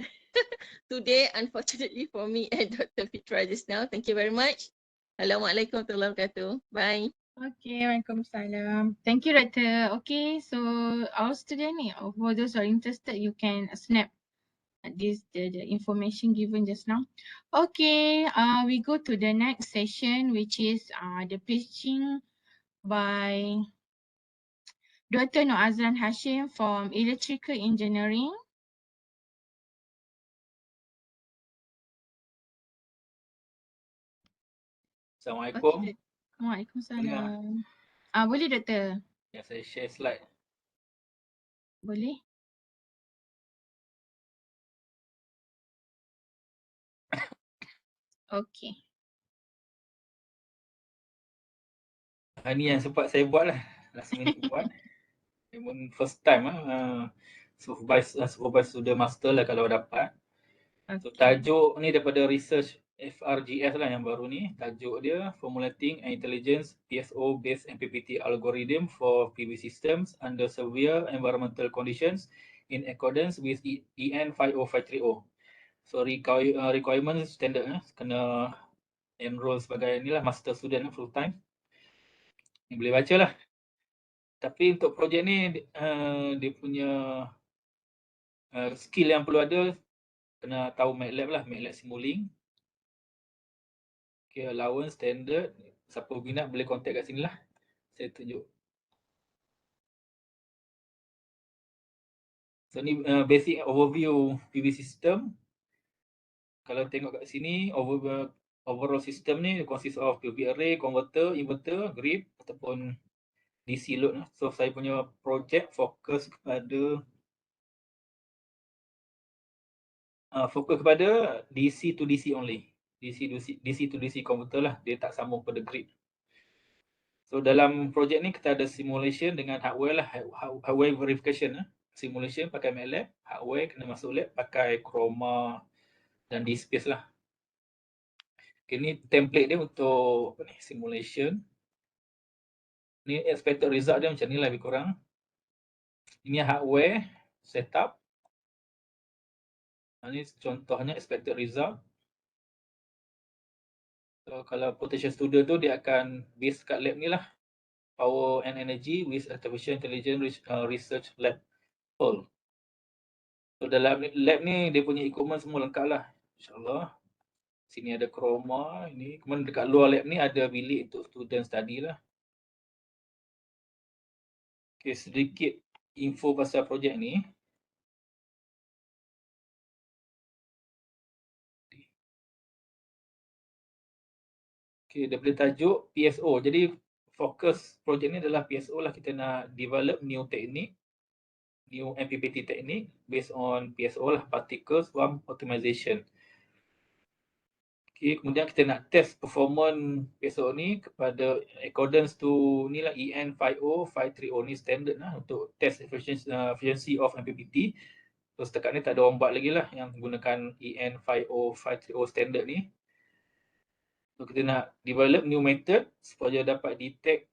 Speaker 6: today, unfortunately for me and Dr. Fitra just now. Thank you very much. Assalamualaikum warahmatullahi wabarakatuh. Bye.
Speaker 1: Okay, Waalaikumsalam. Thank you, Doctor. Okay, so our student, for those who are interested, you can snap the information given just now. Okay, we go to the next session, which is the pitching by Dr. Nur Azlan Hashim from Electrical Engineering.
Speaker 9: Assalamualaikum.
Speaker 1: Okay. Waalaikumsalam. Boleh, Doktor?
Speaker 9: Ya, saya share slide.
Speaker 1: Boleh? Okay.
Speaker 9: Ini yang sempat saya buat lah. Last minute buat. Memang first time lah. Supervise sudah master lah kalau dapat. So tajuk ni daripada research FRGS lah yang baru ni. Tajuk dia Formulating an Intelligence PSO Based MPPT Algorithm for PV Systems under Severe Environmental Conditions in accordance with EN 50530. So requirement standard kena enroll sebagai inilah master student full time. Ni boleh baca lah. Tapi untuk projek ni dia punya skill yang perlu ada kena tahu MATLAB lah, MATLAB Simulink. Okay, allowance standard. Siapa minat boleh contact kat sini lah. Saya tunjuk. So ni basic overview PV system. Kalau tengok kat sini overall system ni consist of PV array, converter, inverter, grid ataupun DC load lah. So saya punya project fokus kepada fokus kepada DC to DC only. DC to DC komputer lah, dia tak sambung pada grid. So dalam projek ni kita ada simulation dengan hardware lah, hardware verification lah. Simulation pakai MATLAB, hardware kena masuk lab pakai Chroma dan DSpace lah. Okay, ni template dia untuk apa ni, simulation. Ni expected result dia macam ni lah lebih kurang. Ini hardware setup. Ini contohnya expected result. So kalau potential student tu dia akan base kat lab ni lah. Power and Energy with Artificial Intelligence Research Lab. So dalam lab ni dia punya equipment semua lengkap lah. InsyaAllah. Sini ada Chroma. Ini. Kemudian dekat luar lab ni ada bilik untuk student study lah. Okay, sedikit info pasal projek ni. Okay, daripada tajuk PSO. Jadi fokus projek ni adalah PSO lah. Kita nak develop new technique, new MPPT technique based on PSO lah, particle swarm optimization. Okay, kemudian kita nak test performance PSO ni kepada accordance to ni lah EN 50530 ni standard lah untuk test efficiency of MPPT. So setakat ni tak ada orang buat lagi lah yang menggunakan EN 50530 standard ni. So kita nak develop new method supaya dapat detect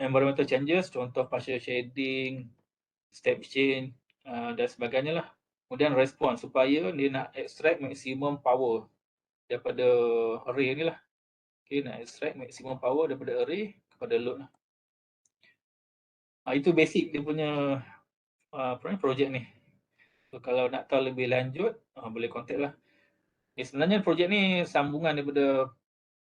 Speaker 9: environmental changes, contoh partial shading, step change dan sebagainya lah. Kemudian respon supaya dia nak extract maximum power daripada array ni lah. Okay, nak extract maximum power daripada array kepada load lah. Itu basic dia punya projek ni. So kalau nak tahu lebih lanjut, boleh contact lah. Sebenarnya projek ni sambungan daripada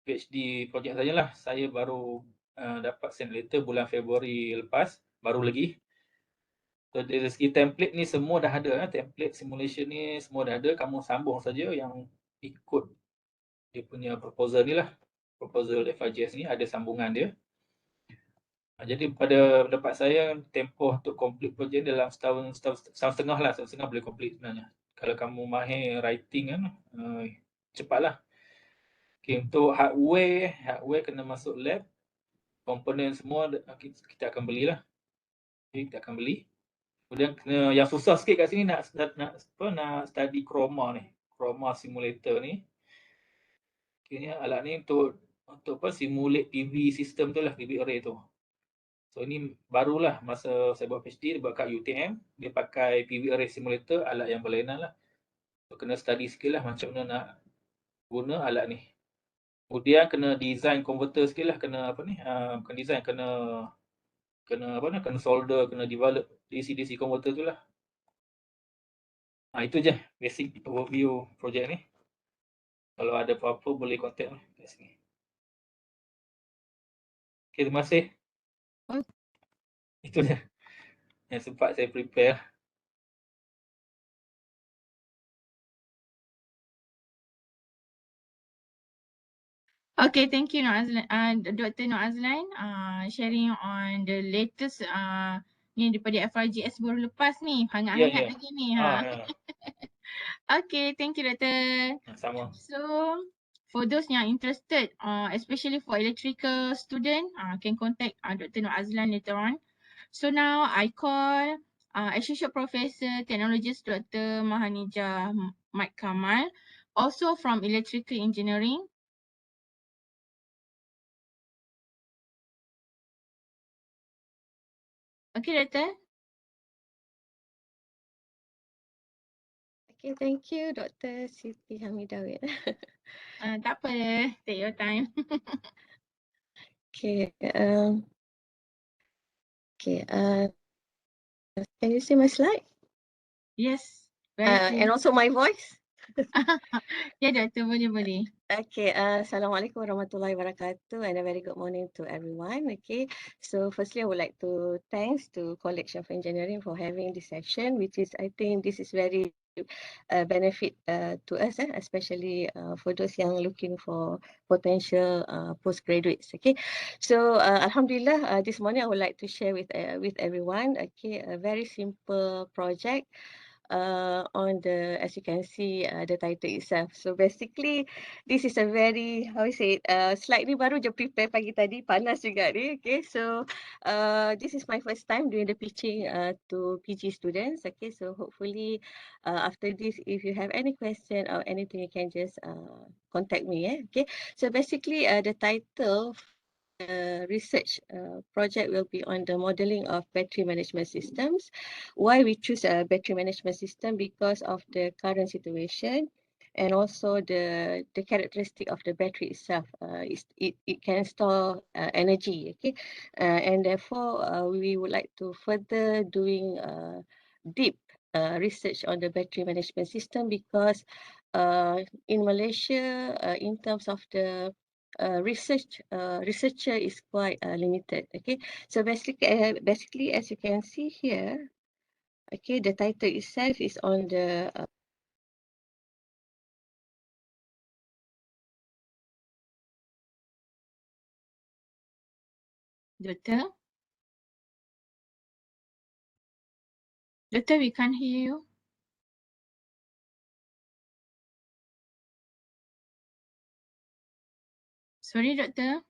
Speaker 9: PhD projek sajalah. Saya baru dapat send letter bulan Februari lepas, baru lagi. So dari segi template ni semua dah ada, template simulation ni semua dah ada. Kamu sambung saja yang ikut dia punya proposal ni lah. Proposal FIGS ni ada sambungan dia. Jadi pada pendapat saya, tempoh untuk complete projek dalam setahun setengah lah. Setahun setengah boleh complete sebenarnya. Kalau kamu mahir writing kan, cepatlah. Okay, untuk hardware kena masuk lab. Komponen semua kita akan belilah. Okay, kita akan beli. Kemudian kena, yang susah sikit kat sini nak study Chroma ni. Chroma simulator ni. Okay, alat ni untuk simulate PV system tu lah, PV array tu. So ini barulah masa saya buat PhD, buat kat UTM. Dia pakai PV array simulator, alat yang berlainan lah. So kena study sikit lah macam mana nak guna alat ni. Kemudian kena design converter sikit lah, kena bukan design, kena solder, kena develop DC-DC converter tu lah. Itu je basic overview projek ni. Kalau ada apa-apa boleh contact lah kat sini. Okay, terima kasih. Itu je yang sempat saya prepare.
Speaker 1: Okay, thank you Dr. Nur Azlan sharing on the latest ni daripada FRGS baru lepas ni, hangat-hangat lagi ni. Okay, thank you Dr.
Speaker 9: Sama.
Speaker 1: So for those yang interested, especially for electrical student, can contact Dr. Nur Azlan later on. So now I call Associate Professor Technologist Dr. Mahanija Mat Kamal, also from Electrical Engineering. Okay, Doctor.
Speaker 10: Okay, thank you, Dr. Siti Hamidah.
Speaker 1: Tak apa, take your time.
Speaker 10: Okay, can you see my slide?
Speaker 1: Yes, very clear.
Speaker 10: And also my voice?
Speaker 1: Ya, Doctor, boleh.
Speaker 10: Okay, Assalamualaikum warahmatullahi wabarakatuh and a very good morning to everyone. Okay, so firstly I would like to thanks to College of Engineering for having this session, which is, I think this is very benefit to us, especially for those yang looking for potential postgraduates. Okay, so Alhamdulillah, this morning I would like to share with everyone, okay, a very simple project on the, as you can see, the title itself. So basically, this is a very, how you say it, slightly baru je prepare pagi tadi, panas juga ni. Okay, so this is my first time doing the pitching to PG students. Okay, so hopefully after this, if you have any question or anything, you can just contact me. Okay, so basically the title research project will be on the modeling of battery management systems. Why we choose a battery management system? Because of the current situation and also the characteristic of the battery itself. It can store energy, okay? And therefore, we would like to further doing deep research on the battery management system because in Malaysia, in terms of the researcher is quite limited. Okay, so basically, as you can see here, okay, the title itself is on the
Speaker 1: Doctor? Doctor, we can't hear you. Sorry, Doctor.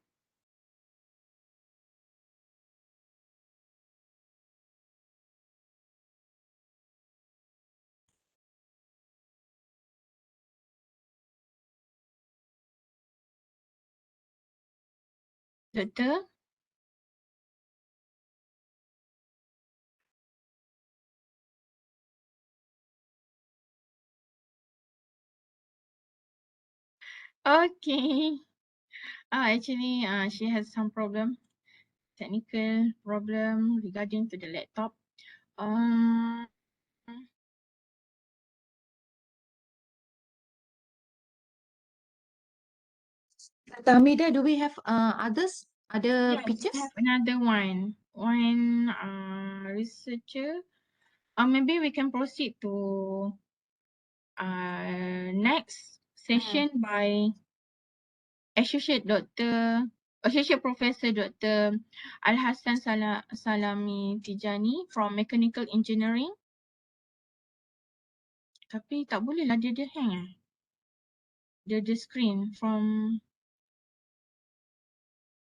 Speaker 1: Doctor? Okay. Actually, she has some technical problem regarding to the laptop. Um,
Speaker 2: Dr. Hamida, do we have other
Speaker 1: yes, we
Speaker 2: pictures?
Speaker 1: have another one. One researcher. Maybe we can proceed to next session by Associate Professor Dr. Al Hassan Salami Tijani from Mechanical Engineering. Tapi tak boleh lah dia hang the screen from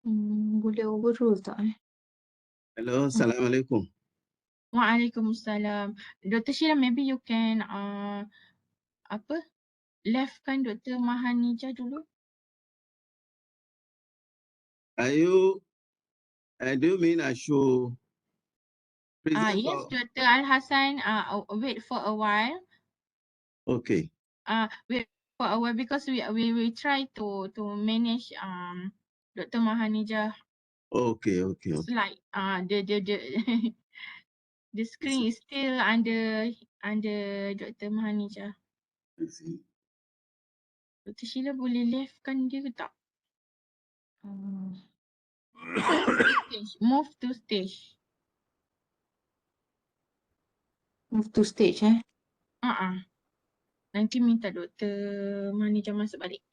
Speaker 2: Boleh overrule tak
Speaker 11: Hello, Assalamualaikum.
Speaker 1: Waalaikumsalam. Dr. Sheila, maybe you can leftkan Dr. Mahanija dulu.
Speaker 11: Do you mean I should present
Speaker 1: Yes,
Speaker 11: or?
Speaker 1: Dr. Al Hassan, wait for a while.
Speaker 11: Okay.
Speaker 1: Wait for a while because we try to manage Dr. Mahanija
Speaker 11: Okay.
Speaker 1: slide. The the screen is still under Dr. Mahanija.
Speaker 11: I see.
Speaker 1: Dr. Sheila boleh leftkan dia ke tak? Move to stage.
Speaker 2: Move to stage
Speaker 1: Nanti minta Dr. Mahanija masuk balik.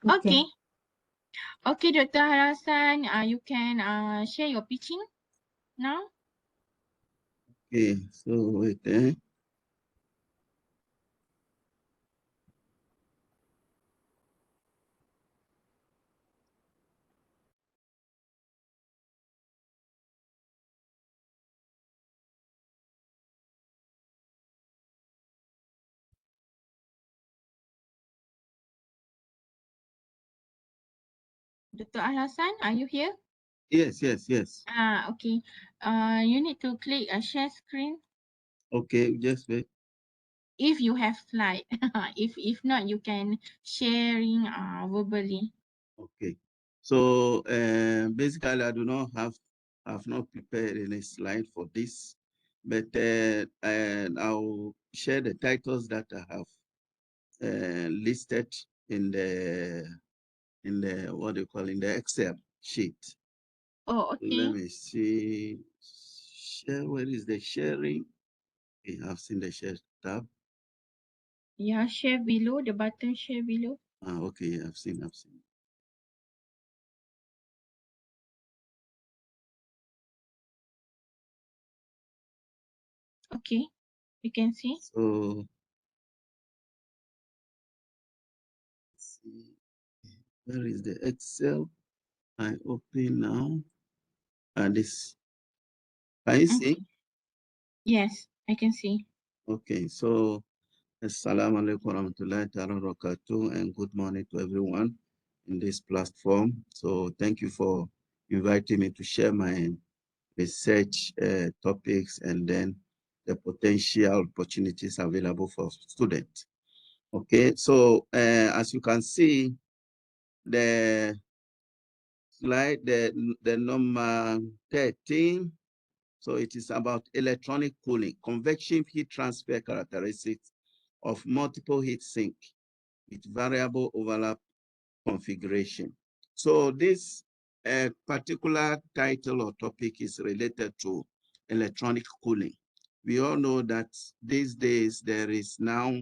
Speaker 2: Okay.
Speaker 1: Okay, Dr. Hassan, you can share your pitching now.
Speaker 11: Okay, so wait.
Speaker 1: Dr. Al Hassan, are you here?
Speaker 11: Yes.
Speaker 1: Okay. You need to click share screen
Speaker 11: Okay, just wait.
Speaker 1: if you have slide. If not, you can sharing verbally.
Speaker 11: Okay. So basically, I do not have not prepared any slide for this, but and I'll share the titles that I have listed in the what do you call in the Excel sheet.
Speaker 1: Oh,
Speaker 11: Let
Speaker 1: okay.
Speaker 11: me see. Share. Where is the sharing? Okay, I've seen the share tab.
Speaker 1: Yeah, share below, the button share below.
Speaker 11: Okay, I've seen.
Speaker 1: Okay. You can see.
Speaker 11: So let's see, where is the Excel? I open now. And this, can you see?
Speaker 1: Yes, I can see.
Speaker 11: Okay, so Assalamu alaikum warahmatullahi ta'ala wabarakatuh, and good morning to everyone in this platform. So thank you for inviting me to share my research topics and then the potential opportunities available for students. Okay, so as you can see, the slide, the number 13, so it is about electronic cooling, convection heat transfer characteristics of multiple heat sink with variable overlap configuration. So this particular title or topic is related to electronic cooling. We all know that these days there is now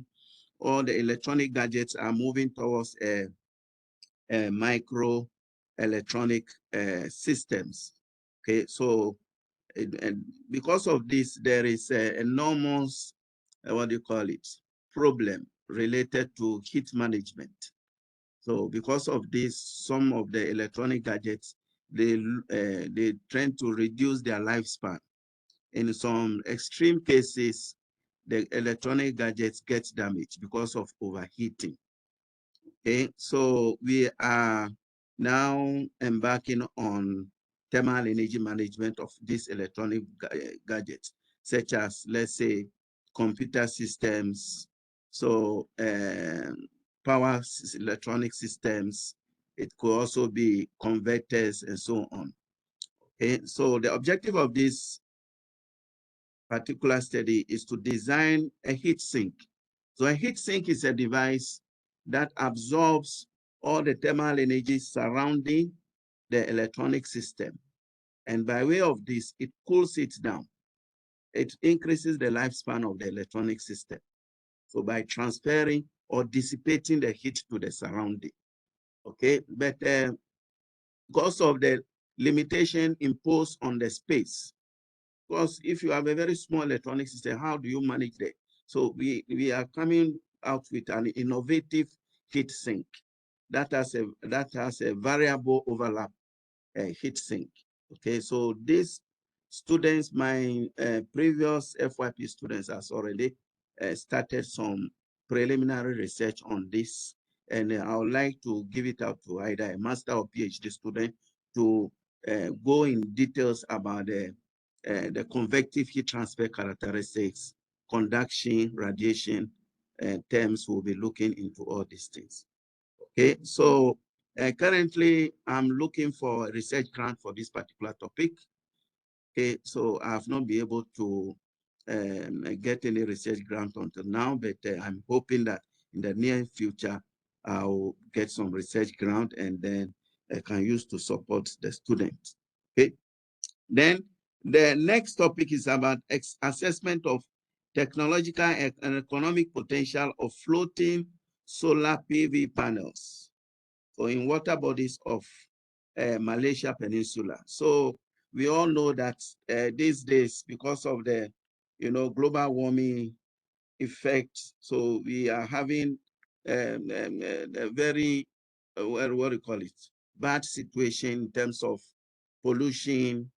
Speaker 11: all the electronic gadgets are moving towards micro electronic systems. Okay, so and because of this, there is an enormous, what do you call it, problem related to heat management. So because of this, some of the electronic gadgets, they tend to reduce their lifespan. In some extreme cases, the electronic gadgets get damaged because of overheating. Okay, so we are now embarking on thermal energy management of these electronic gadgets, such as, let's say, computer systems, so power electronic systems. It could also be converters and so on. Okay, so the objective of this particular study is to design a heat sink. So a heat sink is a device that absorbs all the thermal energy surrounding the electronic system. And by way of this, it cools it down. It increases the lifespan of the electronic system. So by transferring or dissipating the heat to the surrounding. Okay, but because of the limitation imposed on the space, because if you have a very small electronic system, how do you manage that? So we are coming out with an innovative heat sink that has a variable overlap heat sink. Okay, so these students, my previous FYP students has already started some preliminary research on this, and I would like to give it out to either a master or PhD student to go in details about the convective heat transfer characteristics, conduction, radiation, terms. We'll be looking into all these things. Okay, so currently I'm looking for a research grant for this particular topic. Okay, so I have not been able to get any research grant until now, but I'm hoping that in the near future, I'll get some research grant and then I can use to support the students. Okay, then the next topic is about assessment of technological and economic potential of floating solar PV panels. So in water bodies of Malaysia Peninsula. So we all know that these days, because of the global warming effect, so we are having a very what do you call it, bad situation in terms of pollution,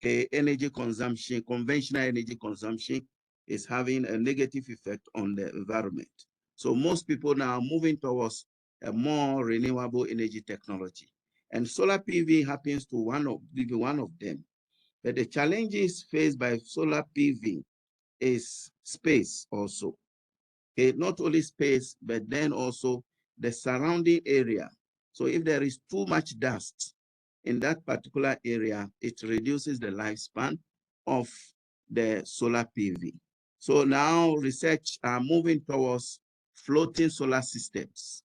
Speaker 11: energy consumption. Conventional energy consumption is having a negative effect on the environment. So most people now are moving towards a more renewable energy technology. And solar PV happens to be one of them. But the challenges faced by solar PV is space also. Okay, not only space, but then also the surrounding area. So if there is too much dust in that particular area, it reduces the lifespan of the solar PV. So now research are moving towards floating solar systems.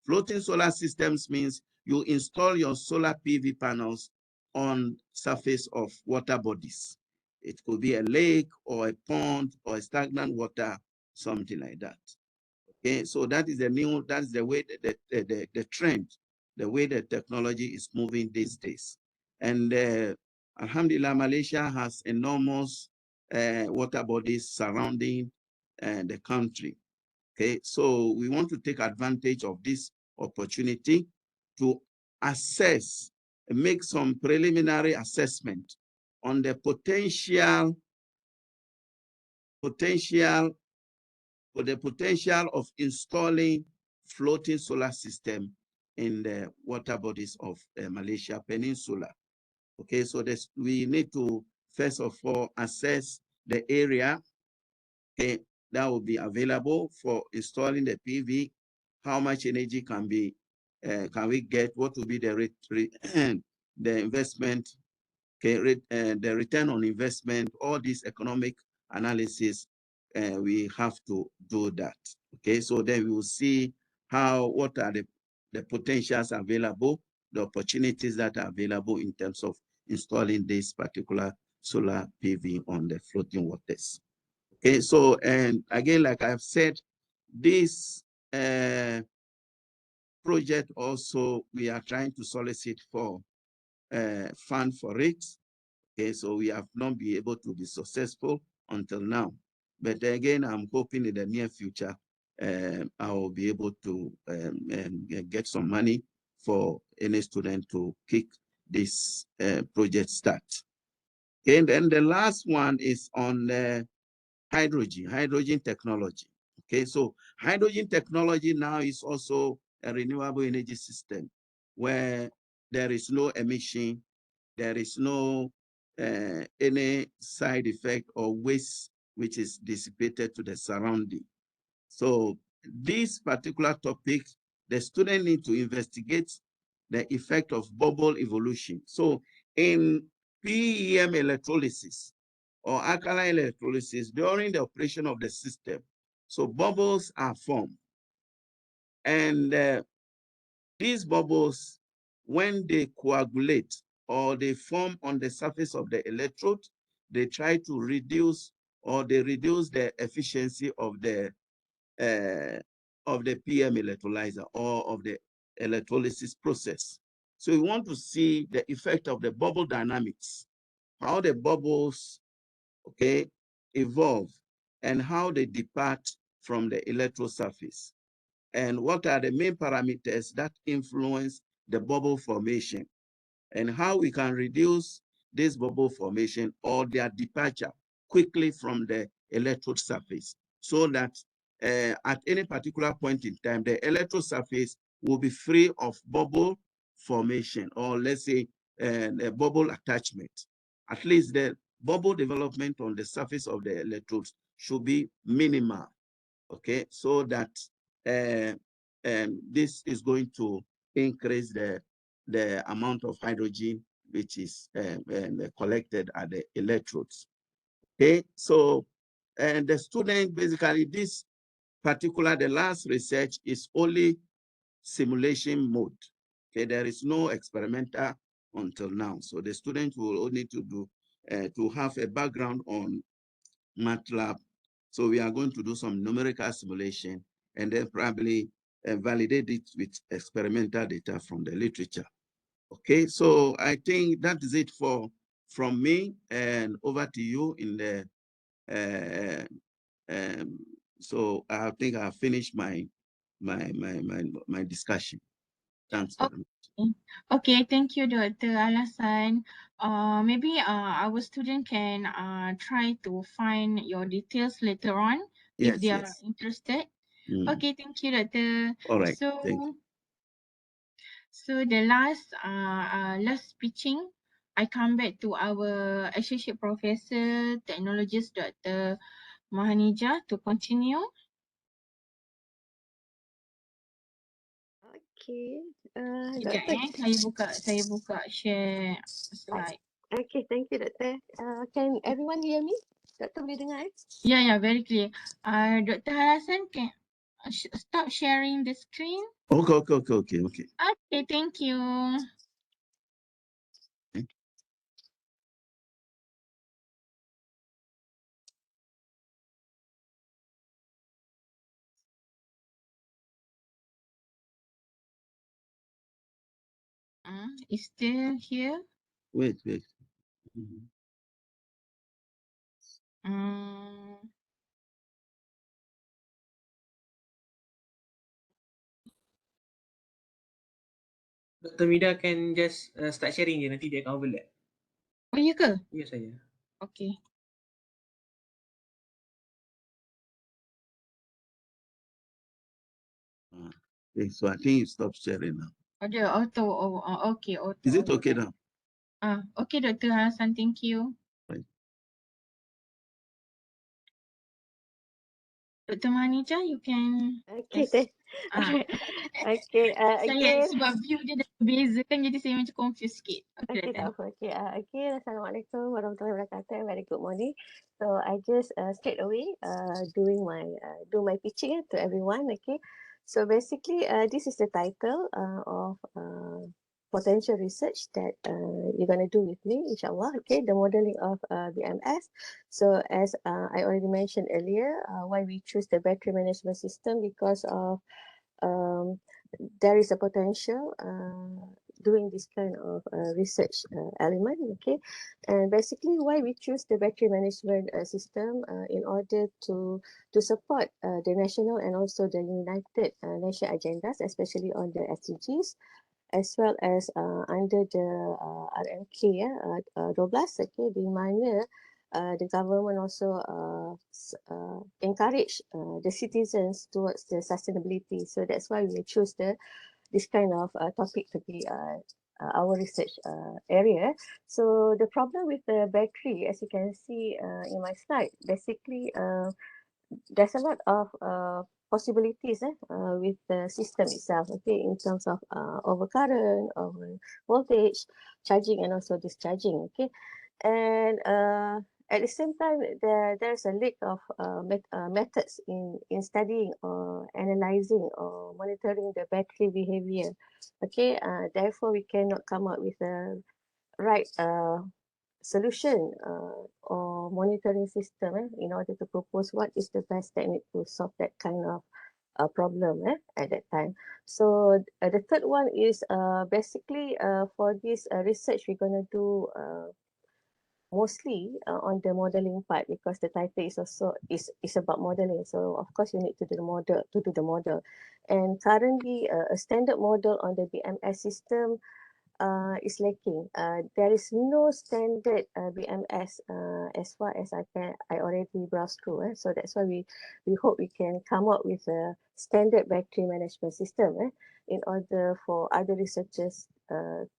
Speaker 11: Floating solar systems means you install your solar PV panels on surface of water bodies. It could be a lake or a pond or a stagnant water, something like that. Okay, so that is the way the trend, the way the technology is moving these days. And Alhamdulillah, Malaysia has enormous water bodies surrounding the country. Okay, so we want to take advantage of this opportunity to assess, make some preliminary assessment on the potential of installing floating solar system in the water bodies of Malaysia Peninsula. Okay, so we need to first of all assess the area, okay, that will be available for installing the PV. How much energy can we get? What will be the the investment? Okay, the return on investment. All this economic analysis, we have to do that. Okay, so then we will see what are the potentials available, the opportunities that are available in terms of installing this particular solar PV on the floating waters. Okay, so, and again, like I've said, this project also, we are trying to solicit for fund for it. Okay, so we have not been able to be successful until now. But again, I'm hoping in the near future, I will be able to get some money for any student to kick this project start. Okay, and then the last one is on hydrogen technology. Okay, so hydrogen technology now is also a renewable energy system where there is no emission, there is no any side effect or waste which is dissipated to the surrounding. So this particular topic, the student need to investigate the effect of bubble evolution. So in PEM electrolysis or alkaline electrolysis during the operation of the system, so bubbles are formed. And these bubbles, when they coagulate or they form on the surface of the electrode, they try to reduce the efficiency of the PM electrolyzer or of the electrolysis process. So we want to see the effect of the bubble dynamics, how the bubbles, okay, evolve and how they depart from the electrode surface. And what are the main parameters that influence the bubble formation and how we can reduce this bubble formation or their departure quickly from the electrode surface so that at any particular point in time, the electrode surface will be free of bubble formation or let's say a bubble attachment. At least the bubble development on the surface of the electrodes should be minimal, okay, so that this is going to increase the amount of hydrogen which is collected at the electrodes. Okay, so and the student basically this particular the last research is only simulation mode. Okay, there is no experimental until now. So the student will only to have a background on MATLAB. So we are going to do some numerical simulation and then probably validate it with experimental data from the literature. Okay, so I think that is it from me and over to you in the, so I think I finished my discussion. Thanks very much.
Speaker 1: Okay, thank you, Dr. Alasan. Maybe our student can try to find your details later on if they are interested. Okay, thank you, Doctor.
Speaker 11: All right,
Speaker 1: So,
Speaker 11: thank you.
Speaker 1: so the last pitching, I come back to our Associate Professor, Technologist, Dr. Mahanija to continue.
Speaker 10: Okay.
Speaker 1: Sekejap saya buka share slide.
Speaker 10: Okay, thank you, Doctor. Can everyone hear me? Doctor boleh dengar?
Speaker 1: Yeah, very clear. Dr. Harasan, can stop sharing the screen?
Speaker 11: Okay.
Speaker 1: Okay, thank you. Is still here?
Speaker 11: Wait.
Speaker 3: Dr. Mida can just start sharing je, nanti dia akan overlap.
Speaker 1: Oh, ya ke?
Speaker 3: Ya, saya.
Speaker 1: Okay.
Speaker 11: Okay, so I think you stop sharing now.
Speaker 1: Ada auto. Okay, auto.
Speaker 11: Is it okay now?
Speaker 1: Okay, Dr. Hassan, thank you.
Speaker 11: Right.
Speaker 1: Dr. Manija, you can.
Speaker 10: Okay,
Speaker 1: Yes.
Speaker 10: okay,
Speaker 1: Saya
Speaker 10: again.
Speaker 1: sebab view dia dah berbeza kan, jadi saya macam confused sikit. Okay,
Speaker 10: Okay, tak apa. Okay, again, Assalamualaikum warahmatullahi wabarakatuh. Very good morning. So I just straight away do my pitching to everyone. Okay, so basically this is the title of potential research that you're gonna do with me, inshallah. Okay, the modeling of BMS. So as I already mentioned earlier, why we choose the battery management system, because of um, there is a potential doing this kind of research element. Okay, and basically why we choose the battery management system in order to support the national and also the United Nation agendas, especially on the SDGs, as well as under the RMK 12, okay, di mana the government also encourage the citizens towards the sustainability. So that's why we choose this kind of topic to be our research area. So the problem with the battery, as you can see in my slide, basically there's a lot of possibilities with the system itself, okay, in terms of overcurrent, over voltage, charging and also discharging, okay. And at the same time, there's a lack of methods in studying or analyzing or monitoring the battery behavior, okay. Therefore, we cannot come up with a right solution or monitoring system in order to propose what is the best technique to solve that kind of problem at that time. So the third one is basically for this research we're going to do mostly on the modeling part, because the title is also is about modeling. So of course you need to do the model. And currently a standard model on the BMS system is lacking. There is no standard BMS as far as I already browsed through. So that's why we hope we can come up with a standard battery management system in order for other researchers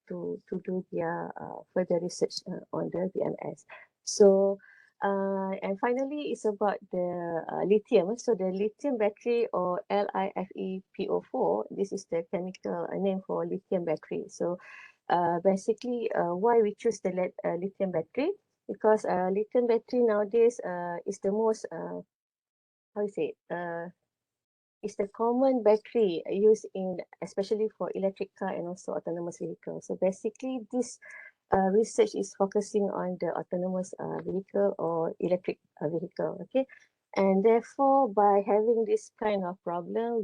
Speaker 10: to do their further research on the BMS. So and finally, it's about the lithium. So the lithium battery, or LiFePO4, this is the chemical name for lithium battery. So basically why we choose the lithium battery, because lithium battery nowadays is the most how you say is the common battery used in, especially for electric car and also autonomous vehicle. So basically this research is focusing on the autonomous vehicle or electric vehicle, okay. And therefore, by having this kind of problem,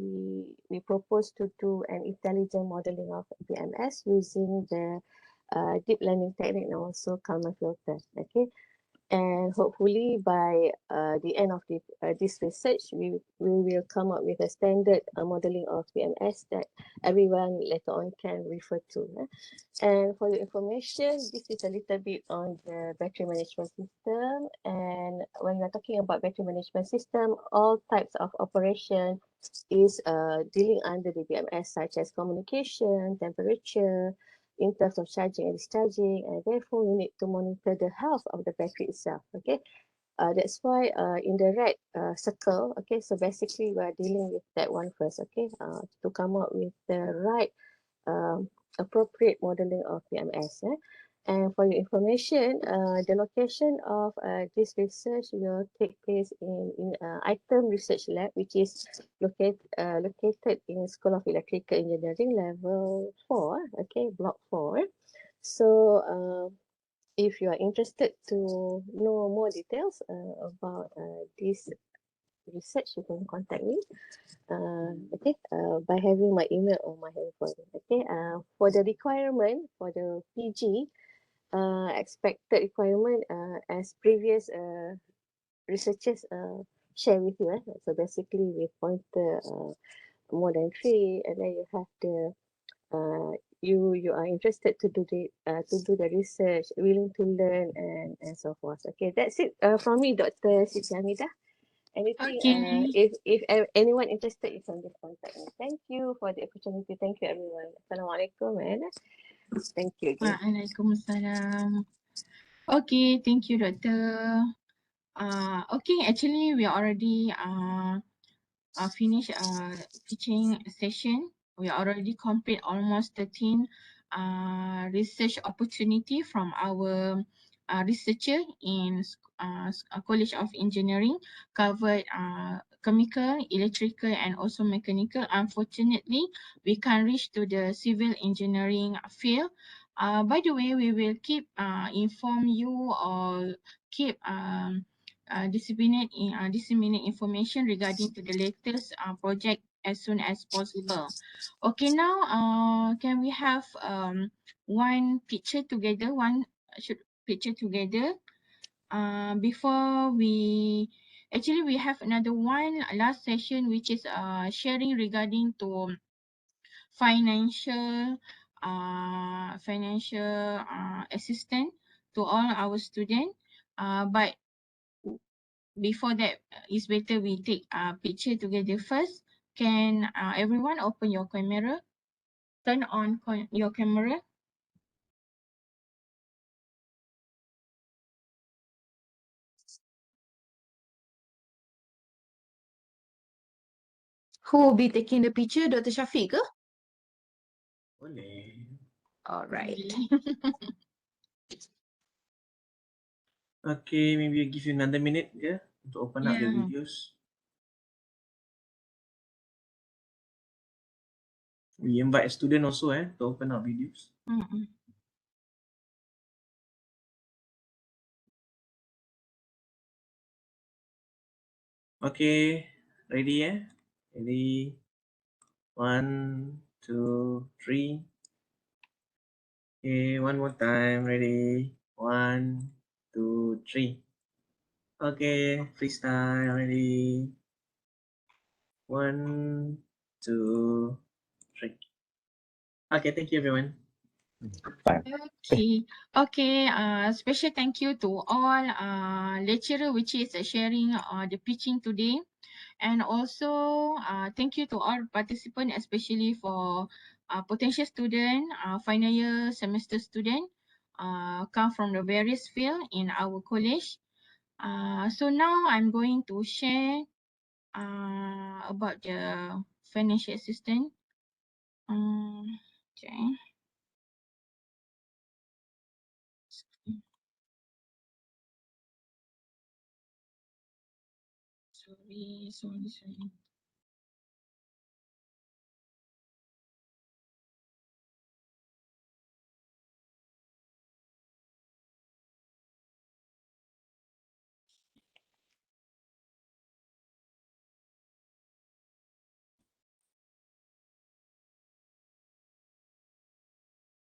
Speaker 10: we propose to do an intelligent modeling of BMS using the deep learning technique and also Kalman filter, okay. And hopefully by the end of this research, we will come up with a standard modeling of BMS that everyone later on can refer to. And for your information, this is a little bit on the battery management system. And when we are talking about battery management system, all types of operation is dealing under the BMS, such as communication, temperature, in terms of charging and discharging, and therefore we need to monitor the health of the battery itself. Okay, that's why in the red circle, okay, so basically we are dealing with that one first, okay, to come up with the right appropriate modeling of PMS. And for your information, the location of this research will take place in item research lab, which is located in School of Electrical Engineering level 4, okay, block 4. So if you are interested to know more details about this research, you can contact me by having my email or my handphone. Okay, for the requirement for the PG, expected requirement as previous researchers share with you. So basically, we pointed more than 3, and then you have the you are interested to do the research, willing to learn and so forth. Okay, that's it from me, Dr. Siti Hamidah. Anything,
Speaker 1: Okay.
Speaker 10: if anyone interested, you can just contact me. Thank you for the opportunity. Thank you, everyone. Assalamualaikum and thank you again.
Speaker 1: Waalaikumsalam. Okay, thank you, Doctor. Okay, actually we already finish teaching session. We already complete almost 13 research opportunity from our researcher in College of Engineering, covered chemical, electrical and also mechanical. Unfortunately, we can't reach to the civil engineering field. By the way, we will keep inform you or keep disseminate information regarding to the latest project as soon as possible. Okay, now can we have one picture together, one should picture together before we actually we have another one last session, which is sharing regarding to financial assistance to all our students, but before that, it's better we take a picture together first. Can everyone open your camera? Turn on your camera.
Speaker 2: Who will be taking the picture, Dr. Shafiq ke?
Speaker 3: Boleh.
Speaker 2: Alright.
Speaker 3: Okay, maybe I give you another minute je untuk open up the
Speaker 1: Yeah.
Speaker 3: videos. We invite student also to open up videos. Okay, ready Ready. 1, 2, 3. Okay, one more time. Ready. 1, 2, 3. Okay, freestyle. Ready. 1, 2, 3. Okay, thank you everyone.
Speaker 1: Okay. Okay. Special thank you to all lecturer which is sharing the pitching today. And also thank you to all participants, especially for potential student, final year semester student, come from the various field in our college. So now I'm going to share about the financial assistance. Okay. Sorry.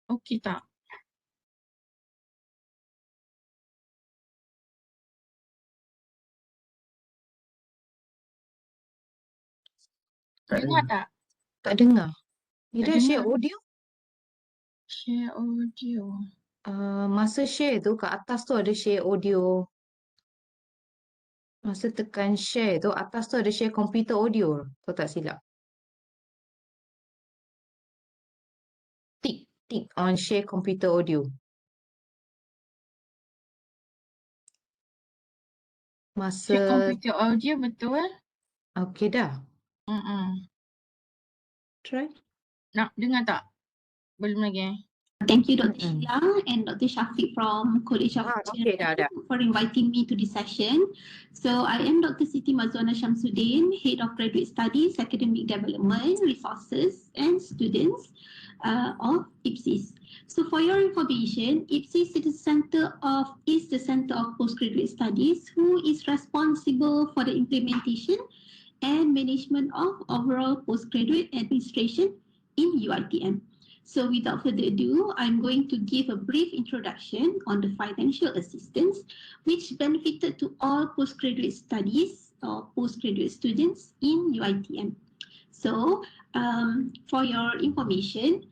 Speaker 1: Okay tak?
Speaker 3: Tak
Speaker 1: Dengar
Speaker 3: dengar.
Speaker 1: tak?
Speaker 2: Tak dengar.
Speaker 1: Tak
Speaker 2: Ida share
Speaker 1: dengar.
Speaker 2: audio?
Speaker 1: Share audio.
Speaker 2: Masa share tu kat atas tu ada share audio. Masa tekan share tu atas tu ada share computer audio. Kau tak silap. Tick on share computer audio. Masa
Speaker 1: Share computer audio betul?
Speaker 2: okey dah. Try.
Speaker 1: Nak dengar tak? Belum lagi
Speaker 6: Thank you, Dr. Sheila and Dr. Shafiq from College of
Speaker 2: Okay, dah.
Speaker 6: for inviting me to this session. So I am Dr. Siti Mazwana Shamsuddin, Head of Graduate Studies, Academic Development, Resources and Students of IPSIS. So for your information, IPSIS is the Center of Postgraduate Studies who is responsible for the implementation and management of overall postgraduate administration in UiTM. So without further ado, I'm going to give a brief introduction on the financial assistance which benefited to all postgraduate studies or postgraduate students in UiTM. So for your information,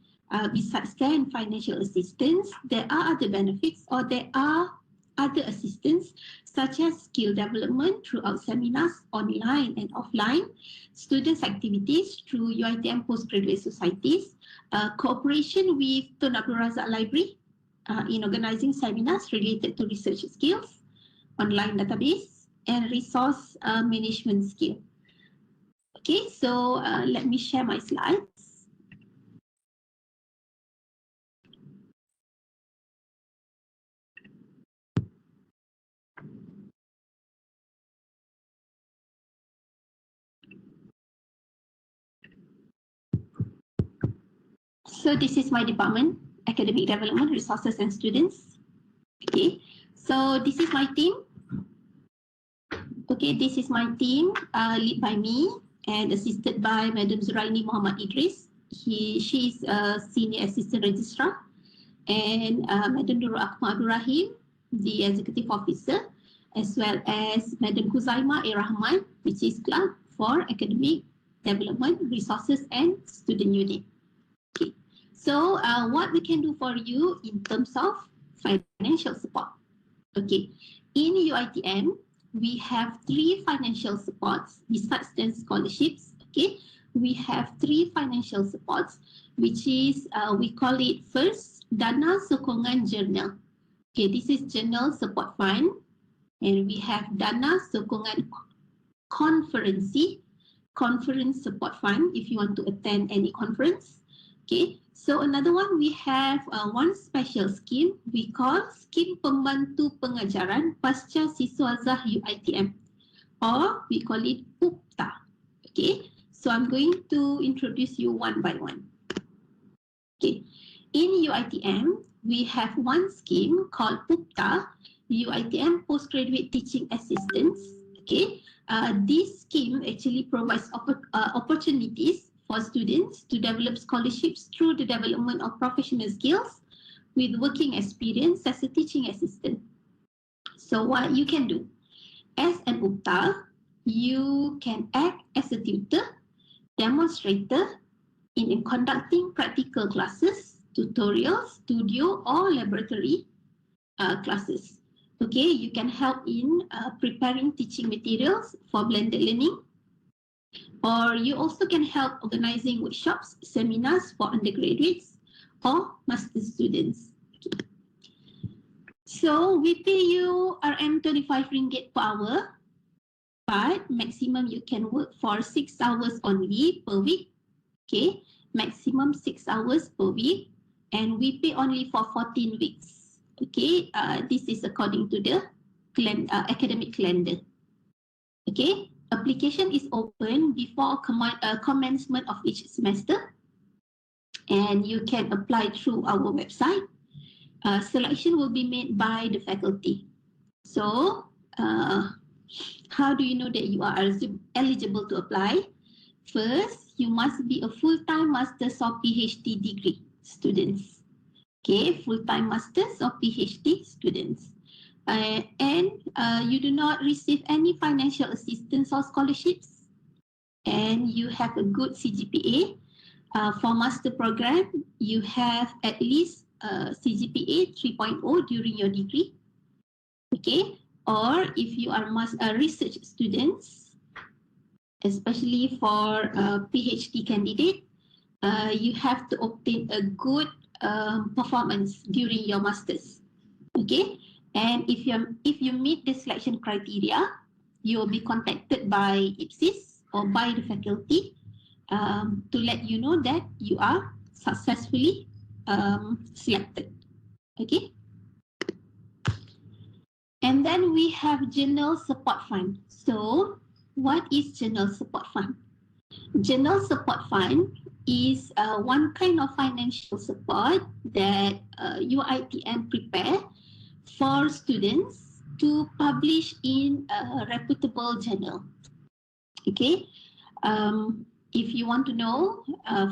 Speaker 12: besides care and financial assistance, there are other benefits or there are other assistance such as skill development throughout seminars online and offline, students' activities through UiTM postgraduate societies, cooperation with Tun Abdul Razak Library in organizing seminars related to research skills, online database, and resource management skill. Okay, so let me share my slides. So this is my department, academic development, resources and students. Okay, so this is my team. Okay, this is my team, led by me and assisted by Madam Zuraini Muhammad Idris. She is a senior assistant registrar, and Madam Nurul Akmal Abdul Rahim, the executive officer, as well as Madam Huzaima A. Rahman, which is clerk for academic development, resources and student unit. Okay, so what we can do for you in terms of financial support. Okay, in UiTM, we have 3 financial supports besides the scholarships. Okay, we have 3 financial supports, which is we call it first Dana Sokongan Journal. Okay, this is Journal Support Fund, and we have Dana Sokongan Conference Support Fund if you want to attend any conference. Okay, so another one, we have one special scheme we call Scheme Pembantu Pengajaran Pasca Siswazah UiTM, or we call it UPTA. Okay, so I'm going to introduce you one by one. Okay, in UiTM, we have one scheme called UPTA, UiTM Postgraduate Teaching Assistance. Okay, this scheme actually provides opportunities for students to develop scholarships through the development of professional skills with working experience as a teaching assistant. So what you can do, as an UPTA, you can act as a tutor, demonstrator in conducting practical classes, tutorials, studio or laboratory classes. Okay, you can help in preparing teaching materials for blended learning, or you also can help organizing workshops, seminars for undergraduates or master students. Okay. So we pay you RM25 per hour, but maximum you can work for 6 hours only per week. Okay, maximum 6 hours per week, and we pay only for 14 weeks. Okay, this is according to the academic calendar. Okay, application is open before commencement of each semester, and you can apply through our website. Selection will be made by the faculty. So, how do you know that you are eligible to apply? First, you must be a full-time master's or PhD degree students. Okay, full-time master's or PhD students. And you do not receive any financial assistance or scholarships, and you have a good CGPA. For master program, you have at least CGPA 3.0 during your degree. Okay, or if you are research students, especially for PhD candidate, you have to obtain a good performance during your masters. Okay, and if you meet the selection criteria, you will be contacted by IPSIS or by the faculty to let you know that you are successfully selected. Okay. And then we have Journal Support Fund. So what is Journal Support Fund? Journal Support Fund is one kind of financial support that UiTM prepare for students to publish in a reputable journal. Okay, if you want to know,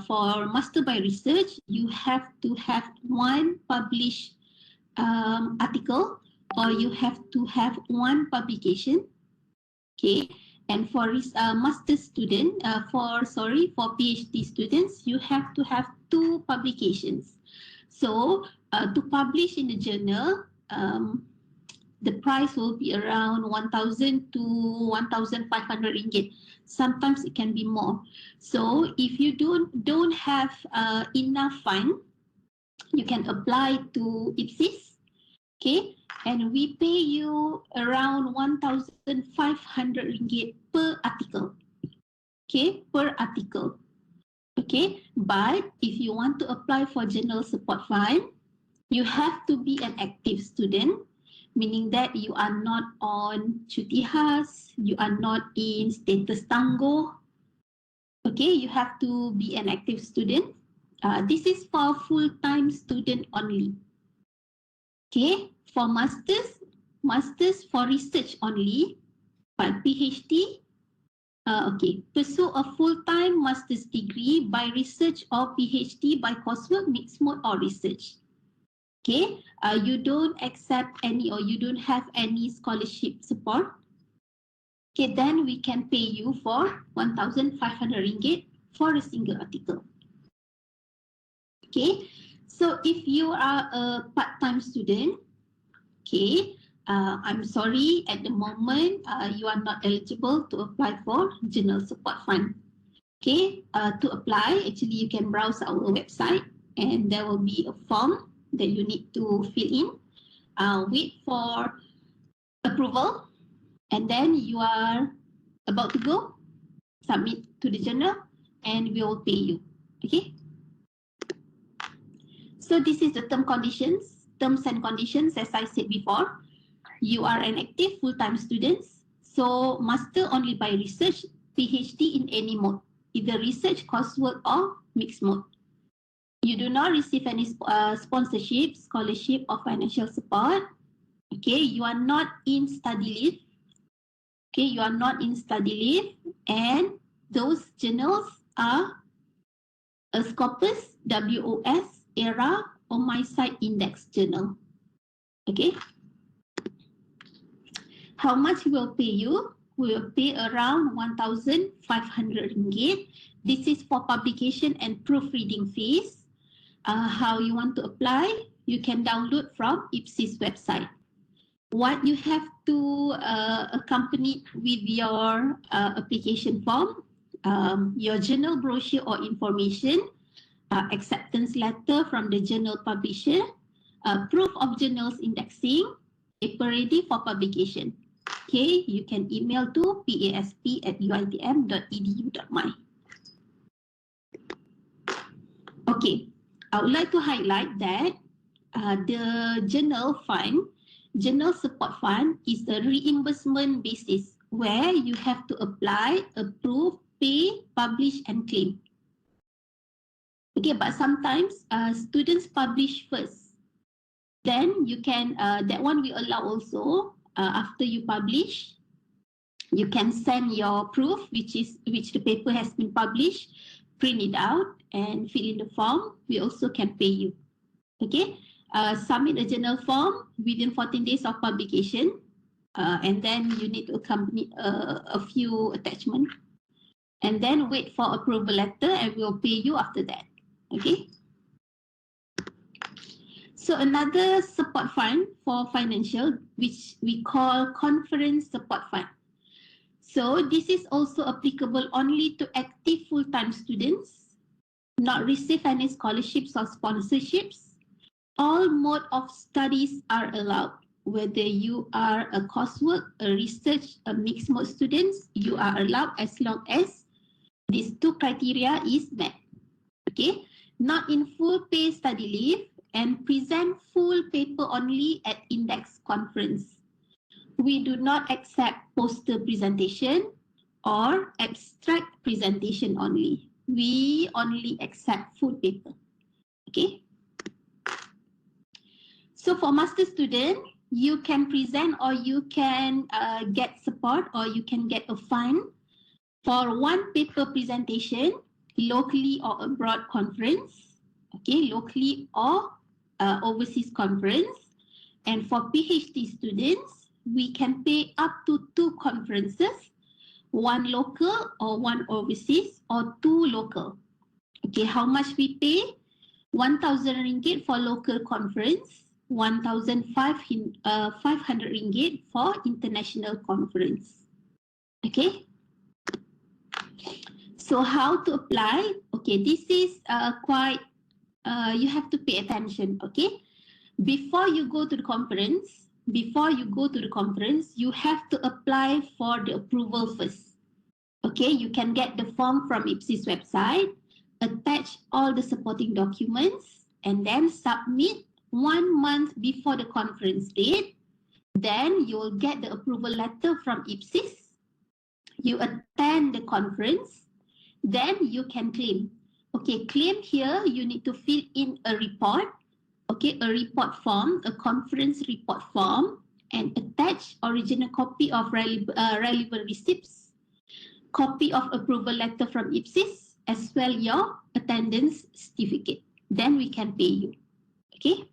Speaker 12: for Master by Research, you have to have one published article, or you have to have one publication. Okay, And for master student, for PhD students, you have to have 2 publications. So to publish in the journal, the price will be around 1,000 to 1,500 ringgit. Sometimes it can be more. So if you don't have enough fund, you can apply to IPSIS, okay? And we pay you around 1,500 ringgit per article, okay? Per article, okay? But if you want to apply for General Support Fund, you have to be an active student, meaning that you are not on cuti khas, you are not in status tangguh. Okay, you have to be an active student. This is for full-time student only. Okay, for masters for research only. But PhD, okay, pursue a full-time master's degree by research or PhD by coursework, mixed mode or research. Okay, you don't accept any or you don't have any scholarship support. Okay, then we can pay you for 1,500 ringgit for a single article. Okay, so if you are a part-time student, okay, I'm sorry, at the moment, you are not eligible to apply for General Support Fund. Okay, to apply, actually you can browse our website and there will be a form that you need to fill in. Wait for approval, and then you are about to go, submit to the journal, and we will pay you. Okay. So this is the terms and conditions, as I said before. You are an active full-time student, so master only by research, PhD in any mode, either research, coursework, or mixed mode. You do not receive any sponsorship, scholarship, or financial support. Okay, you are not in study leave. Okay, you are not in study leave, and those journals are a Scopus, WOS, ERA, or My Site Index journal. Okay. How much we will pay you? We will pay around 1,500 ringgit. This is for publication and proofreading fees. How you want to apply? You can download from IPSIS website. What you have to accompany with your application form, your journal brochure or information, acceptance letter from the journal publisher, proof of journals indexing, paper ready for publication. Okay, you can email to pasp@uitm.edu.my. Okay, I would like to highlight that the General Support Fund is a reimbursement basis where you have to apply, approve, pay, publish, and claim. Okay, but sometimes students publish first. Then you can, that one we allow also, after you publish, you can send your proof, which the paper has been published, print it out and fill in the form. We also can pay you. Okay, submit a journal form within 14 days of publication, and then you need to accompany a few attachments, and then wait for approval letter, and we'll pay you after that. Okay. So another support fund for financial, which we call Conference Support Fund. So this is also applicable only to active full-time students, not receive any scholarships or sponsorships. All mode of studies are allowed. Whether you are a coursework, a research, a mixed mode students, you are allowed as long as these 2 criteria is met. Okay, not in full pay study leave and present full paper only at index conference. We do not accept poster presentation or abstract presentation only. We only accept full paper. Okay. So for master student, you can present or you can get support or you can get a fund for 1 paper presentation, locally or abroad conference. Okay, locally or overseas conference. And for PhD students, we can pay up to 2 conferences one local or one overseas, or two local. Okay, how much we pay? 1,000 ringgit for local conference, 1,500 ringgit for international conference. Okay. So how to apply? Okay, this is quite, you have to pay attention. Okay. Before you go to the conference, you have to apply for the approval first. Okay, you can get the form from IPSIS website, attach all the supporting documents, and then submit 1 month before the conference date. Then you will get the approval letter from IPSIS. You attend the conference, then you can claim. Okay, claim here, you need to fill in a report. Okay, a report form, a conference report form, and attach original copy of relevant receipts, copy of approval letter from IPSIS, as well your attendance certificate. Then we can pay you. Okay.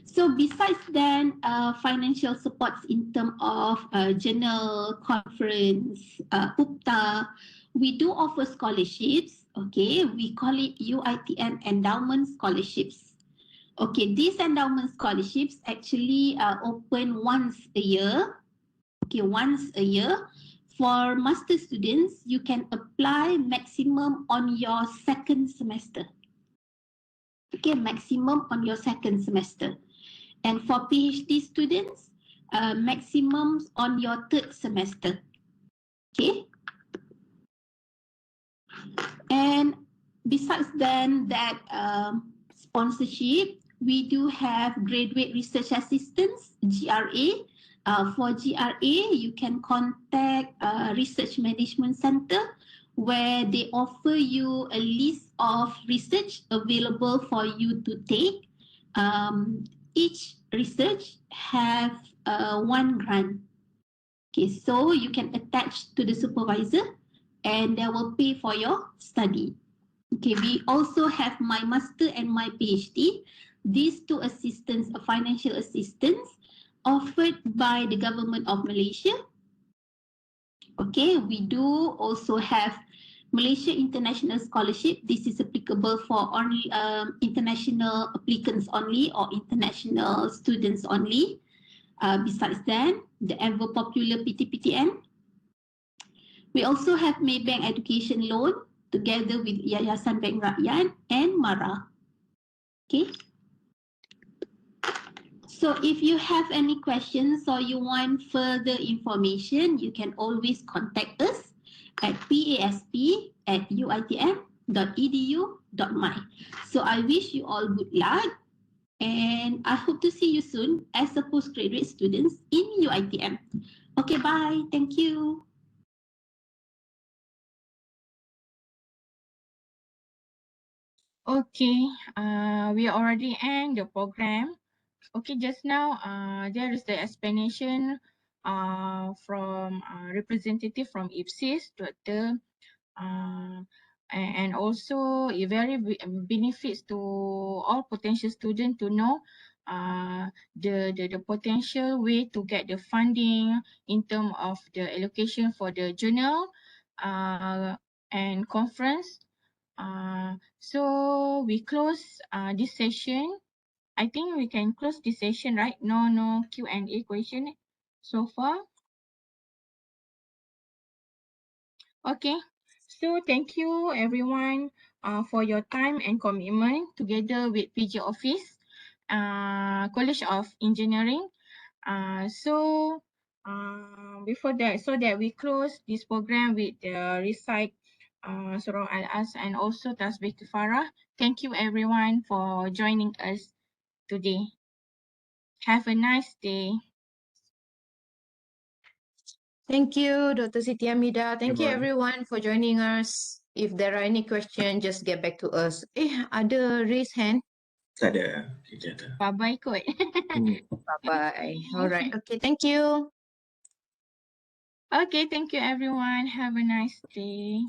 Speaker 12: So besides then financial supports in terms of journal, conference, UPTA, we do offer scholarships. Okay, we call it UITM endowment scholarships. Okay, these endowment scholarships actually open once a year. Okay, once a year. For master students, you can apply maximum on your second semester. Okay, maximum on your second semester. And for PhD students, maximum on your third semester. Okay. And besides then that sponsorship, we do have graduate research assistants, GRA. For GRA, you can contact Research Management Center, where they offer you a list of research available for you to take. Each research have one grant. Okay, so you can attach to the supervisor and they will pay for your study. Okay, we also have my master and my PhD. These two assistance, financial assistance offered by the government of Malaysia. Okay, we do also have Malaysia International Scholarship. This is applicable for only international applicants only or international students only. Besides that, the ever popular PTPTN. We also have Maybank Education Loan together with Yayasan Bank Rakyat and MARA. Okay. So if you have any questions or you want further information, you can always contact us at pasp@uitm.edu.my. So I wish you all good luck and I hope to see you soon as a postgraduate students in UITM. Okay, bye. Thank you.
Speaker 1: Okay, we already end the program. Okay, just now there is the explanation from representative from IPSIS, Dr. And also it very benefits to all potential students to know the potential way to get the funding in terms of the allocation for the journal and conference. So we close this session. I think we can close this session, right? No Q&A question so far. Okay. So thank you everyone for your time and commitment together with PG Office, College of Engineering. So before that, so that we close this program with the recite Surah Al-As and also Tasbih Kifarah. Thank you everyone for joining us today. Have a nice day.
Speaker 2: Thank you, Dr. Siti Amida. Thank you
Speaker 3: Bye-bye.
Speaker 2: everyone for joining us. If there are any questions, just get back to us. Ada raise hand?
Speaker 3: Tak ada. Okay, tak ada.
Speaker 1: Bye-bye kot.
Speaker 2: Bye-bye. All right. Okay, thank you.
Speaker 1: Okay, thank you everyone. Have a nice day.